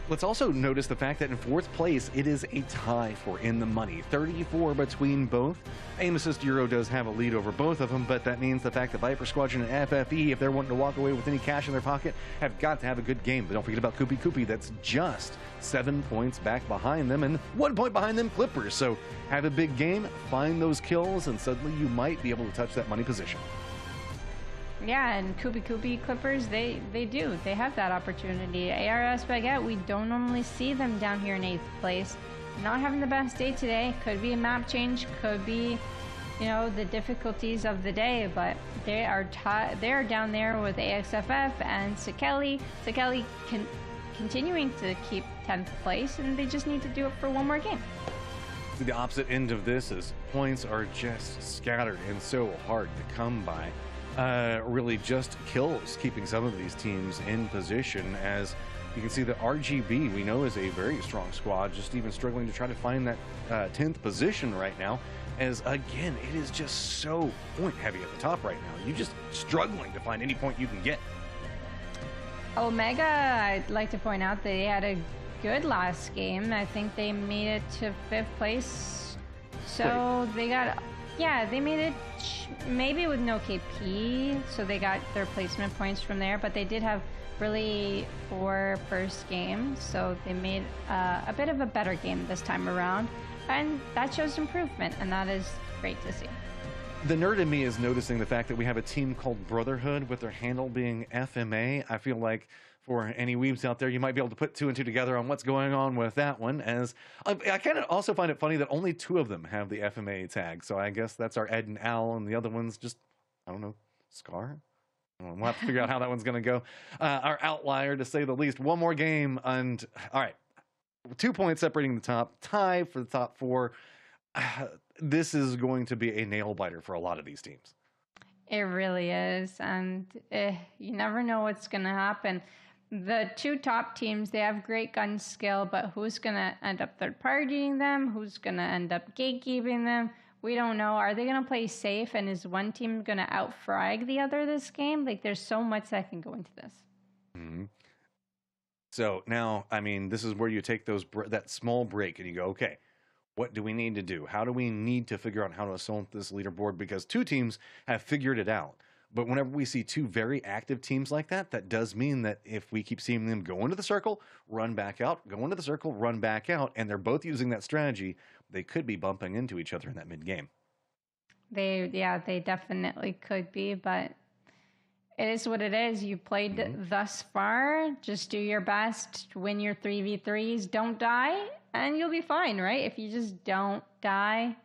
Let's also notice the fact that in 4th place, it is a tie for In the Money. 34 between both. Aim Assist Euro does have a lead over both of them, but that means the fact that Viper Squadron and FFE, if they're wanting to walk away with any cash in their pocket, have got to have a good game. But don't forget about Koopy Koopy. That's just 7 points back behind them, and 1 point behind them Clippers. So have a big game, find those kills, and suddenly you might be able to touch that money position.
Yeah, and Koopy Clippers, they do. They have that opportunity. ARS Baguette, we don't normally see them down here in 8th place. Not having the best day today. Could be a map change. Could be you know, the difficulties of the day, but they're down there with AXFF and Sakeli. Sakeli continuing to keep 10th place, and they just need to do it for one more game.
The opposite end of this is points are just scattered and so hard to come by. Really just kills keeping some of these teams in position, as you can see that RGB we know is a very strong squad, just even struggling to try to find that 10th position right now, as again it is just so point heavy at the top right now. You're just struggling to find any point you can get.
Omega, I'd like to point out they had a good last game. I think they made it to 5th place, so they got, yeah, they made it maybe with no KP, so they got their placement points from there, but they did have really poor first game, so they made a bit of a better game this time around, and that shows improvement, and that is great to see.
The nerd in me is noticing the fact that we have a team called Brotherhood with their handle being FMA. I feel like for any weebs out there, you might be able to put 2 and 2 together on what's going on with that one, as I kind of also find it funny that only 2 of them have the FMA tag. So I guess that's our Ed and Al, and the other one's just, I don't know, Scar? We'll have to figure out how that one's going to go. Our outlier, to say the least. One more game, and all right, 2 points separating the top, tie for the top 4. This is going to be a nail biter for a lot of these teams.
It really is, and you never know what's going to happen. The 2 top teams, they have great gun skill, but who's going to end up third-partying them? Who's going to end up gatekeeping them? We don't know. Are they going to play safe, and is one team going to out-frag the other this game? Like, there's so much that can go into this.
Mm-hmm. So now, I mean, this is where you take that small break and you go, okay, what do we need to do? How do we need to figure out how to assault this leaderboard? Because 2 teams have figured it out. But whenever we see 2 very active teams like that, that does mean that if we keep seeing them go into the circle, run back out, go into the circle, run back out, and they're both using that strategy, they could be bumping into each other in that mid-game.
They definitely could be, but it is what it is. You played thus far. Just do your best, win your 3v3s, don't die, and you'll be fine, right? If you just don't die,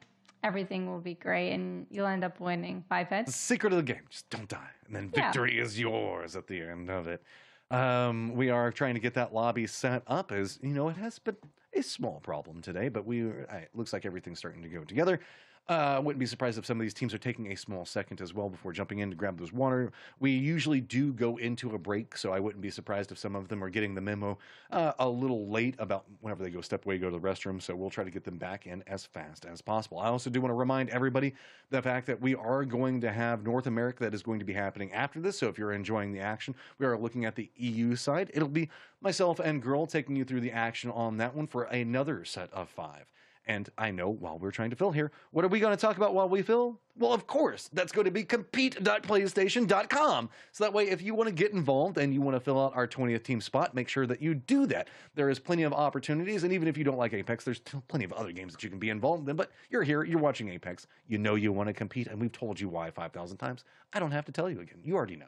everything will be great, and you'll end up winning 5 heads.
The secret of the game, just don't die, and then victory is yours at the end of it. We are trying to get that lobby set up, as you know, it has been a small problem today, but it looks like everything's starting to go together. Wouldn't be surprised if some of these teams are taking a small second as well before jumping in to grab those water. We usually do go into a break, so I wouldn't be surprised if some of them are getting the memo a little late about whenever they step away, go to the restroom, so we'll try to get them back in as fast as possible. I also do want to remind everybody the fact that we are going to have North America that is going to be happening after this, so if you're enjoying the action, we are looking at the EU side. It'll be myself and Girl taking you through the action on that one for another set of 5. And I know while we're trying to fill here, what are we going to talk about while we fill? Well, of course, that's going to be compete.playstation.com. So that way, if you want to get involved and you want to fill out our 20th team spot, make sure that you do that. There is plenty of opportunities, and even if you don't like Apex, there's still plenty of other games that you can be involved in. But you're here, you're watching Apex, you know you want to compete, and we've told you why 5,000 times. I don't have to tell you again. You already know.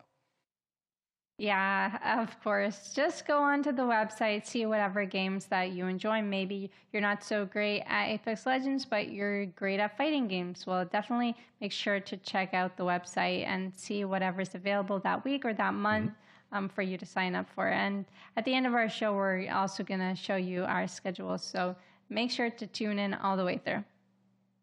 Yeah, of course. Just go onto the website, see whatever games that you enjoy. Maybe you're not so great at Apex Legends, but you're great at fighting games. Well, definitely make sure to check out the website and see whatever's available that week or that month for you to sign up for. And at the end of our show, we're also going to show you our schedule. So make sure to tune in all the way through.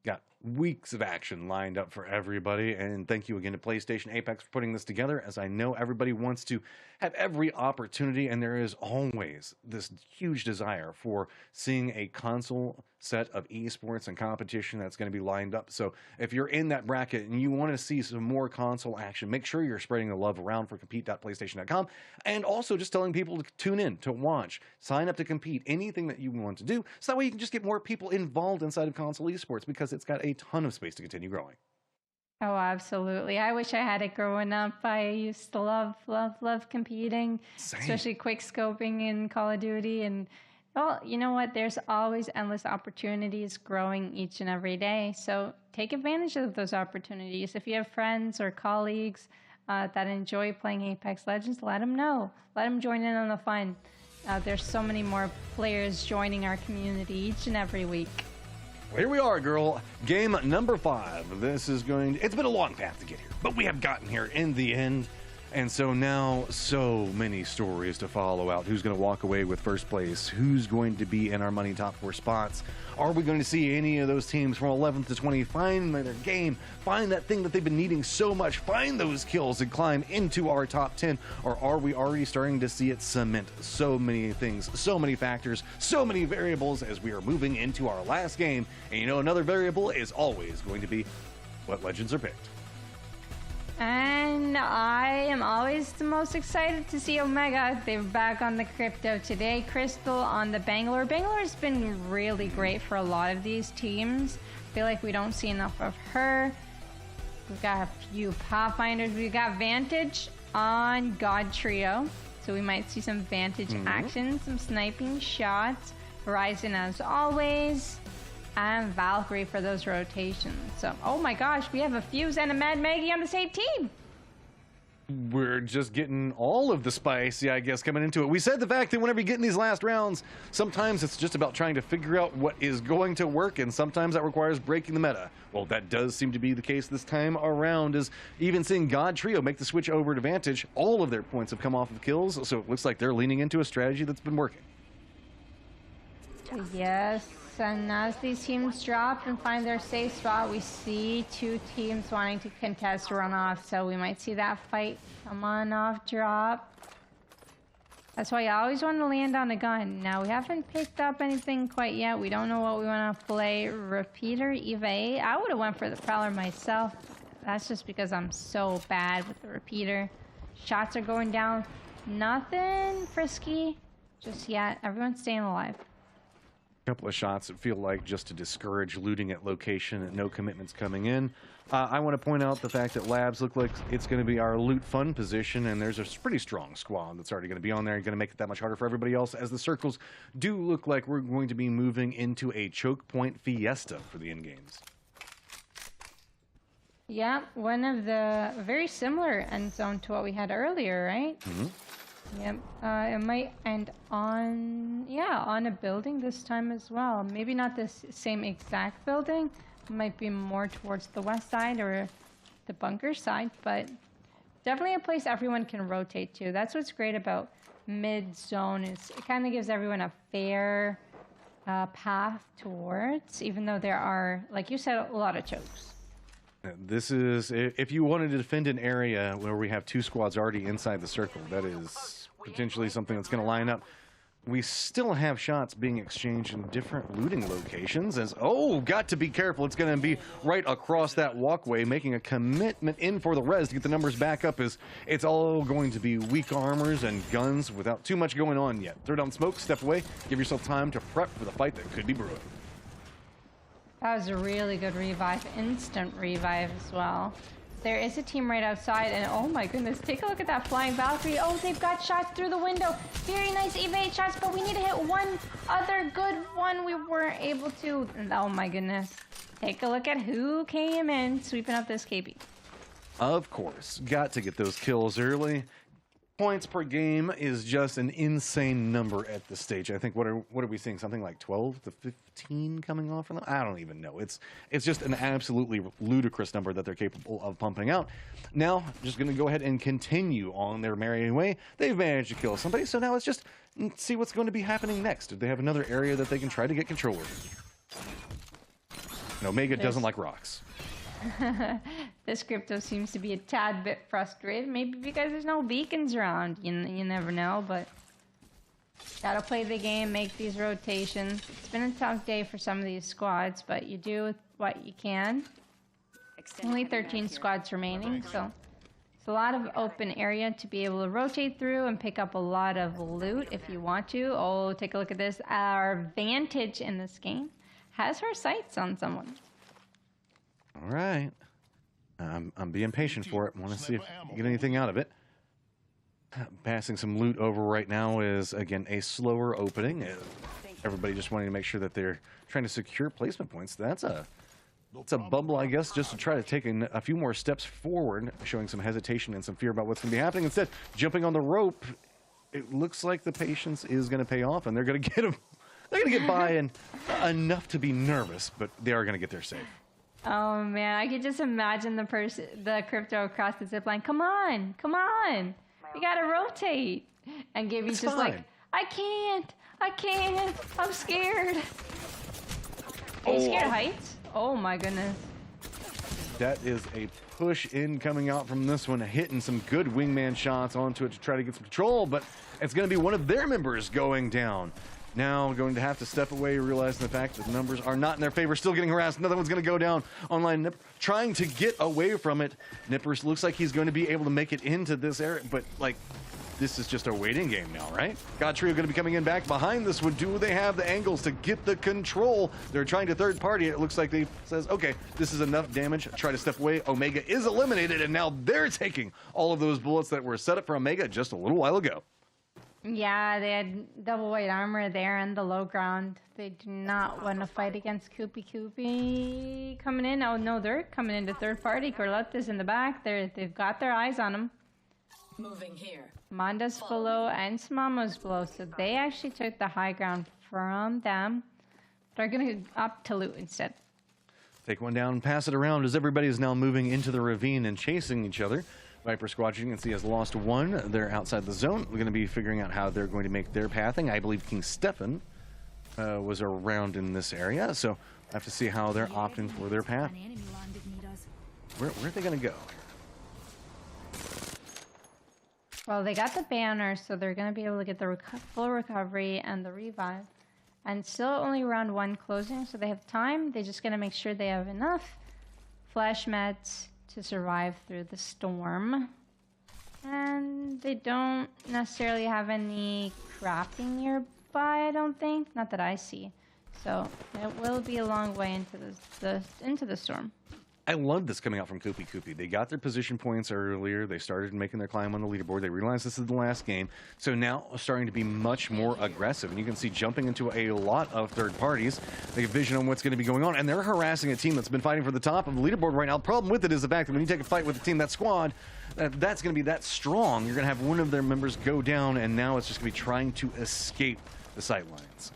Got weeks of action lined up for everybody, and thank you again to PlayStation Apex for putting this together, as I know everybody wants to have every opportunity, and there is always this huge desire for seeing a console set of esports and competition that's going to be lined up. So if you're in that bracket and you want to see some more console action, make sure you're spreading the love around for compete.playstation.com, and also just telling people to tune in, to watch, sign up to compete, anything that you want to do, so that way you can just get more people involved inside of console esports, because it's got a ton of space to continue growing.
Oh, absolutely. I wish I had it growing up. I used to love competing,
Same.
especially quick scoping in Call of Duty. And, well, you know what? There's always endless opportunities growing each and every day. So take advantage of those opportunities. If you have friends or colleagues that enjoy playing Apex Legends, let them know. Let them join in on the fun. There's so many more players joining our community each and every week.
Here we are, girl. Game number 5. This is it's been a long path to get here, but we have gotten here in the end. And so now, so many stories to follow out. Who's going to walk away with first place? Who's going to be in our money top 4 spots? Are we going to see any of those teams from 11th to 20 find their game, find that thing that they've been needing so much, find those kills and climb into our top 10? Or are we already starting to see it cement so many things, so many factors, so many variables as we are moving into our last game? And you know, another variable is always going to be what legends are picked.
And I am always the most excited to see Omega. They're back on the crypto today. Crystal on the Bangalore. Bangalore's been really great for a lot of these teams. I feel like we don't see enough of her. We've got a few Pathfinders. We've got Vantage on God Trio. So we might see some Vantage action, some sniping shots. Horizon as always. And Valkyrie for those rotations. So, oh my gosh, we have a Fuse and a Mad Maggie on the same team.
We're just getting all of the spice, I guess, coming into it. We said the fact that whenever you get in these last rounds, sometimes it's just about trying to figure out what is going to work, and sometimes that requires breaking the meta. Well, that does seem to be the case this time around, is even seeing God Trio make the switch over to Vantage. All of their points have come off of kills, so it looks like they're leaning into a strategy that's been working.
Yes. And as these teams drop and find their safe spot, we see 2 teams wanting to contest runoff. So we might see that fight come on off drop. That's why I always want to land on a gun. Now, we haven't picked up anything quite yet. We don't know what we want to play. Repeater, Eva. I would have went for the Prowler myself. That's just because I'm so bad with the Repeater. Shots are going down. Nothing frisky just yet. Everyone's staying alive.
Couple of shots that feel like just to discourage looting at location and no commitments coming in. I want to point out the fact that Labs look like it's going to be our loot fun position, and there's a pretty strong squad that's already going to be on there and going to make it that much harder for everybody else, as the circles do look like we're going to be moving into a choke point fiesta for the end games.
Yeah, one of the very similar end zone to what we had earlier, right?
Mm-hmm.
Yep, it might end on, on a building this time as well. Maybe not the same exact building. It might be more towards the west side or the bunker side, but definitely a place everyone can rotate to. That's what's great about mid-zone, is it kind of gives everyone a fair path towards, even though there are, like you said, a lot of chokes.
This is, if you wanted to defend an area where we have 2 squads already inside the circle, that is potentially something that's going to line up. We still have shots being exchanged in different looting locations, as, got to be careful. It's going to be right across that walkway, making a commitment in for the res to get the numbers back up, as it's all going to be weak armors and guns without too much going on yet. Throw down smoke, step away, give yourself time to prep for the fight that could be brewing.
That was a really good revive, instant revive as well. There is a team right outside, and oh my goodness, take a look at that flying Valkyrie. Oh, they've got shots through the window. Very nice evade shots, but we need to hit one other good one. We weren't able to. Oh my goodness. Take a look at who came in sweeping up this KB.
Of course, got to get those kills early. Points per game is just an insane number at this stage. I think what are we seeing? Something like 12 to 15 coming off from them? I don't even know. It's just an absolutely ludicrous number that they're capable of pumping out. Now, just going to go ahead and continue on their merry way. They've managed to kill somebody, so now let's just see what's going to be happening next. Do they have another area that they can try to get control over? And Omega doesn't like rocks.
This crypto seems to be a tad bit frustrated, maybe because there's no beacons around. You never know, but gotta play the game, make these rotations. It's been a tough day for some of these squads, but you do what you can. Only 13 squads remaining, so it's a lot of open area to be able to rotate through and pick up a lot of loot if you want to. Oh, take a look at this. Our Vantage in this game has her sights on someone.
All right. I'm being patient for it. Want to see if I can get anything out of it. Passing some loot over right now is, again, a slower opening. Everybody just wanting to make sure that they're trying to secure placement points. It's a bubble, I guess, just to try to take a few more steps forward, showing some hesitation and some fear about what's going to be happening. Instead, jumping on the rope, it looks like the patience is going to pay off, and they're going to They're going to get by and enough to be nervous, but they are going to get there safe.
Oh man, I could just imagine the crypto across the zip line. Come on, you gotta rotate. And Gibby's just
fine.
like, I can't, I'm scared. Are you scared of heights? Oh my goodness.
That is a push in coming out from this one, hitting some good wingman shots onto it to try to get some control, but it's going to be one of their members going down. Now going to have to step away, realizing the fact that the numbers are not in their favor. Still getting harassed. Another one's going to go down online. Nipper trying to get away from it. Nippers looks like he's going to be able to make it into this area, but like this is just a waiting game now, right? God Trio going to be coming in back behind this one. Do they have the angles to get the control? They're trying to third party. It looks like they says, okay, this is enough damage. Try to step away. Omega is eliminated, and now they're taking all of those bullets that were set up for Omega just a little while ago.
Yeah, they had double white armor there and the low ground. They do not want to fight against Koopy coming in. Oh no, they're coming into third party. Corletta's in the back. They've got their eyes on them.
Moving here.
Manda's below and Smama's below, so they actually took the high ground from them. They're gonna up to loot instead.
Take one down and pass it around as everybody is now moving into the ravine and chasing each other. Viper Squad, you can see, has lost one. They're outside the zone. We're going to be figuring out how they're going to make their pathing. I believe King Stefan was around in this area, so I have to see how they're opting for their path.
An enemy landed near us.
Where are they going to go?
Well, they got the banner, so they're going to be able to get the full recovery and the revive. And still only round one closing, so they have time. They're just going to make sure they have enough flash meds to survive through the storm. And they don't necessarily have any crafting nearby, I don't think. Not that I see. So it will be a long way into the storm.
I love this coming out from Koopy. They got their position points earlier. They started making their climb on the leaderboard. They realized this is the last game. So now starting to be much more aggressive. And you can see jumping into a lot of third parties. They have vision on what's going to be going on. And they're harassing a team that's been fighting for the top of the leaderboard right now. The problem with it is the fact that when you take a fight with a team, that squad, that's going to be that strong. You're going to have one of their members go down. And now it's just going to be trying to escape the sight lines.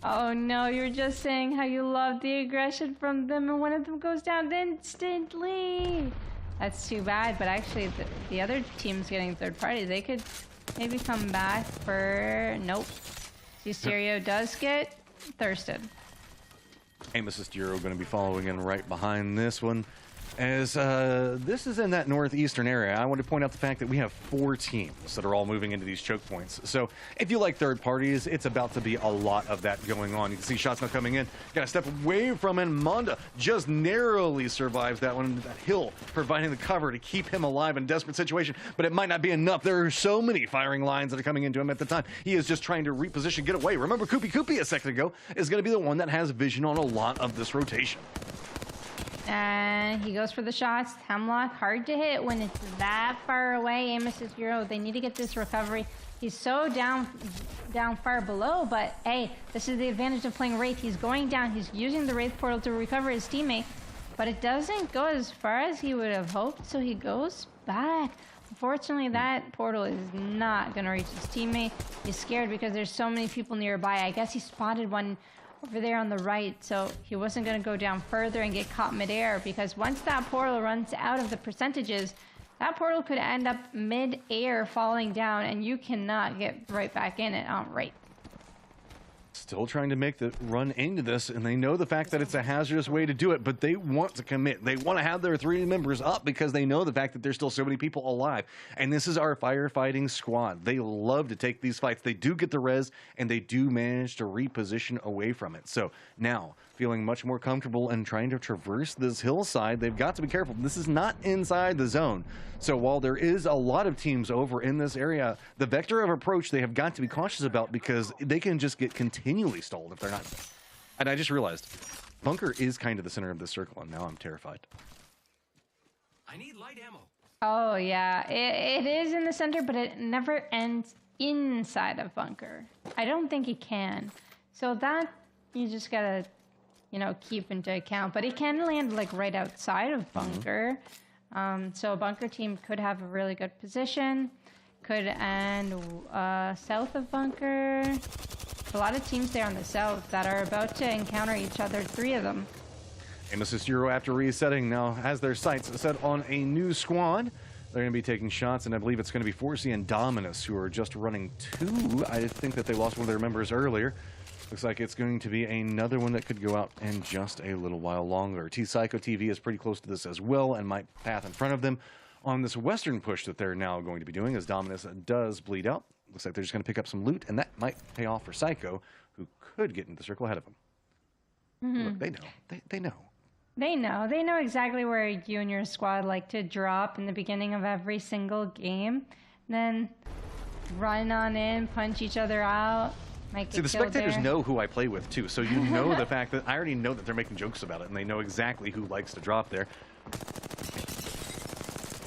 Oh no, you were just saying how you love the aggression from them and one of them goes down instantly. That's too bad, but actually the other team's getting third party. They could maybe come back for... Nope. Stereo does get thirsted.
Amos Stereo going to be following in right behind this one. As this is in that northeastern area, I want to point out the fact that we have 4 teams that are all moving into these choke points. So if you like third parties, it's about to be a lot of that going on. You can see shots now coming in. Got to step away from it. Manda just narrowly survives that one. That hill providing the cover to keep him alive in a desperate situation, but it might not be enough. There are so many firing lines that are coming into him at the time. He is just trying to reposition, get away. Remember, Koopy a second ago is going to be the one that has vision on a lot of this rotation.
And he goes for the shots. Hemlock, hard to hit when it's that far away. Amos is hero. They need to get this recovery. He's so down far below, but hey, this is the advantage of playing Wraith. He's going down. He's using the Wraith portal to recover his teammate, but it doesn't go as far as he would have hoped, so he goes back. Unfortunately, that portal is not going to reach his teammate. He's scared because there's so many people nearby. I guess he spotted one over there on the right, so he wasn't going to go down further and get caught midair, because once that portal runs out of the percentages, that portal could end up mid-air falling down, and you cannot get right back in it on right.
Still trying to make the run into this, and they know the fact that it's a hazardous way to do it, but they want to commit. They want to have their 3 members up because they know the fact that there's still so many people alive. And this is our firefighting squad. They love to take these fights. They do get the res, and they do manage to reposition away from it. So now, feeling much more comfortable and trying to traverse this hillside, they've got to be careful. This is not inside the zone. So while there is a lot of teams over in this area, the vector of approach they have got to be cautious about, because they can just get continually stalled if they're not. And I just realized, bunker is kind of the center of this circle, and now I'm terrified.
I need light ammo.
Oh yeah, it is in the center, but it never ends inside of bunker. I don't think it can. So that you just gotta, keep into account. But it can land like right outside of bunker. So a bunker team could have a really good position. could end south of bunker. A lot of teams there on the south that are about to encounter each other, 3 of them.
Amethyst Euro, after resetting, now has their sights set on a new squad. They're going to be taking shots, and I believe it's going to be Forsey and Dominus, who are just running 2. I think that they lost one of their members earlier. Looks like it's going to be another one that could go out in just a little while longer. T-Psycho TV is pretty close to this as well, and might path in front of them on this western push that they're now going to be doing as Dominus does bleed out. Looks like they're just going to pick up some loot, and that might pay off for Psycho, who could get into the circle ahead of them. Look, they know. They know.
They know. They know exactly where you and your squad like to drop in the beginning of every single game. Then run on in, punch each other out.
See, the spectators know who I play with, too, so you know the fact that I already know that they're making jokes about it, and they know exactly who likes to drop there.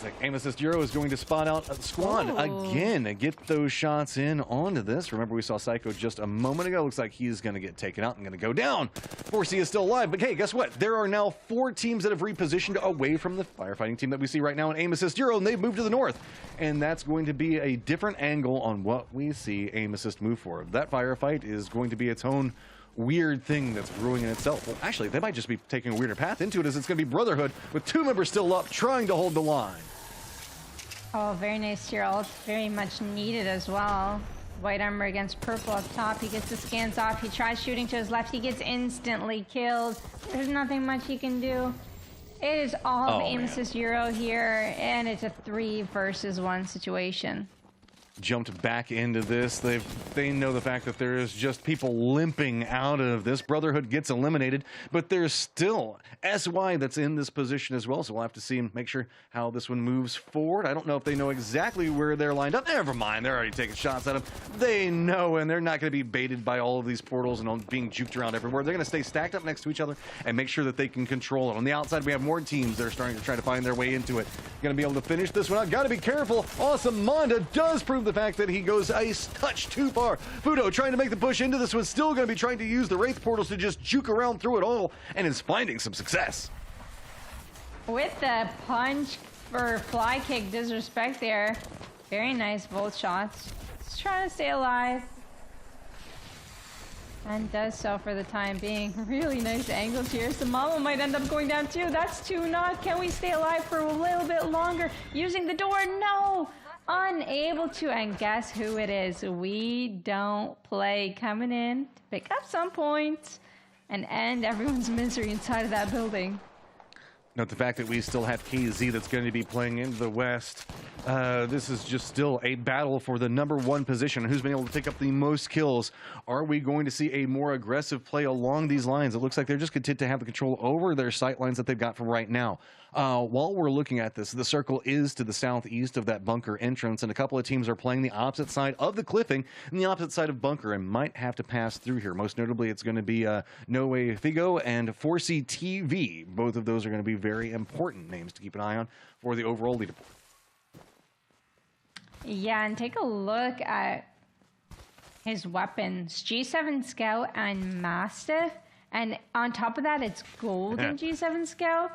Like Amethyst Euro is going to spot out a squad again and get those shots in onto this. Remember, we saw Psycho just a moment ago. Looks like he's going to get taken out and going to go down. Forsey is still alive, but hey, guess what? There are now 4 teams that have repositioned away from the firefighting team that we see right now in Amethyst Euro, and they've moved to the north. And that's going to be a different angle on what we see Amethyst move for. That firefight is going to be its own weird thing that's brewing in itself. Well, actually, they might just be taking a weirder path into it, as it's going to be Brotherhood with 2 members still up, trying to hold the line.
Oh, very nice here. Ult very much needed as well. White armor against purple up top. He gets the scans off. He tries shooting to his left. He gets instantly killed. There's nothing much he can do. It is all of Amethyst Euro here, and it's a 3 versus 1 situation.
Jumped back into this. They know the fact that there is just people limping out of this. Brotherhood gets eliminated, but there's still SY that's in this position as well, so we'll have to see and make sure how this one moves forward. I don't know if they know exactly where they're lined up. Never mind, they're already taking shots at them. They know, and they're not going to be baited by all of these portals and being juked around everywhere. They're going to stay stacked up next to each other and make sure that they can control it. On the outside, we have more teams that are starting to try to find their way into it. Going to be able to finish this one out. Got to be careful. Awesome Manda does prove the fact that he goes a touch too far. Fudo trying to make the push into this one, still going to be trying to use the Wraith portals to just juke around through it all, and is finding some success.
With the punch for fly kick disrespect there. Very nice volt shots. Just trying to stay alive. And does so for the time being. Really nice angles here. Samama might end up going down too. That's 2 not. Can we stay alive for a little bit longer? Using the door? No! Unable to. And guess who it is? We don't play. Coming in to pick up some points and end everyone's misery inside of that building.
Note the fact that we still have KZ that's going to be playing into the west. This is just still a battle for the #1 position. Who's been able to pick up the most kills? Are we going to see a more aggressive play along these lines? It looks like they're just content to have the control over their sight lines that they've got from right now. While we're looking at this, the circle is to the southeast of that bunker entrance, and a couple of teams are playing the opposite side of the cliffing and the opposite side of bunker and might have to pass through here. Most notably, it's going to be No Way Figo and Forsey TV. Both of those are going to be very important names to keep an eye on for the overall leaderboard.
Yeah, and take a look at his weapons. G7 Scout and Mastiff. And on top of that, it's Golden G7 Scout.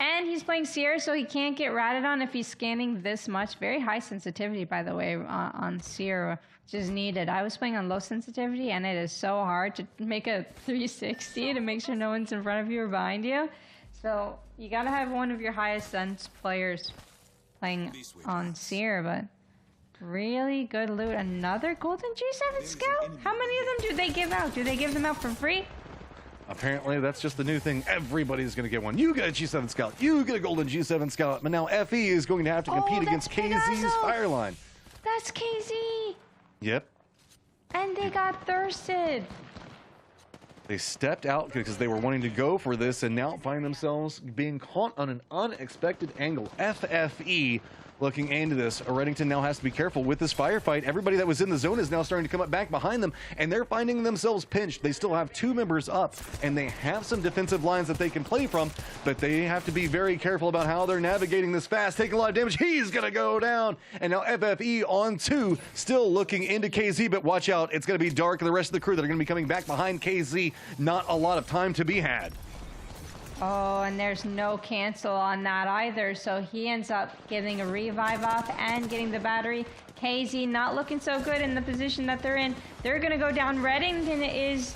And he's playing Seer, so he can't get ratted on if he's scanning this much. Very high sensitivity, by the way, on Seer, which is needed. I was playing on low sensitivity, and it is so hard to make a 360 to make sure no one's in front of you or behind you. So you got to have one of your highest sense players playing on Seer, but really good loot. Another Golden G7 Scout? How many of them do they give out? Do they give them out for free?
Apparently, that's just the new thing. Everybody's going to get one. You get a G7 Scout. You get a Golden G7 Scout. But now FE is going to have to compete against KZ's Fireline.
That's KZ.
Yep.
And they got thirsted.
They stepped out because they were wanting to go for this and now find themselves being caught on an unexpected angle. FFE looking into this. Reddington now has to be careful with this firefight. Everybody that was in the zone is now starting to come up back behind them, and they're finding themselves pinched. They still have 2 members up, and they have some defensive lines that they can play from, but they have to be very careful about how they're navigating this fast, taking a lot of damage. He's going to go down, and now FFE on 2, still looking into KZ, but watch out. It's going to be Dark and the rest of the crew that are going to be coming back behind KZ. Not a lot of time to be had.
Oh, and there's no cancel on that either, so he ends up getting a revive off and getting the battery. KZ not looking so good in the position that they're in. They're going to go down. Reddington is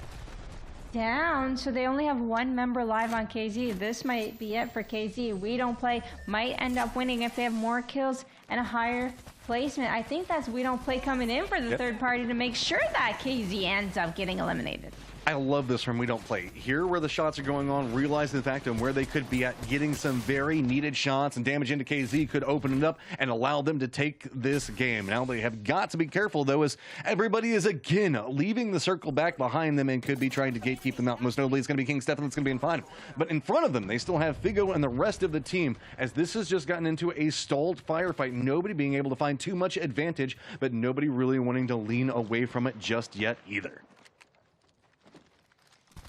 down, so they only have one member live on KZ. This might be it for KZ. We Don't Play might end up winning if they have more kills and a higher placement. I think that's We Don't Play coming in for the third party to make sure that KZ ends up getting eliminated.
I love this from We Don't Play. Here where the shots are going on, realizing the fact of where they could be at, getting some very needed shots and damage into KZ could open it up and allow them to take this game. Now they have got to be careful, though, as everybody is again leaving the circle back behind them and could be trying to gatekeep them out. Most notably, it's going to be King Stefan that's going to be in 5. But in front of them, they still have Figo and the rest of the team, as this has just gotten into a stalled firefight. Nobody being able to find too much advantage, but nobody really wanting to lean away from it just yet either.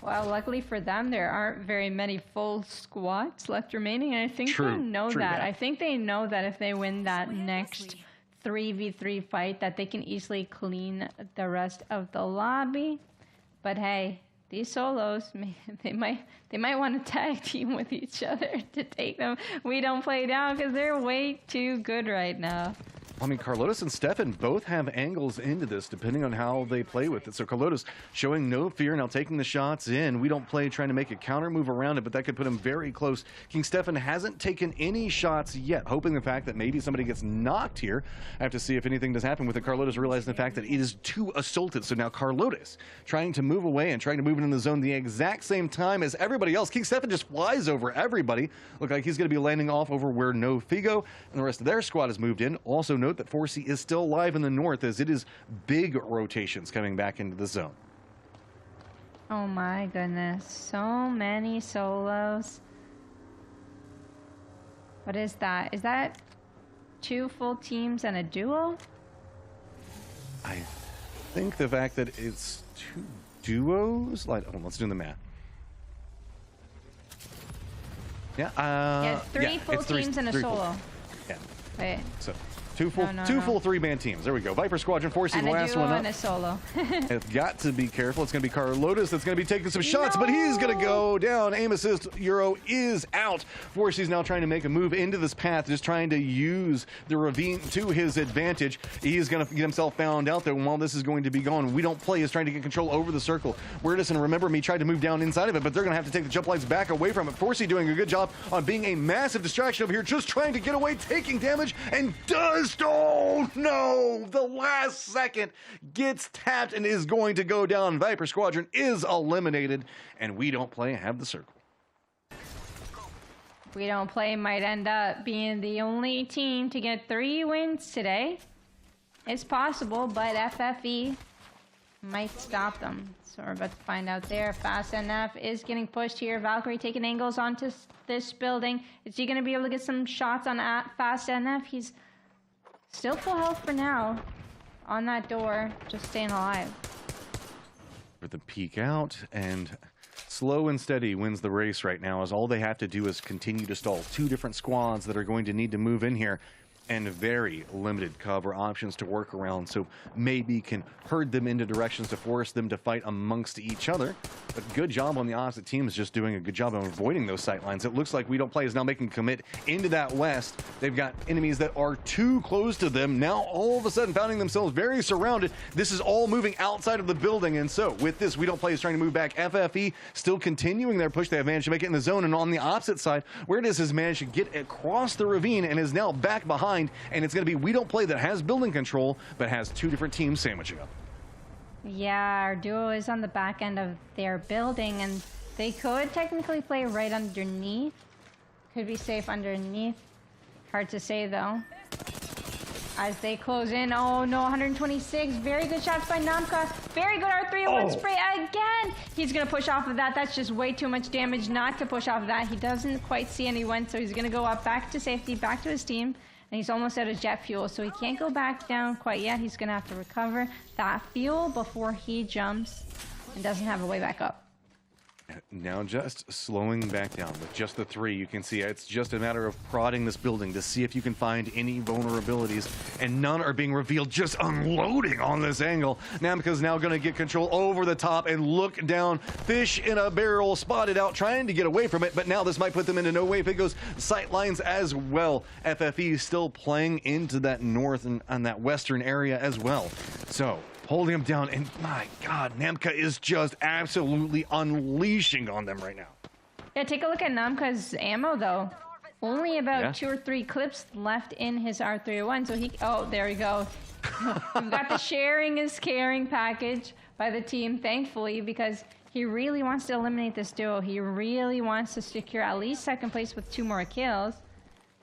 Well, luckily for them, there aren't very many full squads left remaining, and I think they know that. I think they know that if they win that next 3v3 fight, that they can easily clean the rest of the lobby. But hey, these solos, they might want to tag team with each other to take them. We Don't Play down because they're way too good right now.
I mean, Carlotas and Stefan both have angles into this, depending on how they play with it. So Carlotas showing no fear, now taking the shots in. We Don't Play trying to make a counter move around it, but that could put him very close. King Stefan hasn't taken any shots yet, hoping the fact that maybe somebody gets knocked here. I have to see if anything does happen with it. Carlotas realizing the fact that it is too assaulted. So now Carlotas trying to move away and trying to move it in the zone the exact same time as everybody else. King Stefan just flies over everybody. Look like he's going to be landing off over where no Figo and the rest of their squad has moved in. Also note that 4C is still live in the north, as it is big rotations coming back into the zone.
Oh my goodness, so many solos. What is that? Is that 2 full teams and a duo?
I think the fact that it's 2 duos, like, oh, let's do the math. Yeah,
3 full teams and a solo.
Yeah.
Wait.
So two full 3-man teams. There we go. Viper Squadron forcing the last one up.
And a solo.
It's got to be careful. It's going to be Carlotas that's going to be taking some shots, but he's going to go down. Aim assist. Euro is out. Forcey's now trying to make a move into this path, just trying to use the ravine to his advantage. He is going to get himself found out there. While this is going to be gone, We Don't Play is trying to get control over the circle. Weirdest and Remember Me tried to move down inside of it, but they're going to have to take the jump lights back away from it. Forcey doing a good job on being a massive distraction over here, just trying to get away, taking damage, and does. Oh no! The last second gets tapped and is going to go down. Viper Squadron is eliminated, and We Don't Play have the circle.
We Don't Play might end up being the only team to get 3 wins today. It's possible, but FFE might stop them. So we're about to find out there. Fast NF is getting pushed here. Valkyrie taking angles onto this building. Is he going to be able to get some shots on Fast NF? He's still full health for now on that door, just staying alive.
For the peek out, and slow and steady wins the race right now, as all they have to do is continue to stall. 2 different squads that are going to need to move in here, and very limited cover options to work around, so maybe can herd them into directions to force them to fight amongst each other. But good job on the opposite teams, just doing a good job of avoiding those sight lines. It looks like We Don't Play is now making a commit into that west. They've got enemies that are too close to them. Now all of a sudden finding themselves very surrounded. This is all moving outside of the building, and so with this, We Don't Play is trying to move back. FFE still continuing their push. They have managed to make it in the zone, and on the opposite side, where it is has managed to get across the ravine and is now back behind. And it's going to be We Don't Play that has building control, but has 2 different teams sandwiching up.
Yeah, our duo is on the back end of their building, and they could technically play right underneath. Could be safe underneath. Hard to say, though. As they close in, oh no, 126. Very good shots by Namka. Very good R301 spray again. He's going to push off of that. That's just way too much damage not to push off of that. He doesn't quite see anyone, so he's going to go up back to safety, back to his team. And he's almost out of jet fuel, so he can't go back down quite yet. He's going to have to recover that fuel before he jumps and doesn't have a way back up.
Now just slowing back down with just the 3. You can see it's just a matter of prodding this building to see if you can find any vulnerabilities, and none are being revealed. Just unloading on this angle. Namco's now going to get control over the top and look down. Fish in a barrel spotted out, trying to get away from it, but now this might put them into no way if it goes sight lines as well. FFE still playing into that north and that western area as well. So holding them down, and my God, Namco is just absolutely unleashing on them right now.
Yeah, take a look at Namka's ammo, though. Only about 2 or 3 clips left in his R301, so he... Oh, there we go. We've got the sharing is caring package by the team, thankfully, because he really wants to eliminate this duo. He really wants to secure at least 2nd place with 2 more kills.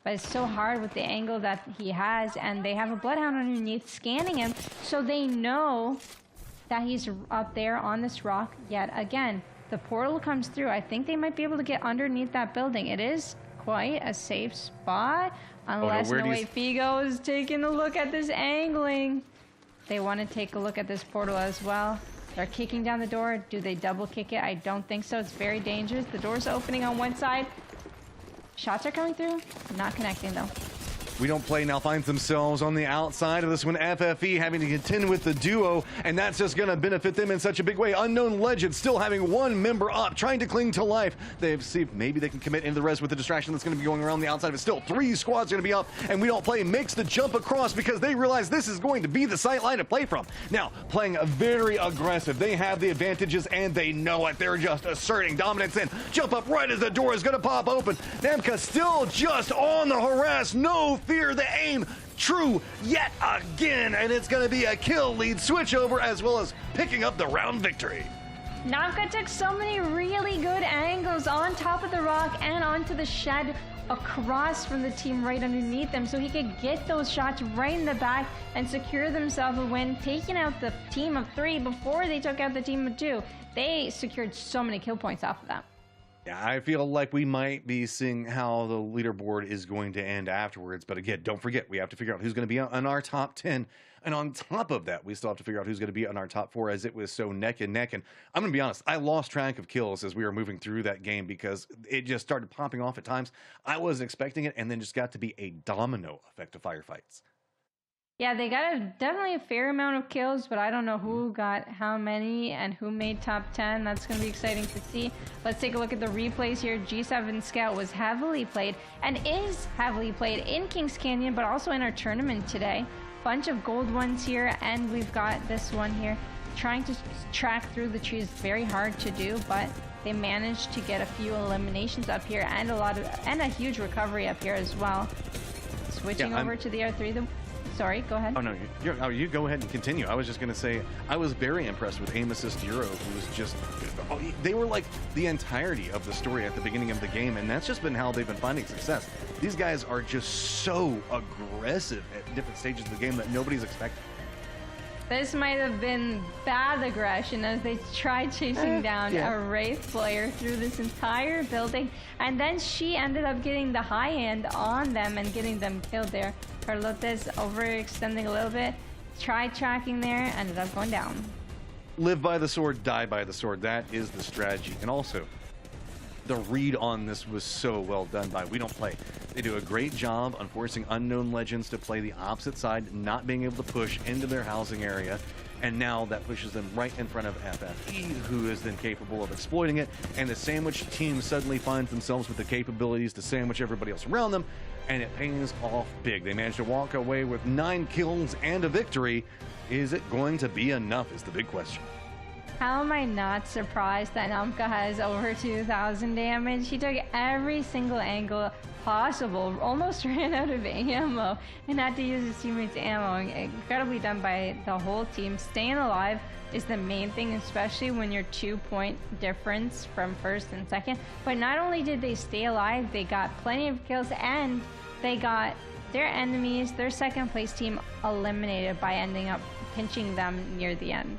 But it's so hard with the angle that he has, and they have a Bloodhound underneath scanning him, so they know that he's up there on this rock yet again. The portal comes through. I think they might be able to get underneath that building. It is quite a safe spot, unless Figo is taking a look at this angling. They want to take a look at this portal as well. They're kicking down the door. Do they double kick it? I don't think so. It's very dangerous. The door's opening on one side. Shots are coming through. Not connecting, though.
We Don't Play now finds themselves on the outside of this one. FFE having to contend with the duo, and that's just going to benefit them in such a big way. Unknown Legend still having 1 member up, trying to cling to life. They've seen if maybe they can commit into the rest with the distraction that's going to be going around the outside of it. Still, 3 squads are going to be up, and We Don't Play makes the jump across because they realize this is going to be the sight line to play from. Now, playing very aggressive. They have the advantages, and they know it. They're just asserting dominance and jump up right as the door is going to pop open. Namka still just on the harass. No fear, the aim true yet again, and it's going to be a kill lead switch over as well as picking up the round victory.
Namka took so many really good angles on top of the rock and onto the shed across from the team right underneath them, so he could get those shots right in the back and secure themselves a win, taking out the team of 3 before they took out the team of 2. They secured so many kill points off of that.
Yeah, I feel like we might be seeing how the leaderboard is going to end afterwards. But again, don't forget, we have to figure out who's going to be on our top 10. And on top of that, we still have to figure out who's going to be on our top 4, as it was so neck and neck. And I'm going to be honest, I lost track of kills as we were moving through that game because it just started popping off at times. I wasn't expecting it, and then just got to be a domino effect of firefights.
Yeah, they got definitely a fair amount of kills, but I don't know who got how many and who made top 10. That's going to be exciting to see. Let's take a look at the replays here. G7 Scout was heavily played and is heavily played in Kings Canyon, but also in our tournament today. Bunch of gold ones here, and we've got this one here. Trying to track through the trees, very hard to do, but they managed to get a few eliminations up here and a huge recovery up here as well. Switching over to the R3. Sorry, go ahead.
Oh, no, you go ahead and continue. I was just going to say, I was very impressed with Aim Assist Euro, who was just, they were like the entirety of the story at the beginning of the game, and that's just been how they've been finding success. These guys are just so aggressive at different stages of the game that nobody's expecting.
This might have been bad aggression as they tried chasing down a Wraith player through this entire building, and then she ended up getting the high end on them and getting them killed there. Carlota's overextending a little bit, tried tracking there, ended up going down.
Live by the sword, die by the sword. That is the strategy. And also, the read on this was so well done by We Don't Play. They do a great job on forcing Unknown Legends to play the opposite side, not being able to push into their housing area. And now that pushes them right in front of FFE, who is then capable of exploiting it. And the Sandwich team suddenly finds themselves with the capabilities to sandwich everybody else around them. And it pays off big. They managed to walk away with 9 kills and a victory. Is it going to be enough is the big question.
How am I not surprised that Namka has over 2,000 damage? He took every single angle possible, almost ran out of ammo, and had to use his teammates' ammo. Incredibly done by the whole team. Staying alive is the main thing, especially when you're 2-point difference from first and second. But not only did they stay alive, they got plenty of kills, and they got their enemies, their second place team, eliminated by ending up pinching them near the end.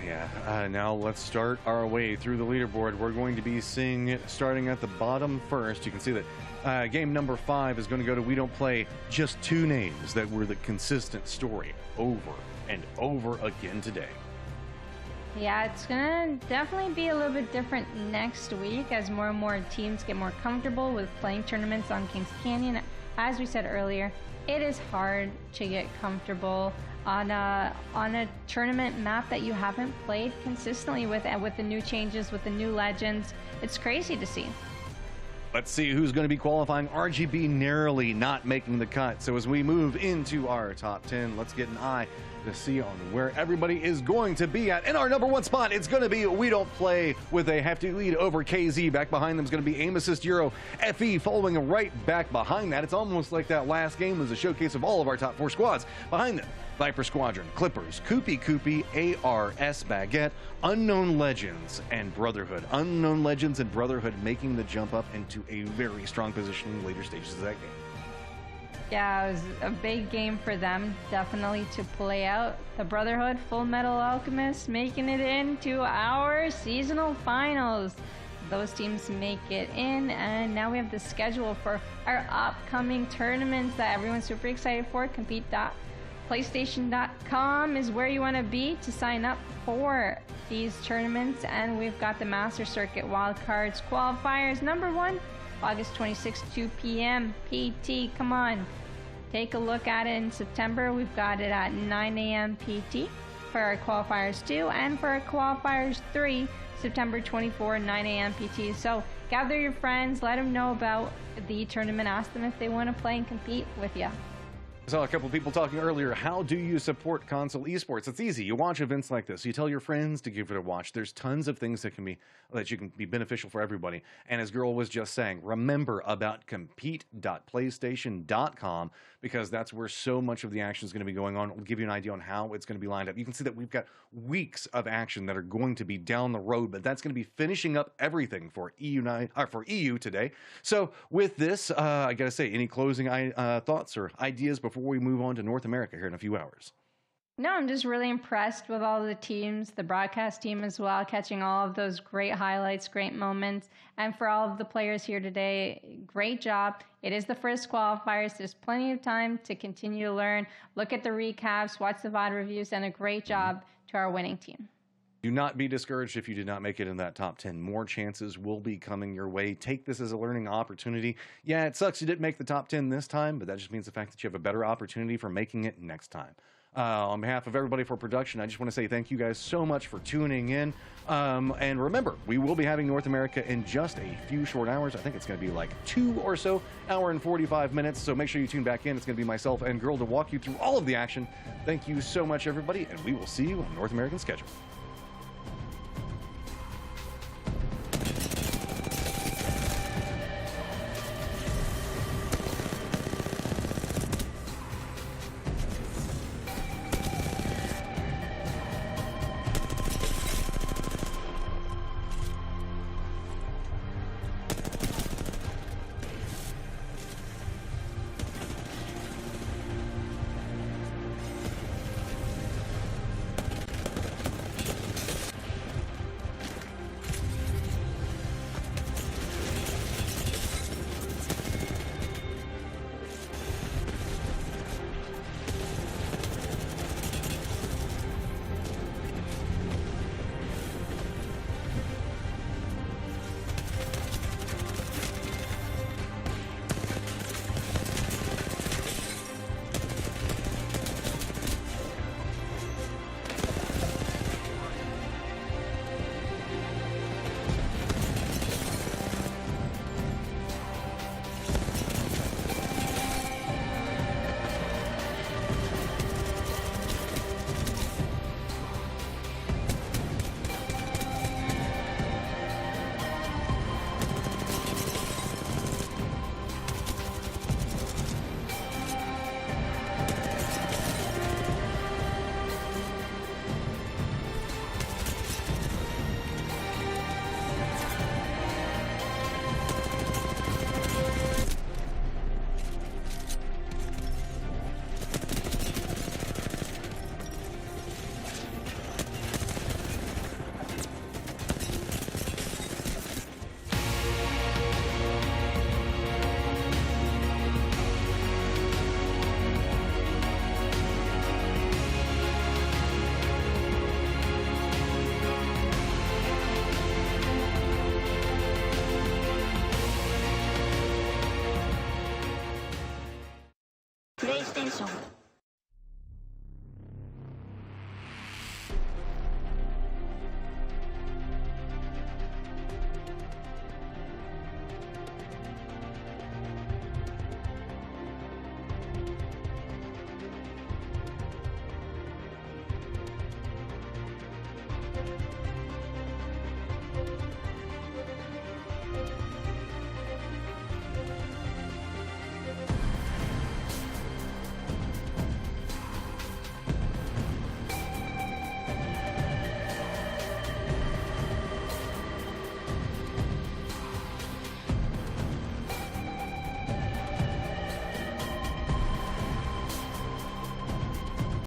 Yeah, now let's start our way through the leaderboard. We're going to be seeing it starting at the bottom first. You can see that game number 5 is going to go to We Don't Play. Just 2 names that were the consistent story over and over again today.
Yeah, it's gonna definitely be a little bit different next week as more and more teams get more comfortable with playing tournaments on Kings Canyon. As we said earlier, it is hard to get comfortable on a tournament map that you haven't played consistently with, and with the new changes, with the new legends. It's crazy to see.
Let's see who's going to be qualifying. RGB narrowly not making the cut. So as we move into our top 10, let's get an eye to see on where everybody is going to be at. In our number one spot, it's going to be We Don't Play with a hefty lead over KZ. Back behind them is going to be Aim Assist Euro. FE following right back behind that. It's almost like that last game was a showcase of all of our top 4 squads. Behind them, Viper Squadron, Clippers, Koopy, ARS Baguette, Unknown Legends, and Brotherhood. Unknown Legends and Brotherhood making the jump up into a very strong position in later stages of that game.
Yeah, it was a big game for them, definitely to play out. The Brotherhood, Full Metal Alchemist, making it into our seasonal finals. Those teams make it in, and now we have the schedule for our upcoming tournaments that everyone's super excited for. PlayStation.com is where you want to be to sign up for these tournaments, and we've got the Master Circuit Wildcards qualifiers. Number 1, August 26th, 2 p.m. PT. Come on, take a look at it in September. We've got it at 9 a.m. PT for our qualifiers 2, and for our qualifiers 3, September 24, 9 a.m. PT. So gather your friends, let them know about the tournament, ask them if they want to play and compete with you.
I saw a couple people talking earlier. How do you support console esports? It's easy. You watch events like this. You tell your friends to give it a watch. There's tons of things that you can be beneficial for everybody. And as Girl was just saying, remember about compete.playstation.com, because that's where so much of the action is going to be going on. We'll give you an idea on how it's going to be lined up. You can see that we've got weeks of action that are going to be down the road, but that's going to be finishing up everything for EU today. So with this, I got to say, any closing thoughts or ideas before we move on to North America here in a few hours?
No, I'm just really impressed with all the teams, the broadcast team as well, catching all of those great highlights, great moments. And for all of the players here today, great job. It is the first qualifiers. There's plenty of time to continue to learn. Look at the recaps, watch the VOD reviews, and a great job to our winning team.
Do not be discouraged if you did not make it in that top 10. More chances will be coming your way. Take this as a learning opportunity. Yeah, it sucks you didn't make the top 10 this time, but that just means the fact that you have a better opportunity for making it next time. On behalf of everybody for production, I just want to say thank you guys so much for tuning in. And remember, we will be having North America in just a few short hours. I think it's going to be like 2 or so, hour and 45 minutes. So make sure you tune back in. It's going to be myself and Girl to walk you through all of the action. Thank you so much, everybody, and we will see you on North American schedule.
PlayStation.